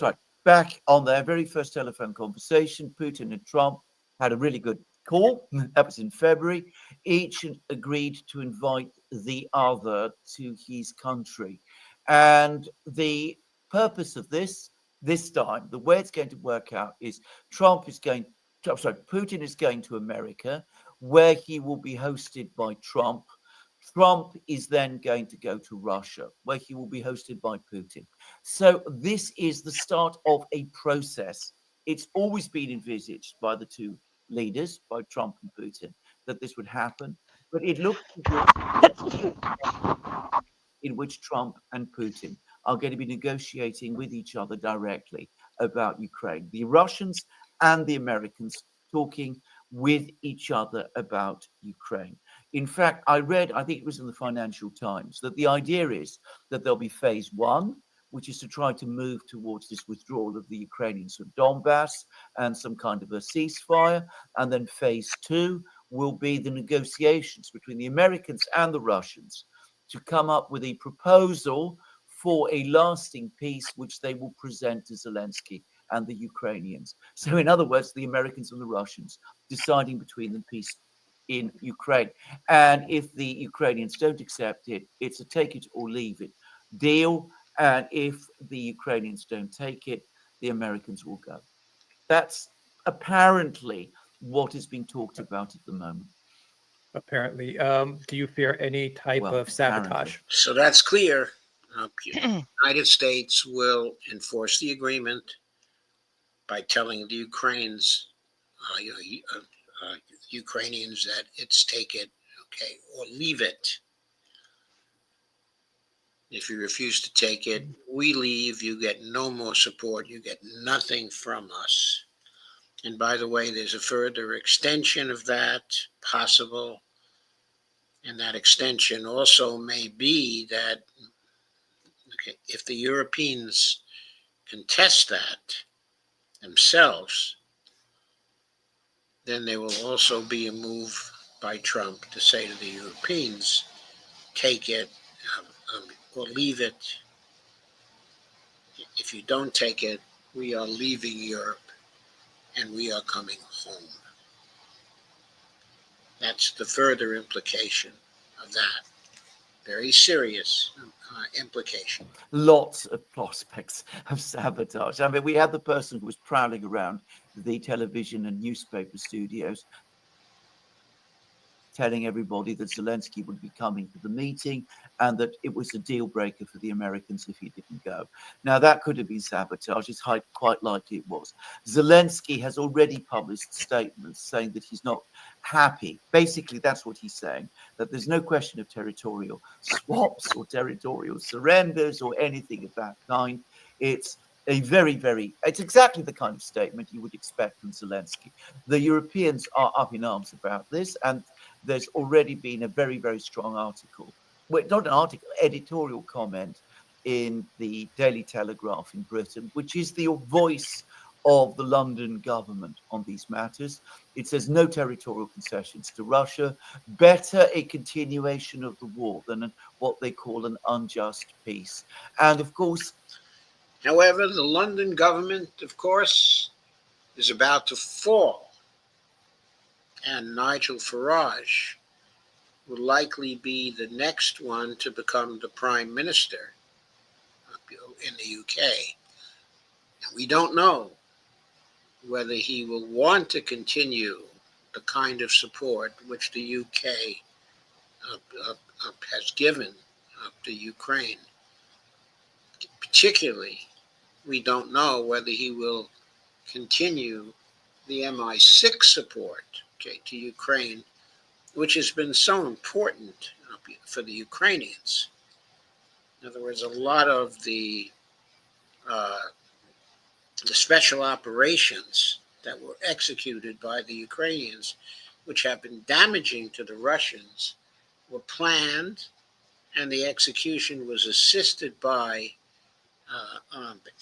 right. Back on their very first telephone conversation, Putin and Trump had a really good call. That was in February. Each agreed to invite the other to his country. And the purpose of this time, the way it's going to work out is Putin is going to America, where he will be hosted by Trump. Trump is then going to go to Russia, where he will be hosted by Putin. So this is the start of a process. It's always been envisaged by the 2 leaders, by Trump and Putin, that this would happen. But it looks in which Trump and Putin are going to be negotiating with each other directly about Ukraine. The Russians and the Americans talking with each other about Ukraine. In fact, I think it was in the Financial Times, that the idea is that there'll be phase 1, which is to try to move towards this withdrawal of the Ukrainians from Donbass and some kind of a ceasefire. And then phase 2 will be the negotiations between the Americans and the Russians to come up with a proposal for a lasting peace, which they will present to Zelensky and the Ukrainians. So in other words, the Americans and the Russians deciding between them peace in Ukraine. And if the Ukrainians don't accept it, it's a take it or leave it deal. And if the Ukrainians don't take it, the Americans will go. That's apparently what is being talked about at the moment. Apparently. Do you fear any type of sabotage? So that's clear. The United States will enforce the agreement by telling the Ukrainians that it's take it, or leave it. If you refuse to take it, we leave. You get no more support. You get nothing from us. And by the way, there's a further extension of that possible. And that extension also may be that if the Europeans contest that themselves, then there will also be a move by Trump to say to the Europeans, take it or leave it. If you don't take it, we are leaving Europe and we are coming home. That's the further implication of that. Very serious implication. Lots of prospects of sabotage. I mean, we had the person who was prowling around the television and newspaper studios telling everybody that Zelensky would be coming to the meeting and that it was a deal breaker for the Americans if he didn't go. Now, that could have been sabotage. It's quite likely it was. Zelensky has already published statements saying that he's not happy. Basically, that's what he's saying, that there's no question of territorial swaps or territorial surrenders or anything of that kind. It's it's exactly the kind of statement you would expect from Zelensky. The Europeans are up in arms about this, and there's already been a very, very strong article, well, not an article, editorial comment in the Daily Telegraph in Britain, which is the voice of the London government on these matters. It says no territorial concessions to Russia, better a continuation of the war than what they call an unjust peace. And of course, however, the London government, of course, is about to fall, and Nigel Farage will likely be the next one to become the prime minister in the UK. We don't know whether he will want to continue the kind of support which the UK has given to Ukraine. Particularly, we don't know whether he will continue the MI6 support to Ukraine, which has been so important for the Ukrainians. In other words, a lot of the special operations that were executed by the Ukrainians, which have been damaging to the Russians, were planned, and the execution was assisted by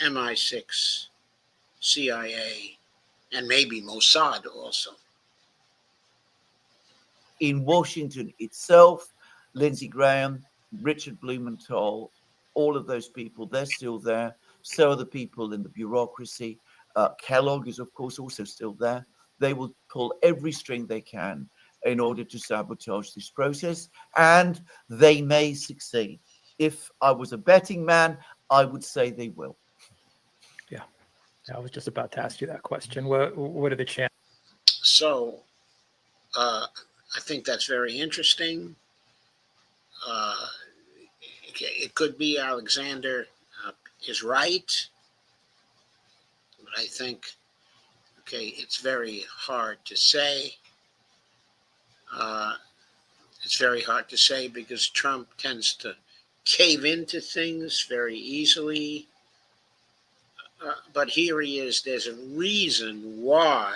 MI6, CIA, and maybe Mossad also. In Washington itself, Lindsey Graham, Richard Blumenthal, all of those people, they're still there. So are the people in the bureaucracy. Kellogg is, of course, also still there. They will pull every string they can in order to sabotage this process, and they may succeed. If I was a betting man, I would say they will. Yeah, I was just about to ask you that question. What are the chances? So I think that's very interesting. It could be Alexander is right, but I think, it's very hard to say. It's very hard to say because Trump tends to cave into things very easily. But here he is. There's a reason why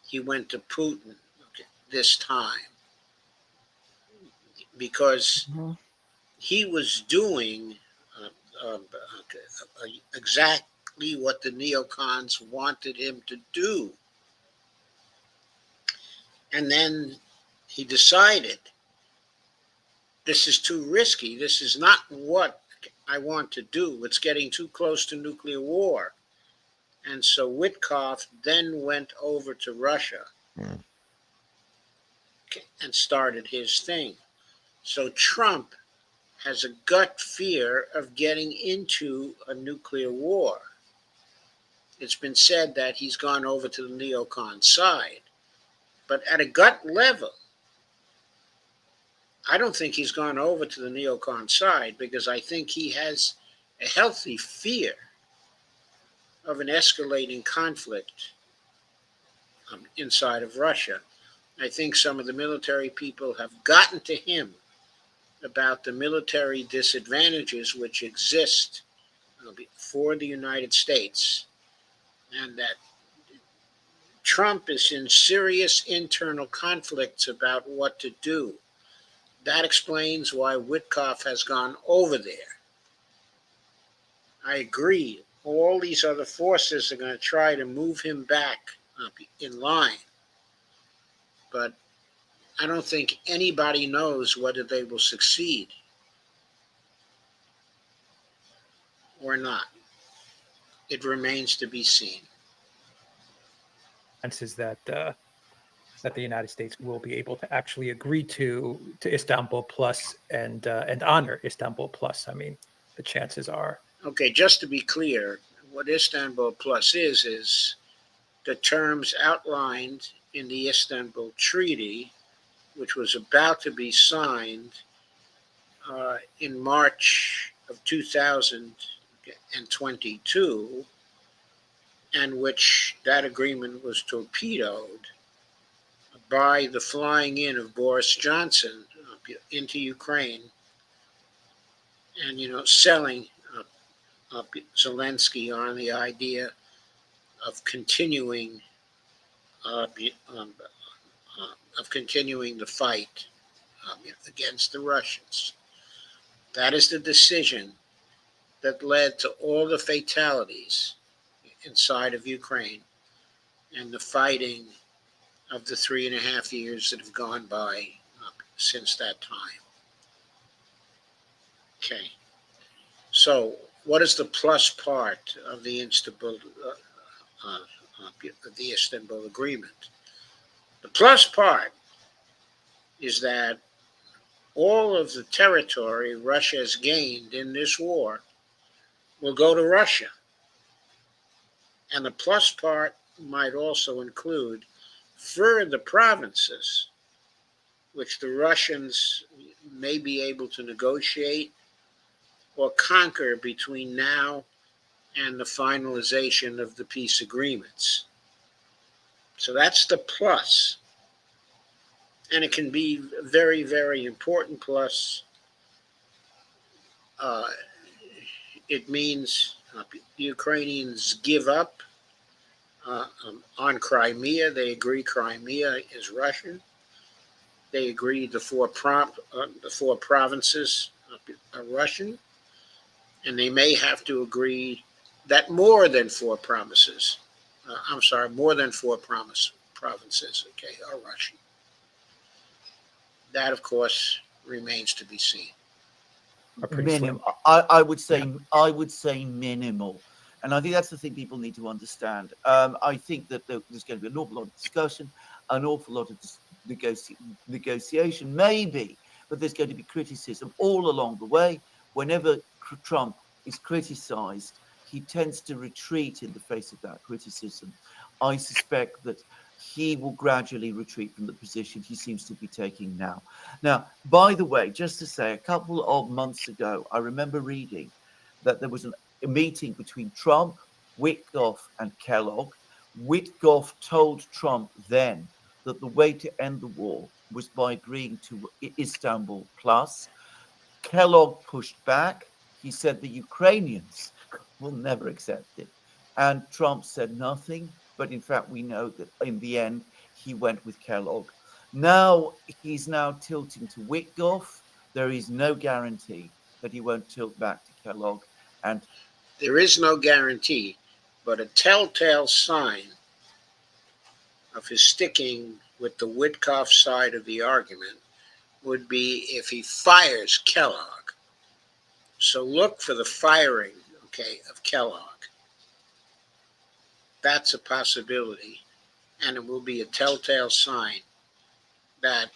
he went to Putin this time. Because he was doing exactly what the neocons wanted him to do. And then he decided, this is too risky. This is not what I want to do. It's getting too close to nuclear war. And so Witkoff then went over to Russia and started his thing. So Trump has a gut fear of getting into a nuclear war. It's been said that he's gone over to the neocon side. But at a gut level, I don't think he's gone over to the neocon side because I think he has a healthy fear of an escalating conflict inside of Russia. I think some of the military people have gotten to him about the military disadvantages which exist for the United States, and that Trump is in serious internal conflicts about what to do. That explains why Witkoff has gone over there. I agree. All these other forces are going to try to move him back up in line. But I don't think anybody knows whether they will succeed or not. It remains to be seen. Is that that the United States will be able to actually agree to Istanbul Plus and honor Istanbul Plus? I mean, the chances are. Okay, just to be clear, what Istanbul Plus is the terms outlined in the Istanbul Treaty, which was about to be signed in March of 2022, and which that agreement was torpedoed by the flying in of Boris Johnson into Ukraine and, selling Zelensky on the idea of continuing the fight against the Russians. That is the decision that led to all the fatalities inside of Ukraine and the fighting of the 3.5 years that have gone by since that time. Okay. So what is the plus part of the Istanbul Agreement? The plus part is that all of the territory Russia has gained in this war will go to Russia. And the plus part might also include further provinces which the Russians may be able to negotiate or conquer between now and the finalization of the peace agreements. So that's the plus. And it can be a very, very important plus. It means the Ukrainians give up on Crimea. They agree Crimea is Russian. They agree the four provinces are Russian. And they may have to agree that more than four provinces, are Russian. That, of course, remains to be seen. I would say minimal. And I think that's the thing people need to understand. I think that there's going to be an awful lot of discussion, an awful lot of negotiation, maybe, but there's going to be criticism all along the way. Whenever Trump is criticized, he tends to retreat in the face of that criticism. I suspect that he will gradually retreat from the position he seems to be taking now. Now, by the way, just to say, a couple of months ago, I remember reading that there was a meeting between Trump, Witkoff, and Kellogg. Witkoff told Trump then that the way to end the war was by agreeing to Istanbul Plus. Kellogg pushed back. He said the Ukrainians will never accept it. And Trump said nothing. But in fact, we know that in the end, he went with Kellogg. Now, he's now tilting to Witkoff. There is no guarantee that he won't tilt back to Kellogg. And there is no guarantee, but a telltale sign of his sticking with the Witkoff side of the argument would be if he fires Kellogg. So look for the firing, of Kellogg. That's a possibility, and it will be a telltale sign that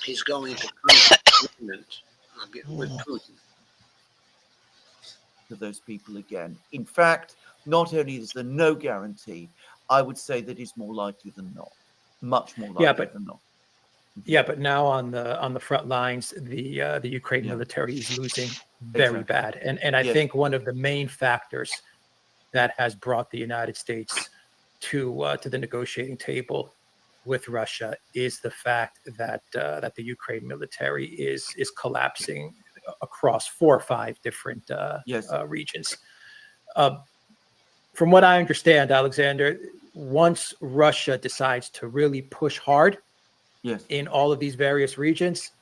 he's going to come to agreement with Putin. To those people again. In fact, not only is there no guarantee, I would say that it's more likely than not. Much more likely than not. Yeah, but now on the front lines, the Ukraine military is losing very bad, and I think one of the main factors that has brought the United States to the negotiating table with Russia is the fact that the Ukraine military is collapsing across 4 or 5 different regions. From what I understand, Alexander, once Russia decides to really push hard Yes. in all of these various regions,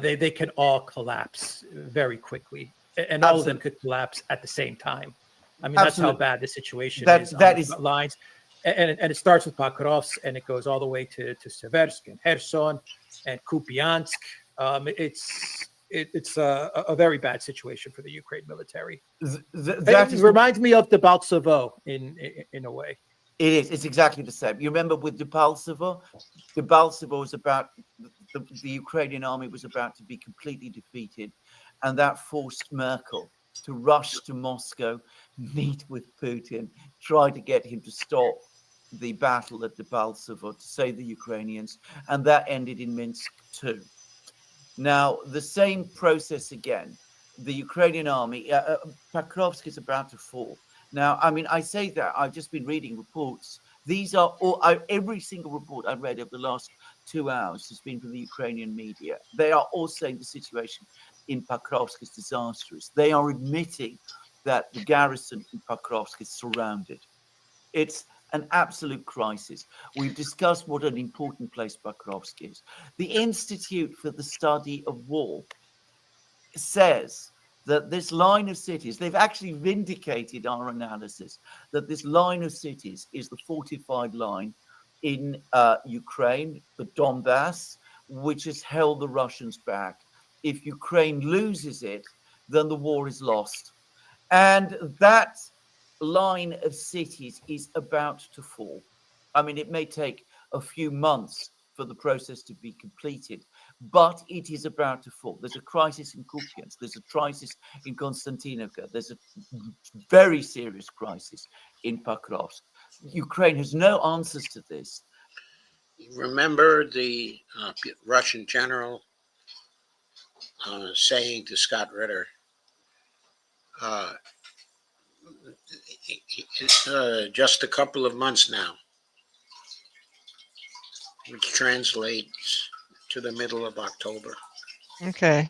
they can all collapse very quickly, and all of them could collapse at the same time. I mean, that's how Absolutely. bad the situation That- is on that the is- front lines. And it starts with Pakrovsk, and it goes all the way to Seversk and Kherson and Kupiansk. It's a very bad situation for the Ukraine military. That It reminds me of the Debaltsevo in a way. It is. It's exactly the same. You remember with Debaltsevo was about the Ukrainian army was about to be completely defeated, and that forced Merkel to rush to Moscow, meet with Putin, try to get him to stop the battle at Debaltsevo to save the Ukrainians, and that ended in Minsk too. Now, the same process again. The Ukrainian army, Pakrovsk is about to fall. Now, I mean, I say that I've just been reading reports. These are all, every single report I've read over the last 2 hours has been from the Ukrainian media. They are all saying the situation in Pakrovsk is disastrous. They are admitting that the garrison in Pakrovsk is surrounded. It's an absolute crisis. We've discussed what an important place Pakrovsk is. The Institute for the Study of War says that this line of cities, they've actually vindicated our analysis, that this line of cities is the fortified line in Ukraine, the Donbass, which has held the Russians back. If Ukraine loses it, then the war is lost. And that line of cities is about to fall. I mean, it may take a few months for the process to be completed, but it is about to fall. There's a crisis in Kupiansk. There's a crisis in Konstantinovka. There's a very serious crisis in Pakrovsk. Ukraine has no answers to this. Remember the Russian general saying to Scott Ritter, just a couple of months now, which translates to the middle of October. Okay.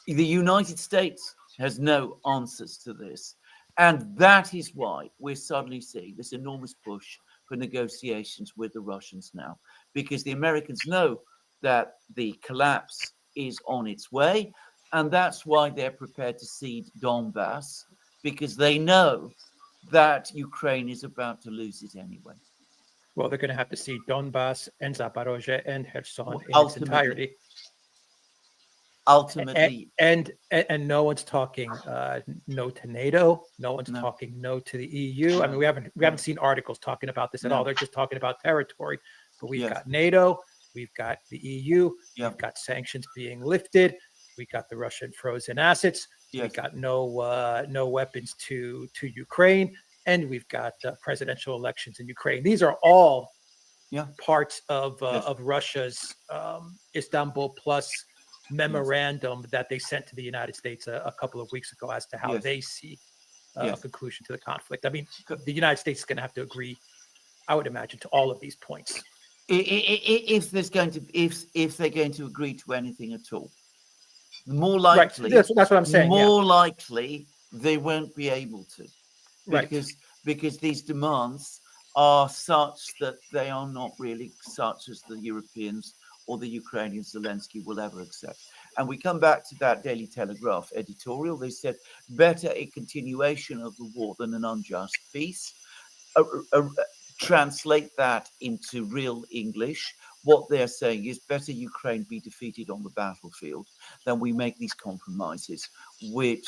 The United States has no answers to this. And that is why we're suddenly seeing this enormous push for negotiations with the Russians now, because the Americans know that the collapse is on its way. And that's why they're prepared to cede Donbass, because they know that Ukraine is about to lose it anyway. Well, they're going to have to see Donbass and Zaporozhye and Kherson in its Ultimately. entirety. Ultimately, and no one's talking no to NATO. No one's talking no to the EU. I mean, we haven't seen articles talking about this at all. They're just talking about territory. But we've got NATO, we've got the EU, we've got sanctions being lifted, we got the Russian frozen assets, we got no weapons to Ukraine, and we've got presidential elections in Ukraine. These are all parts of Russia's Istanbul Plus memorandum that they sent to the United States a couple of weeks ago as to how they see a conclusion to the conflict. I mean, the United States is going to have to agree, I would imagine, to all of these points. If they're going to agree to anything at all, more likely, that's what I'm saying. More likely, they won't be able to, because these demands are such that they are not really such as the Europeans or the Ukrainian Zelensky will ever accept. And we come back to that Daily Telegraph editorial. They said, better a continuation of the war than an unjust peace. Translate that into real English. What they're saying is better Ukraine be defeated on the battlefield than we make these compromises, which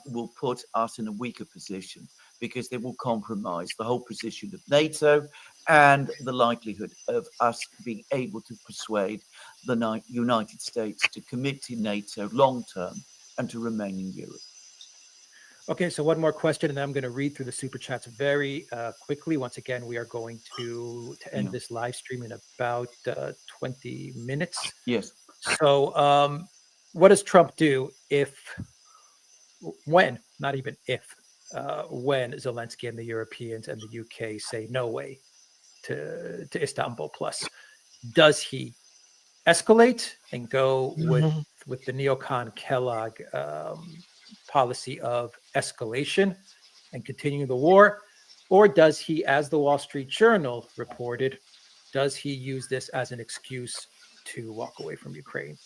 will put us in a weaker position, because they will compromise the whole position of NATO and the likelihood of us being able to persuade the United States to commit to NATO long term and to remain in Europe. Okay, so one more question, and then I'm going to read through the super chats very quickly. Once again, we are going to end this live stream in about 20 minutes. Yes. So what does Trump do when Zelensky and the Europeans and the UK say no way to Istanbul Plus? Does he escalate and go with the neocon Kellogg policy of escalation and continue the war? Or does he, as the Wall Street Journal reported, does he use this as an excuse to walk away from Ukraine?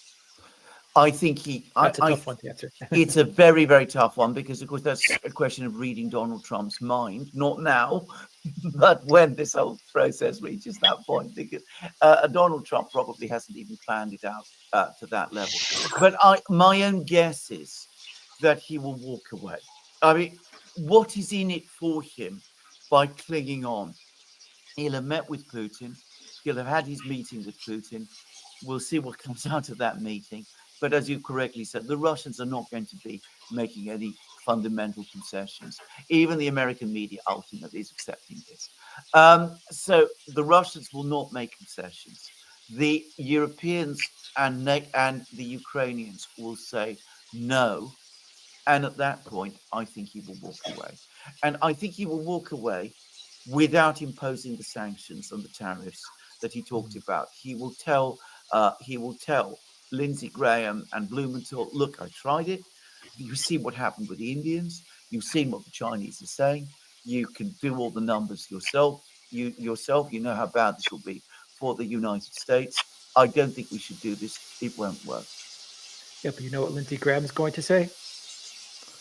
I think That's a tough one to answer. It's a very, very tough one because, of course, that's a question of reading Donald Trump's mind. Not now, but when this whole process reaches that point, because Donald Trump probably hasn't even planned it out to that level. But my own guess is that he will walk away. I mean, what is in it for him by clinging on? He'll have met with Putin. He'll have had his meeting with Putin. We'll see what comes out of that meeting. But as you correctly said, the Russians are not going to be making any fundamental concessions. Even the American media ultimately is accepting this. So the Russians will not make concessions. The Europeans and the Ukrainians will say no. And at that point, I think he will walk away. And I think he will walk away without imposing the sanctions and the tariffs that he talked about. He will tell Lindsey Graham and Blumenthal, look, I tried it. You see what happened with the Indians. You've seen what the Chinese are saying. You can do all the numbers yourself. You know how bad this will be for the United States. I don't think we should do this. It won't work. Yeah, but you know what Lindsey Graham is going to say?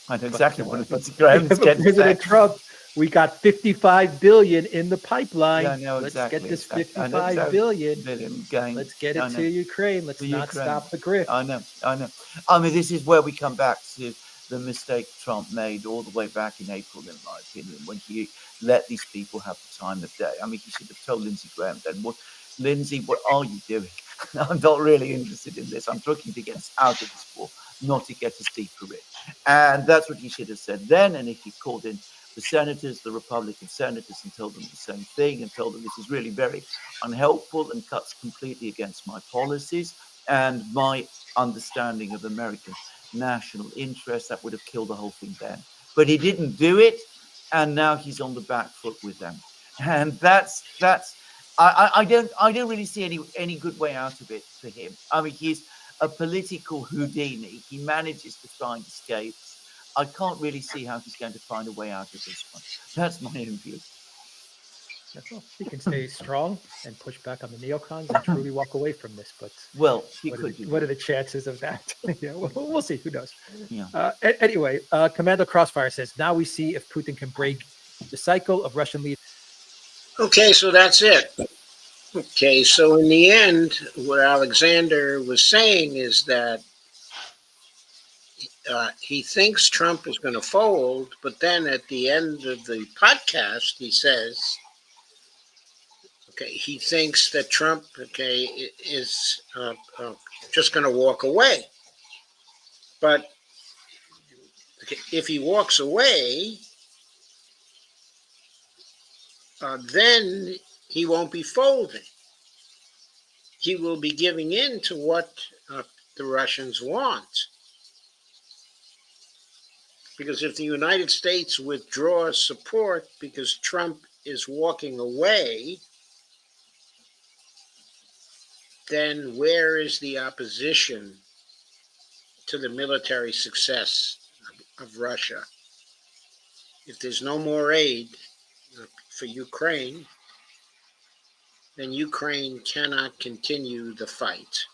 I know exactly what Lindsey Graham is going to say. President Trump, we got 55 billion in the pipeline. Yeah, I know exactly. Let's get this 55 billion. Going. Let's get it to Ukraine. Let's not stop the grift. I know. I mean, this is where we come back to the mistake Trump made all the way back in April, in my opinion, when he let these people have the time of day. I mean, he should have told Lindsey Graham then, Lindsey, what are you doing? I'm not really interested in this. I'm looking to get us out of this war, not to get us deeper in. And that's what he should have said then. And if he called in the senators, the Republican senators, and told them the same thing and told them this is really very unhelpful and cuts completely against my policies and my understanding of American national interest, that would have killed the whole thing then. But he didn't do it, and now he's on the back foot with them. And I don't really see any good way out of it for him. I mean, he's a political Houdini. He manages to find escapes. I can't really see how he's going to find a way out of this one. That's my own view. Well, he can stay strong and push back on the neocons and truly walk away from this. But what are the chances of that? Yeah, we'll see. Who knows? Yeah. Anyway, Commando Crossfire says, now we see if Putin can break the cycle of Russian leaders. Okay, so that's it. Okay, so in the end, what Alexander was saying is that he thinks Trump is going to fold, but then at the end of the podcast, he says, okay, he thinks that Trump, is just going to walk away. But if he walks away, then he won't be folding. He will be giving in to what the Russians want. Because if the United States withdraws support because Trump is walking away, then where is the opposition to the military success of Russia? If there's no more aid for Ukraine, then Ukraine cannot continue the fight.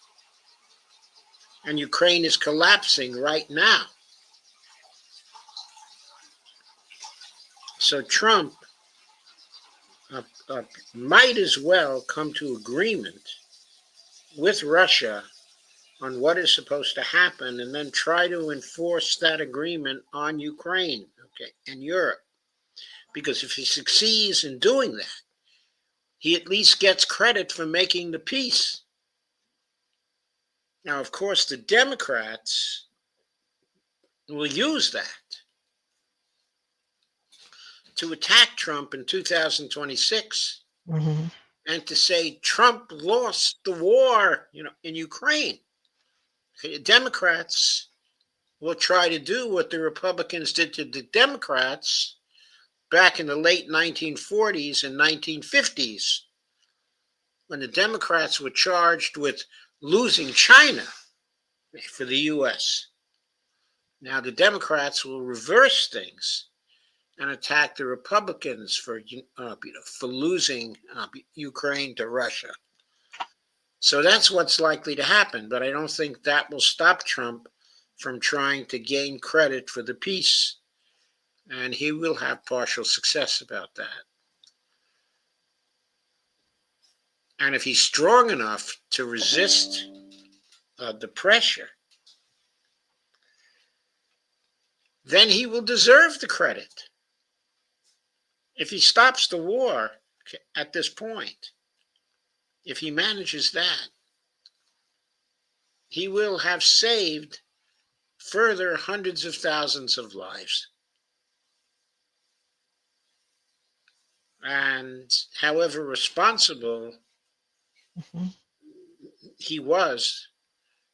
And Ukraine is collapsing right now. So Trump might as well come to agreement with Russia on what is supposed to happen and then try to enforce that agreement on Ukraine, and Europe. Because if he succeeds in doing that, he at least gets credit for making the peace. Now, of course, the Democrats will use that to attack Trump in 2026 and to say Trump lost the war, in Ukraine. Okay, Democrats will try to do what the Republicans did to the Democrats back in the late 1940s and 1950s, when the Democrats were charged with losing China for the U.S. Now the Democrats will reverse things and attack the Republicans for losing Ukraine to Russia. So that's what's likely to happen, but I don't think that will stop Trump from trying to gain credit for the peace, and he will have partial success about that. And if he's strong enough to resist the pressure, then he will deserve the credit. If he stops the war at this point, if he manages that, he will have saved further hundreds of thousands of lives. And however responsible he was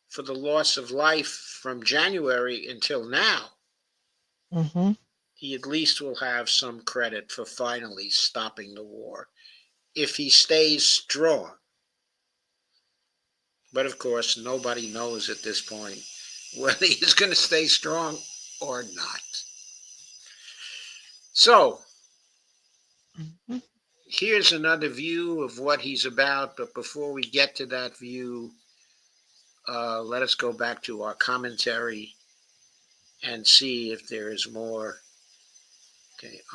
for the loss of life from January until now, he at least will have some credit for finally stopping the war, if he stays strong. But of course, nobody knows at this point whether he's going to stay strong or not. So, here's another view of what he's about. But before we get to that view, let us go back to our commentary and see if there is more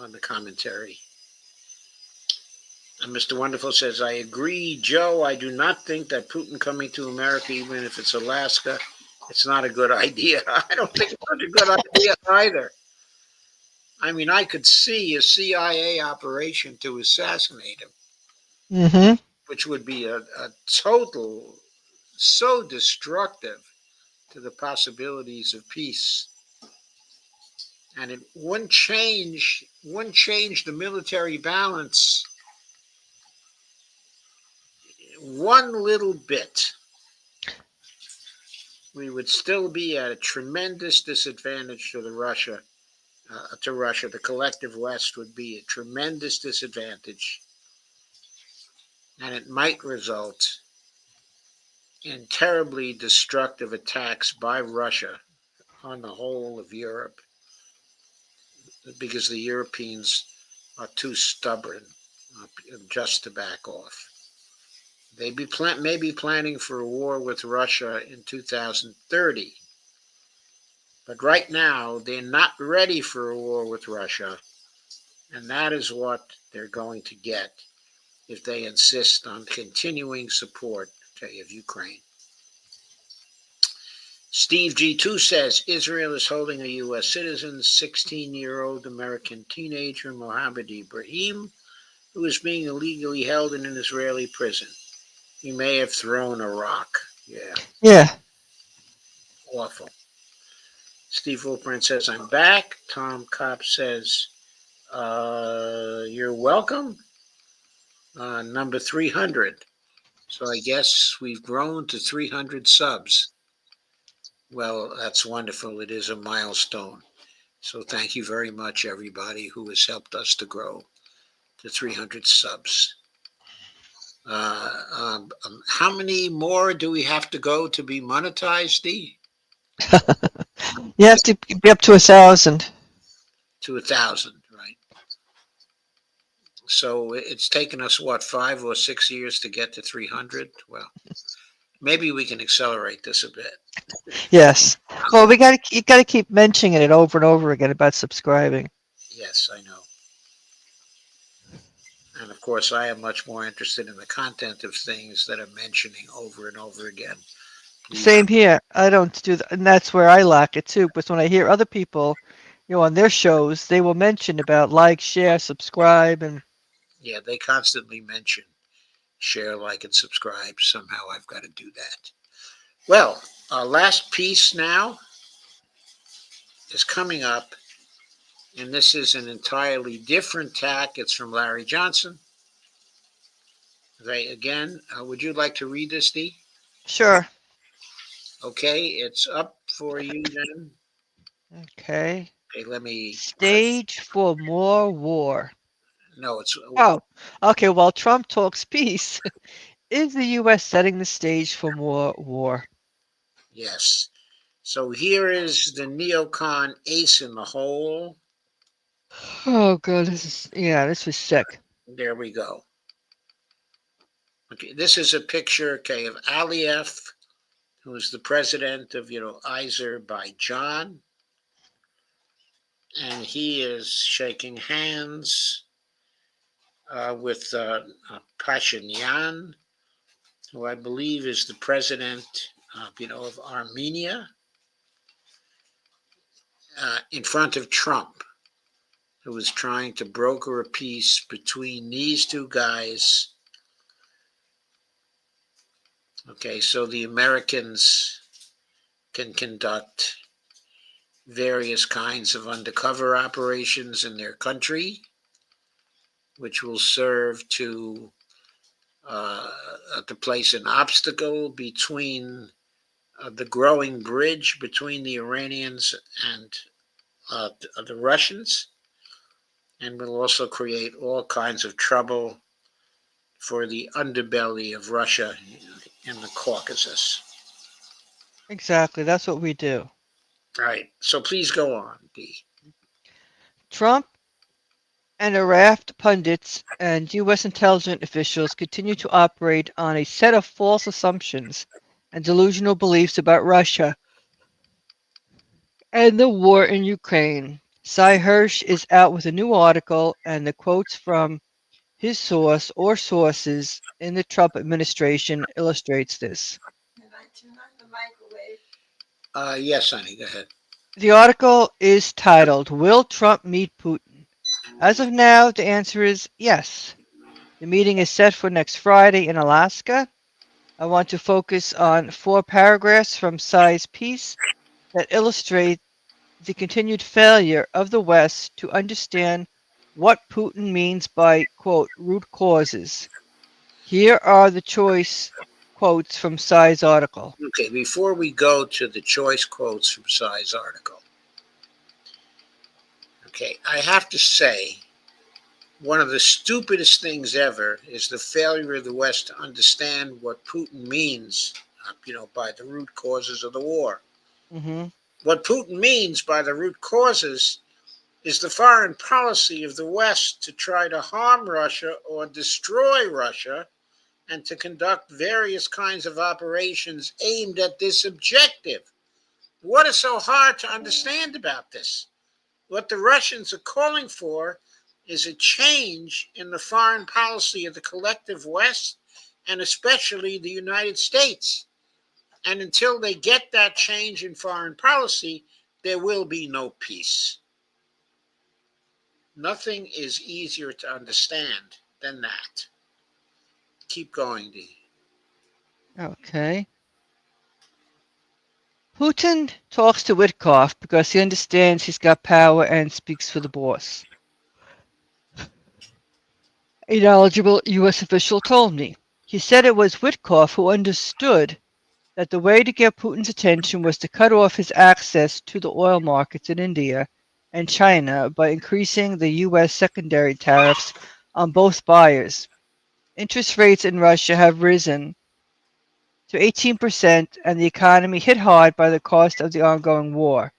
on the commentary. And Mr. Wonderful says, I agree, Joe. I do not think that Putin coming to America, even if it's Alaska, it's not a good idea. I don't think it's such a good idea either. I mean, I could see a CIA operation to assassinate him, which would be a total, so destructive to the possibilities of peace. And it wouldn't change the military balance one little bit. We would still be at a tremendous disadvantage to Russia. The collective West would be a tremendous disadvantage, and it might result in terribly destructive attacks by Russia on the whole of Europe, because the Europeans are too stubborn just to back off. They may be planning for a war with Russia in 2030. But right now, they're not ready for a war with Russia. And that is what they're going to get if they insist on continuing support of Ukraine. Steve G2 says, Israel is holding a U.S. citizen, 16-year-old American teenager, Mohammed Ibrahim, who is being illegally held in an Israeli prison. He may have thrown a rock. Yeah. Awful. Steve Wolpern says, I'm back. Tom Kopp says, you're welcome. Number 300. So I guess we've grown to 300 subs. Well, that's wonderful. It is a milestone. So thank you very much, everybody who has helped us to grow to 300 subs. How many more do we have to go to be monetized, Dee? You have to be up to 1,000. To 1,000, right? So it's taken us, 5 or 6 years to get to 300? Well, maybe we can accelerate this a bit. Yes. Well, you got to keep mentioning it over and over again about subscribing. Yes, I know. And of course, I am much more interested in the content of things that I'm mentioning over and over again. Same here. I don't do that, and that's where I lack it too. But when I hear other people, on their shows, they will mention about like, share, subscribe, and yeah, they constantly mention share, like, and subscribe. Somehow I've got to do that. Well, our last piece now is coming up, and this is an entirely different tack. It's from Larry Johnson. Again, would you like to read this, Dee? Sure. Okay, it's up for you then. Okay. Okay, let me. Stage for more war. No, it's. Oh, okay. While Trump talks peace, is the U.S. setting the stage for more war? Yes. So here is the neocon ace in the hole. Oh god, this was sick. There we go. Okay, this is a picture, okay, of Aliyev, who is the president of, Azerbaijan. And he is shaking hands with Pashinyan, who I believe is the president, of Armenia, in front of Trump, who was trying to broker a peace between these two guys. Okay, so the Americans can conduct various kinds of undercover operations in their country, which will serve to place an obstacle between the growing bridge between the Iranians and the Russians, and will also create all kinds of trouble for the underbelly of Russia in the Caucasus. Exactly, that's what we do. Right. So please go on, Dee. Trump and a raft of pundits and U.S. intelligence officials continue to operate on a set of false assumptions and delusional beliefs about Russia and the war in Ukraine. Cy Hirsch is out with a new article, and the quotes from his source or sources in the Trump administration illustrates this. Yes, honey, go ahead. The article is titled, Will Trump Meet Putin? As of now, the answer is yes. The meeting is set for next Friday in Alaska. I want to focus on 4 paragraphs from Cy's piece that illustrate the continued failure of the West to understand what Putin means by, quote, root causes. Here are the choice quotes from Cy's article. Okay, before we go to the choice quotes from Cy's article, okay, I have to say, one of the stupidest things ever is the failure of the West to understand what Putin means, by the root causes of the war. Mm-hmm. What Putin means by the root causes is the foreign policy of the West to try to harm Russia or destroy Russia and to conduct various kinds of operations aimed at this objective. What is so hard to understand about this? What the Russians are calling for is a change in the foreign policy of the collective West, and especially the United States. And until they get that change in foreign policy, there will be no peace. Nothing is easier to understand than that. Keep going, Dee. Okay. Putin talks to Witkoff because he understands he's got power and speaks for the boss. A knowledgeable U.S. official told me. He said it was Witkoff who understood that the way to get Putin's attention was to cut off his access to the oil markets in India and China by increasing the U.S. secondary tariffs on both buyers. Interest rates in Russia have risen to 18%, and the economy hit hard by the cost of the ongoing war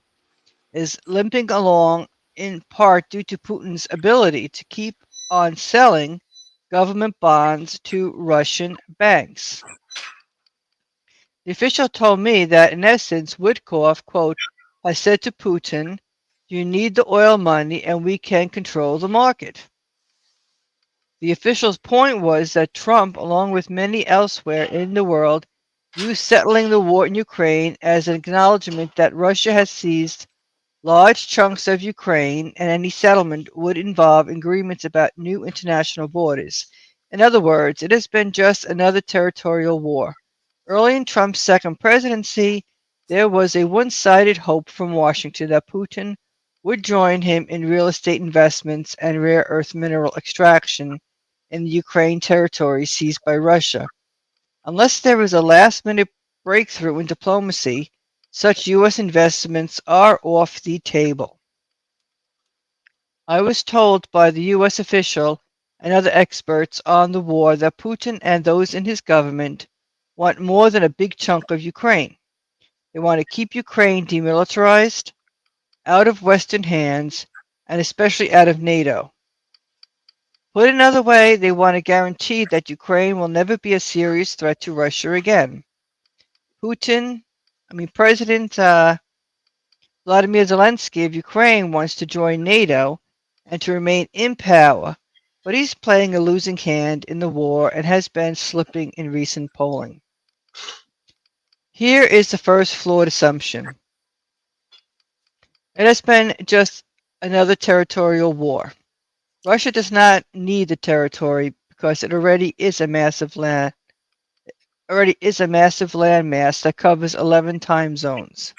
is limping along in part due to Putin's ability to keep on selling government bonds to Russian banks. The official told me that in essence, Witkoff, quote, has said to Putin, you need the oil money and we can control the market. The official's point was that Trump, along with many elsewhere in the world, used settling the war in Ukraine as an acknowledgement that Russia has seized large chunks of Ukraine, and any settlement would involve agreements about new international borders. In other words, it has been just another territorial war. Early in Trump's second presidency, there was a one-sided hope from Washington that Putin would join him in real estate investments and rare earth mineral extraction in the Ukraine territory seized by Russia. Unless there is a last-minute breakthrough in diplomacy, such U.S. investments are off the table. I was told by the U.S. official and other experts on the war that Putin and those in his government want more than a big chunk of Ukraine. They want to keep Ukraine demilitarized, out of Western hands, and especially out of NATO. Put another way, they want to guarantee that Ukraine will never be a serious threat to Russia again. President Vladimir Zelensky of Ukraine wants to join NATO and to remain in power, but he's playing a losing hand in the war and has been slipping in recent polling. Here is the first flawed assumption. It has been just another territorial war. Russia does not need the territory because it already is a massive landmass that covers 11 time zones.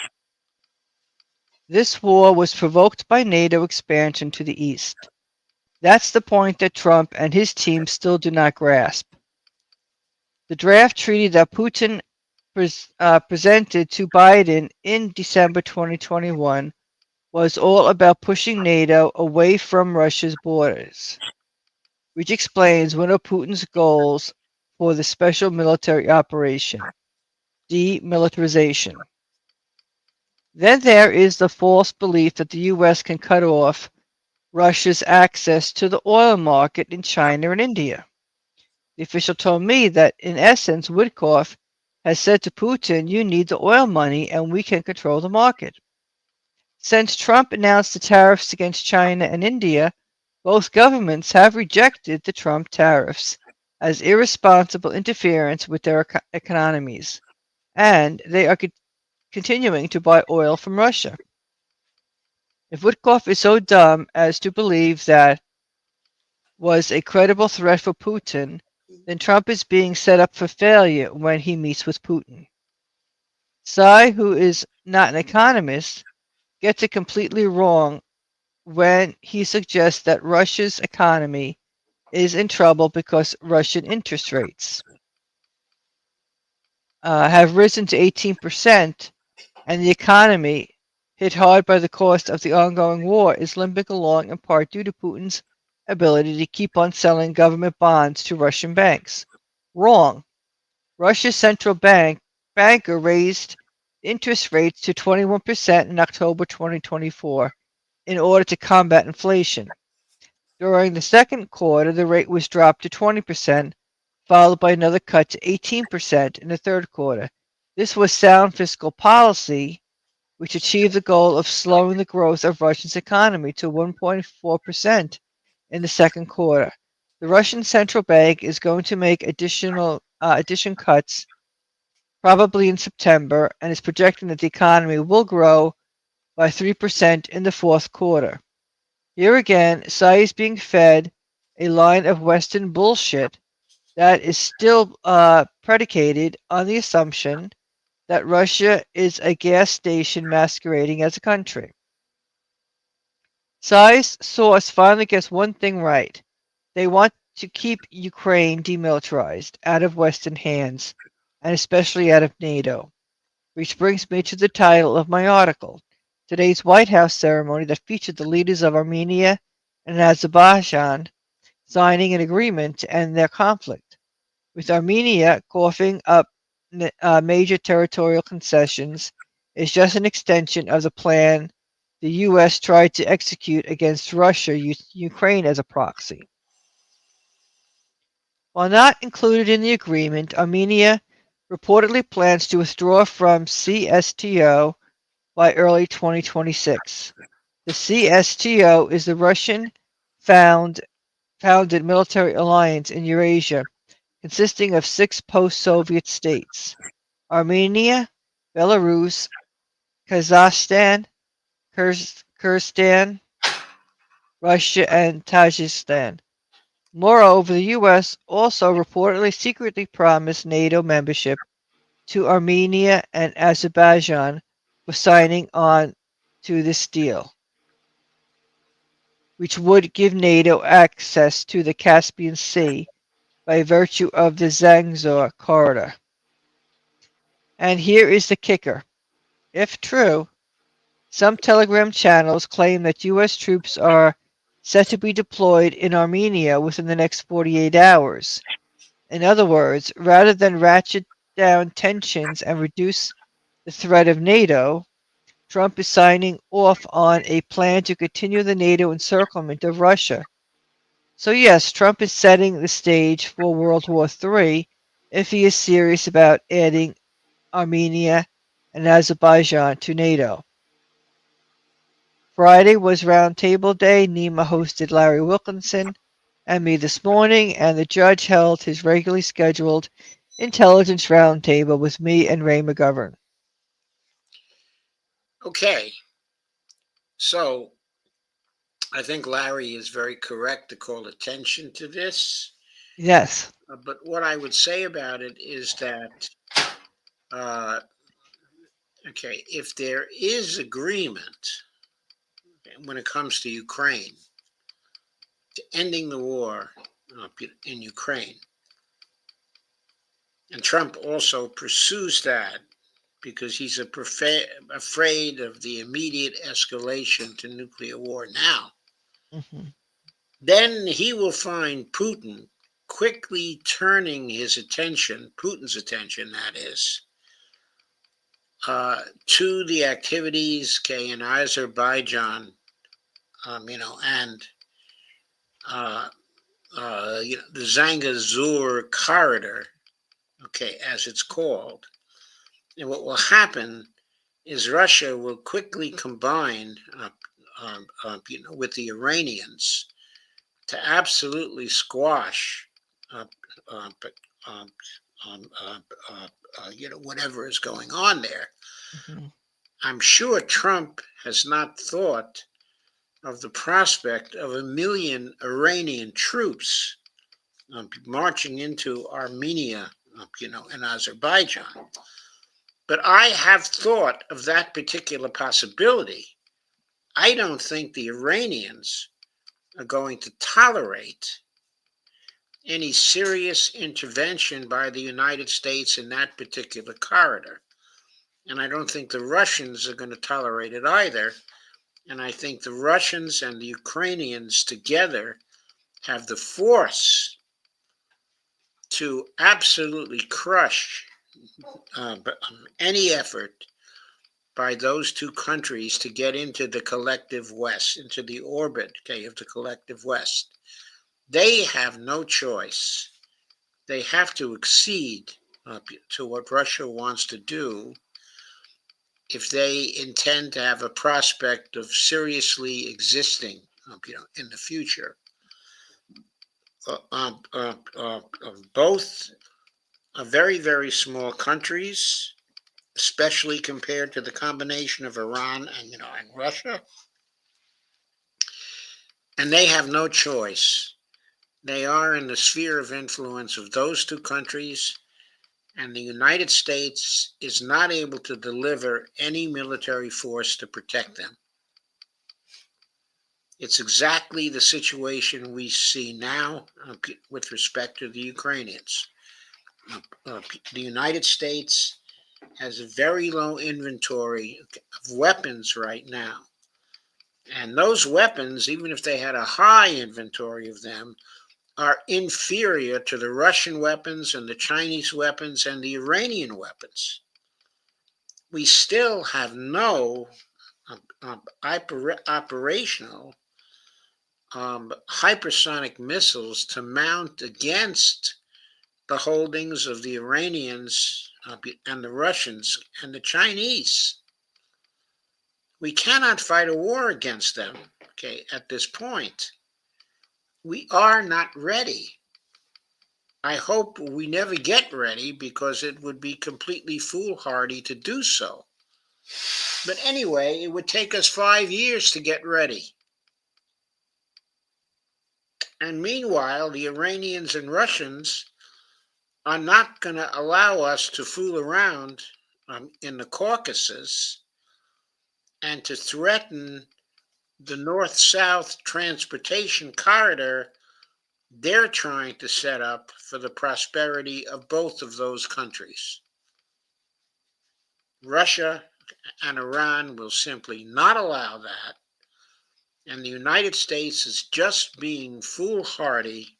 This war was provoked by NATO expansion to the east. That's the point that Trump and his team still do not grasp. The draft treaty that Putin presented to Biden in December 2021 was all about pushing NATO away from Russia's borders, which explains one of Putin's goals for the special military operation, demilitarization. Then there is the false belief that the U.S. can cut off Russia's access to the oil market in China and India. The official told me that, in essence, Witkoff has said to Putin, you need the oil money and we can control the market. Since Trump announced the tariffs against China and India, both governments have rejected the Trump tariffs as irresponsible interference with their economies, and they are continuing to buy oil from Russia. If Witkoff is so dumb as to believe that was a credible threat for Putin, then Trump is being set up for failure when he meets with Putin. Tsai, who is not an economist, gets it completely wrong when he suggests that Russia's economy is in trouble because Russian interest rates have risen to 18%, and the economy, hit hard by the cost of the ongoing war, is limping along in part due to Putin's ability to keep on selling government bonds to Russian banks. Wrong. Russia's central banker raised interest rates to 21% in October 2024 in order to combat inflation. During the second quarter, the rate was dropped to 20%, followed by another cut to 18% in the third quarter. This was sound fiscal policy, which achieved the goal of slowing the growth of Russia's economy to 1.4% in the second quarter. The Russian central bank is going to make addition cuts probably in September, and is projecting that the economy will grow by 3% in the fourth quarter. Here again, Tsai is being fed a line of Western bullshit that is still predicated on the assumption that Russia is a gas station masquerading as a country. Tsai's source finally gets one thing right. They want to keep Ukraine demilitarized, out of Western hands, and especially out of NATO. Which brings me to the title of my article, today's White House ceremony that featured the leaders of Armenia and Azerbaijan signing an agreement to end their conflict, with Armenia coughing up major territorial concessions is just an extension of the plan the U.S. tried to execute against Russia, Ukraine as a proxy. While not included in the agreement, Armenia reportedly plans to withdraw from CSTO by early 2026. The CSTO is the Russian-founded military alliance in Eurasia, consisting of 6 post-Soviet states: Armenia, Belarus, Kazakhstan, Kyrgyzstan, Russia, and Tajikistan. Moreover, the U.S. also reportedly secretly promised NATO membership to Armenia and Azerbaijan for signing on to this deal, which would give NATO access to the Caspian Sea by virtue of the Zangezur corridor. And here is the kicker. If true, some Telegram channels claim that U.S. troops are set to be deployed in Armenia within the next 48 hours. In other words, rather than ratchet down tensions and reduce the threat of NATO, Trump is signing off on a plan to continue the NATO encirclement of Russia. So yes, Trump is setting the stage for World War III if he is serious about adding Armenia and Azerbaijan to NATO. Friday was Roundtable Day. Nima hosted Larry Wilkerson and me this morning, and the judge held his regularly scheduled intelligence roundtable with me and Ray McGovern. Okay, so I think Larry is very correct to call attention to this. Yes. But what I would say about it is that, okay, if there is agreement when it comes to Ukraine, to ending the war in Ukraine, and Trump also pursues that because he's afraid of the immediate escalation to nuclear war now, then he will find Putin quickly turning his attention, Putin's attention, that is, to the activities, in Azerbaijan, and the Zangezur corridor, as it's called. And what will happen is Russia will quickly combine, with the Iranians to absolutely squash, whatever is going on there. I'm sure Trump has not thought of the prospect of 1 million Iranian troops marching into Armenia, and Azerbaijan. But I have thought of that particular possibility. I don't think the Iranians are going to tolerate any serious intervention by the United States in that particular corridor. And I don't think the Russians are going to tolerate it either. And I think the Russians and the Ukrainians together have the force to absolutely crush any effort by those two countries to get into the collective West, into the orbit, of the collective West. They have no choice. They have to accede to what Russia wants to do if they intend to have a prospect of seriously existing, in the future. Both are very, very small countries, especially compared to the combination of Iran and Russia. And they have no choice. They are in the sphere of influence of those two countries, and the United States is not able to deliver any military force to protect them. It's exactly the situation we see now with respect to the Ukrainians. The United States has a very low inventory of weapons right now. And those weapons, even if they had a high inventory of them, are inferior to the Russian weapons and the Chinese weapons and the Iranian weapons. We still have no operational hypersonic missiles to mount against the holdings of the Iranians and the Russians and the Chinese. We cannot fight a war against them, at this point. We are not ready. I hope we never get ready because it would be completely foolhardy to do so. But anyway, it would take us 5 years to get ready. And meanwhile, the Iranians and Russians are not going to allow us to fool around in the Caucasus and to threaten the north-south transportation corridor they're trying to set up for the prosperity of both of those countries. Russia and Iran will simply not allow that, and the United States is just being foolhardy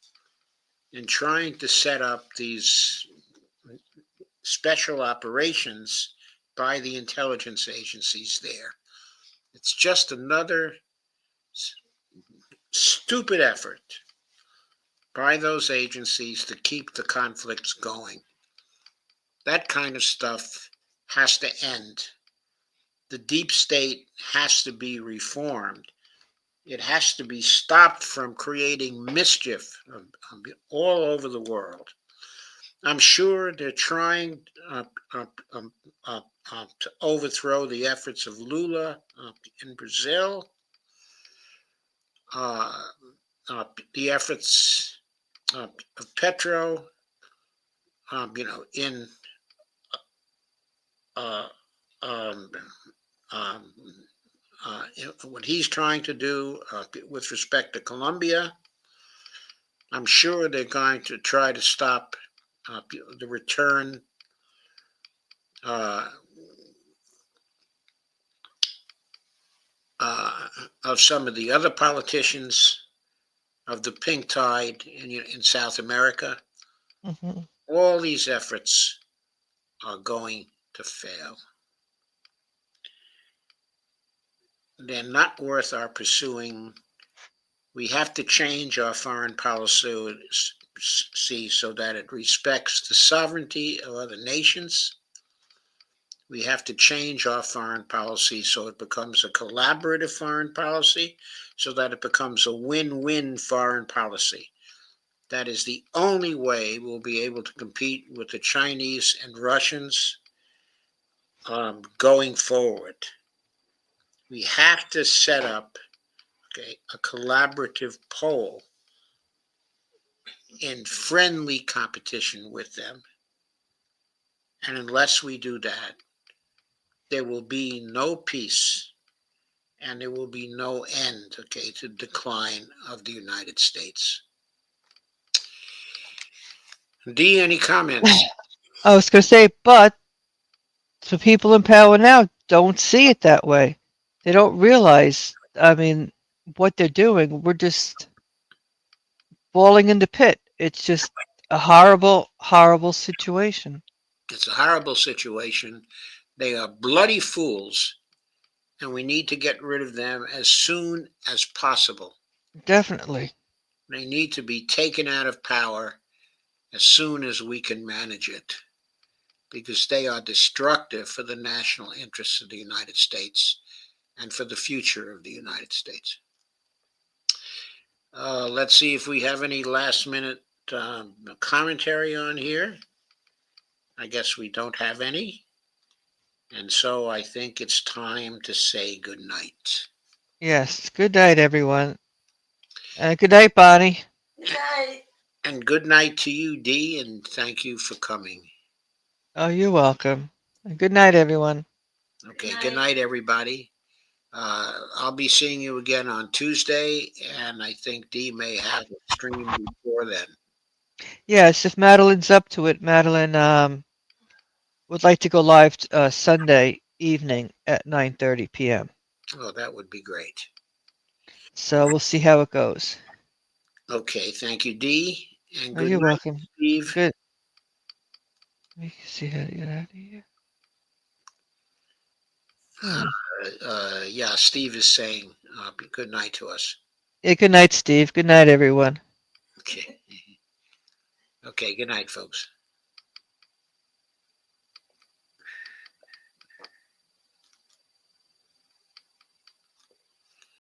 in trying to set up these special operations by the intelligence agencies there. It's just another stupid effort by those agencies to keep the conflicts going. That kind of stuff has to end. The deep state has to be reformed. It has to be stopped from creating mischief all over the world. I'm sure they're trying to overthrow the efforts of Lula in Brazil, the efforts of Petro, in what he's trying to do with respect to Colombia. I'm sure they're going to try to stop the return of some of the other politicians of the pink tide in South America. Mm-hmm. All these efforts are going to fail. They're not worth our pursuing. We have to change our foreign policy so that it respects the sovereignty of other nations. We have to change our foreign policy so it becomes a collaborative foreign policy, so that it becomes a win-win foreign policy. That is the only way we'll be able to compete with the Chinese and Russians going forward. We have to set up a collaborative pole in friendly competition with them. And unless we do that, there will be no peace and there will be no end, to the decline of the United States. D, any comments? I was going to say, but the people in power now don't see it that way. They don't realize, what they're doing. We're just falling in the pit. It's just a horrible, horrible situation. It's a horrible situation. They are bloody fools, and we need to get rid of them as soon as possible. Definitely. They need to be taken out of power as soon as we can manage it, because they are destructive for the national interests of the United States and for the future of the United States. Let's see if we have any last minute commentary on here. I guess we don't have any. And so I think it's time to say good night. Yes. Good night, everyone. Good night, Bonnie. Good night. And good night to you, Dee, and thank you for coming. Oh, you're welcome. Good night, everyone. Okay, good night, everybody. I'll be seeing you again on Tuesday, and I think Dee may have a stream before then. Yes, if Madeline's up to it, Madeline would like to go live Sunday evening at 9:30 p.m. Oh, that would be great. So we'll see how it goes. Okay, thank you, Dee, and good you're night, welcome. Steve. Good. Let me see how to get out of here. Yeah, Steve is saying good night to us. Yeah, good night, Steve. Good night, everyone. Okay. Okay, good night, folks.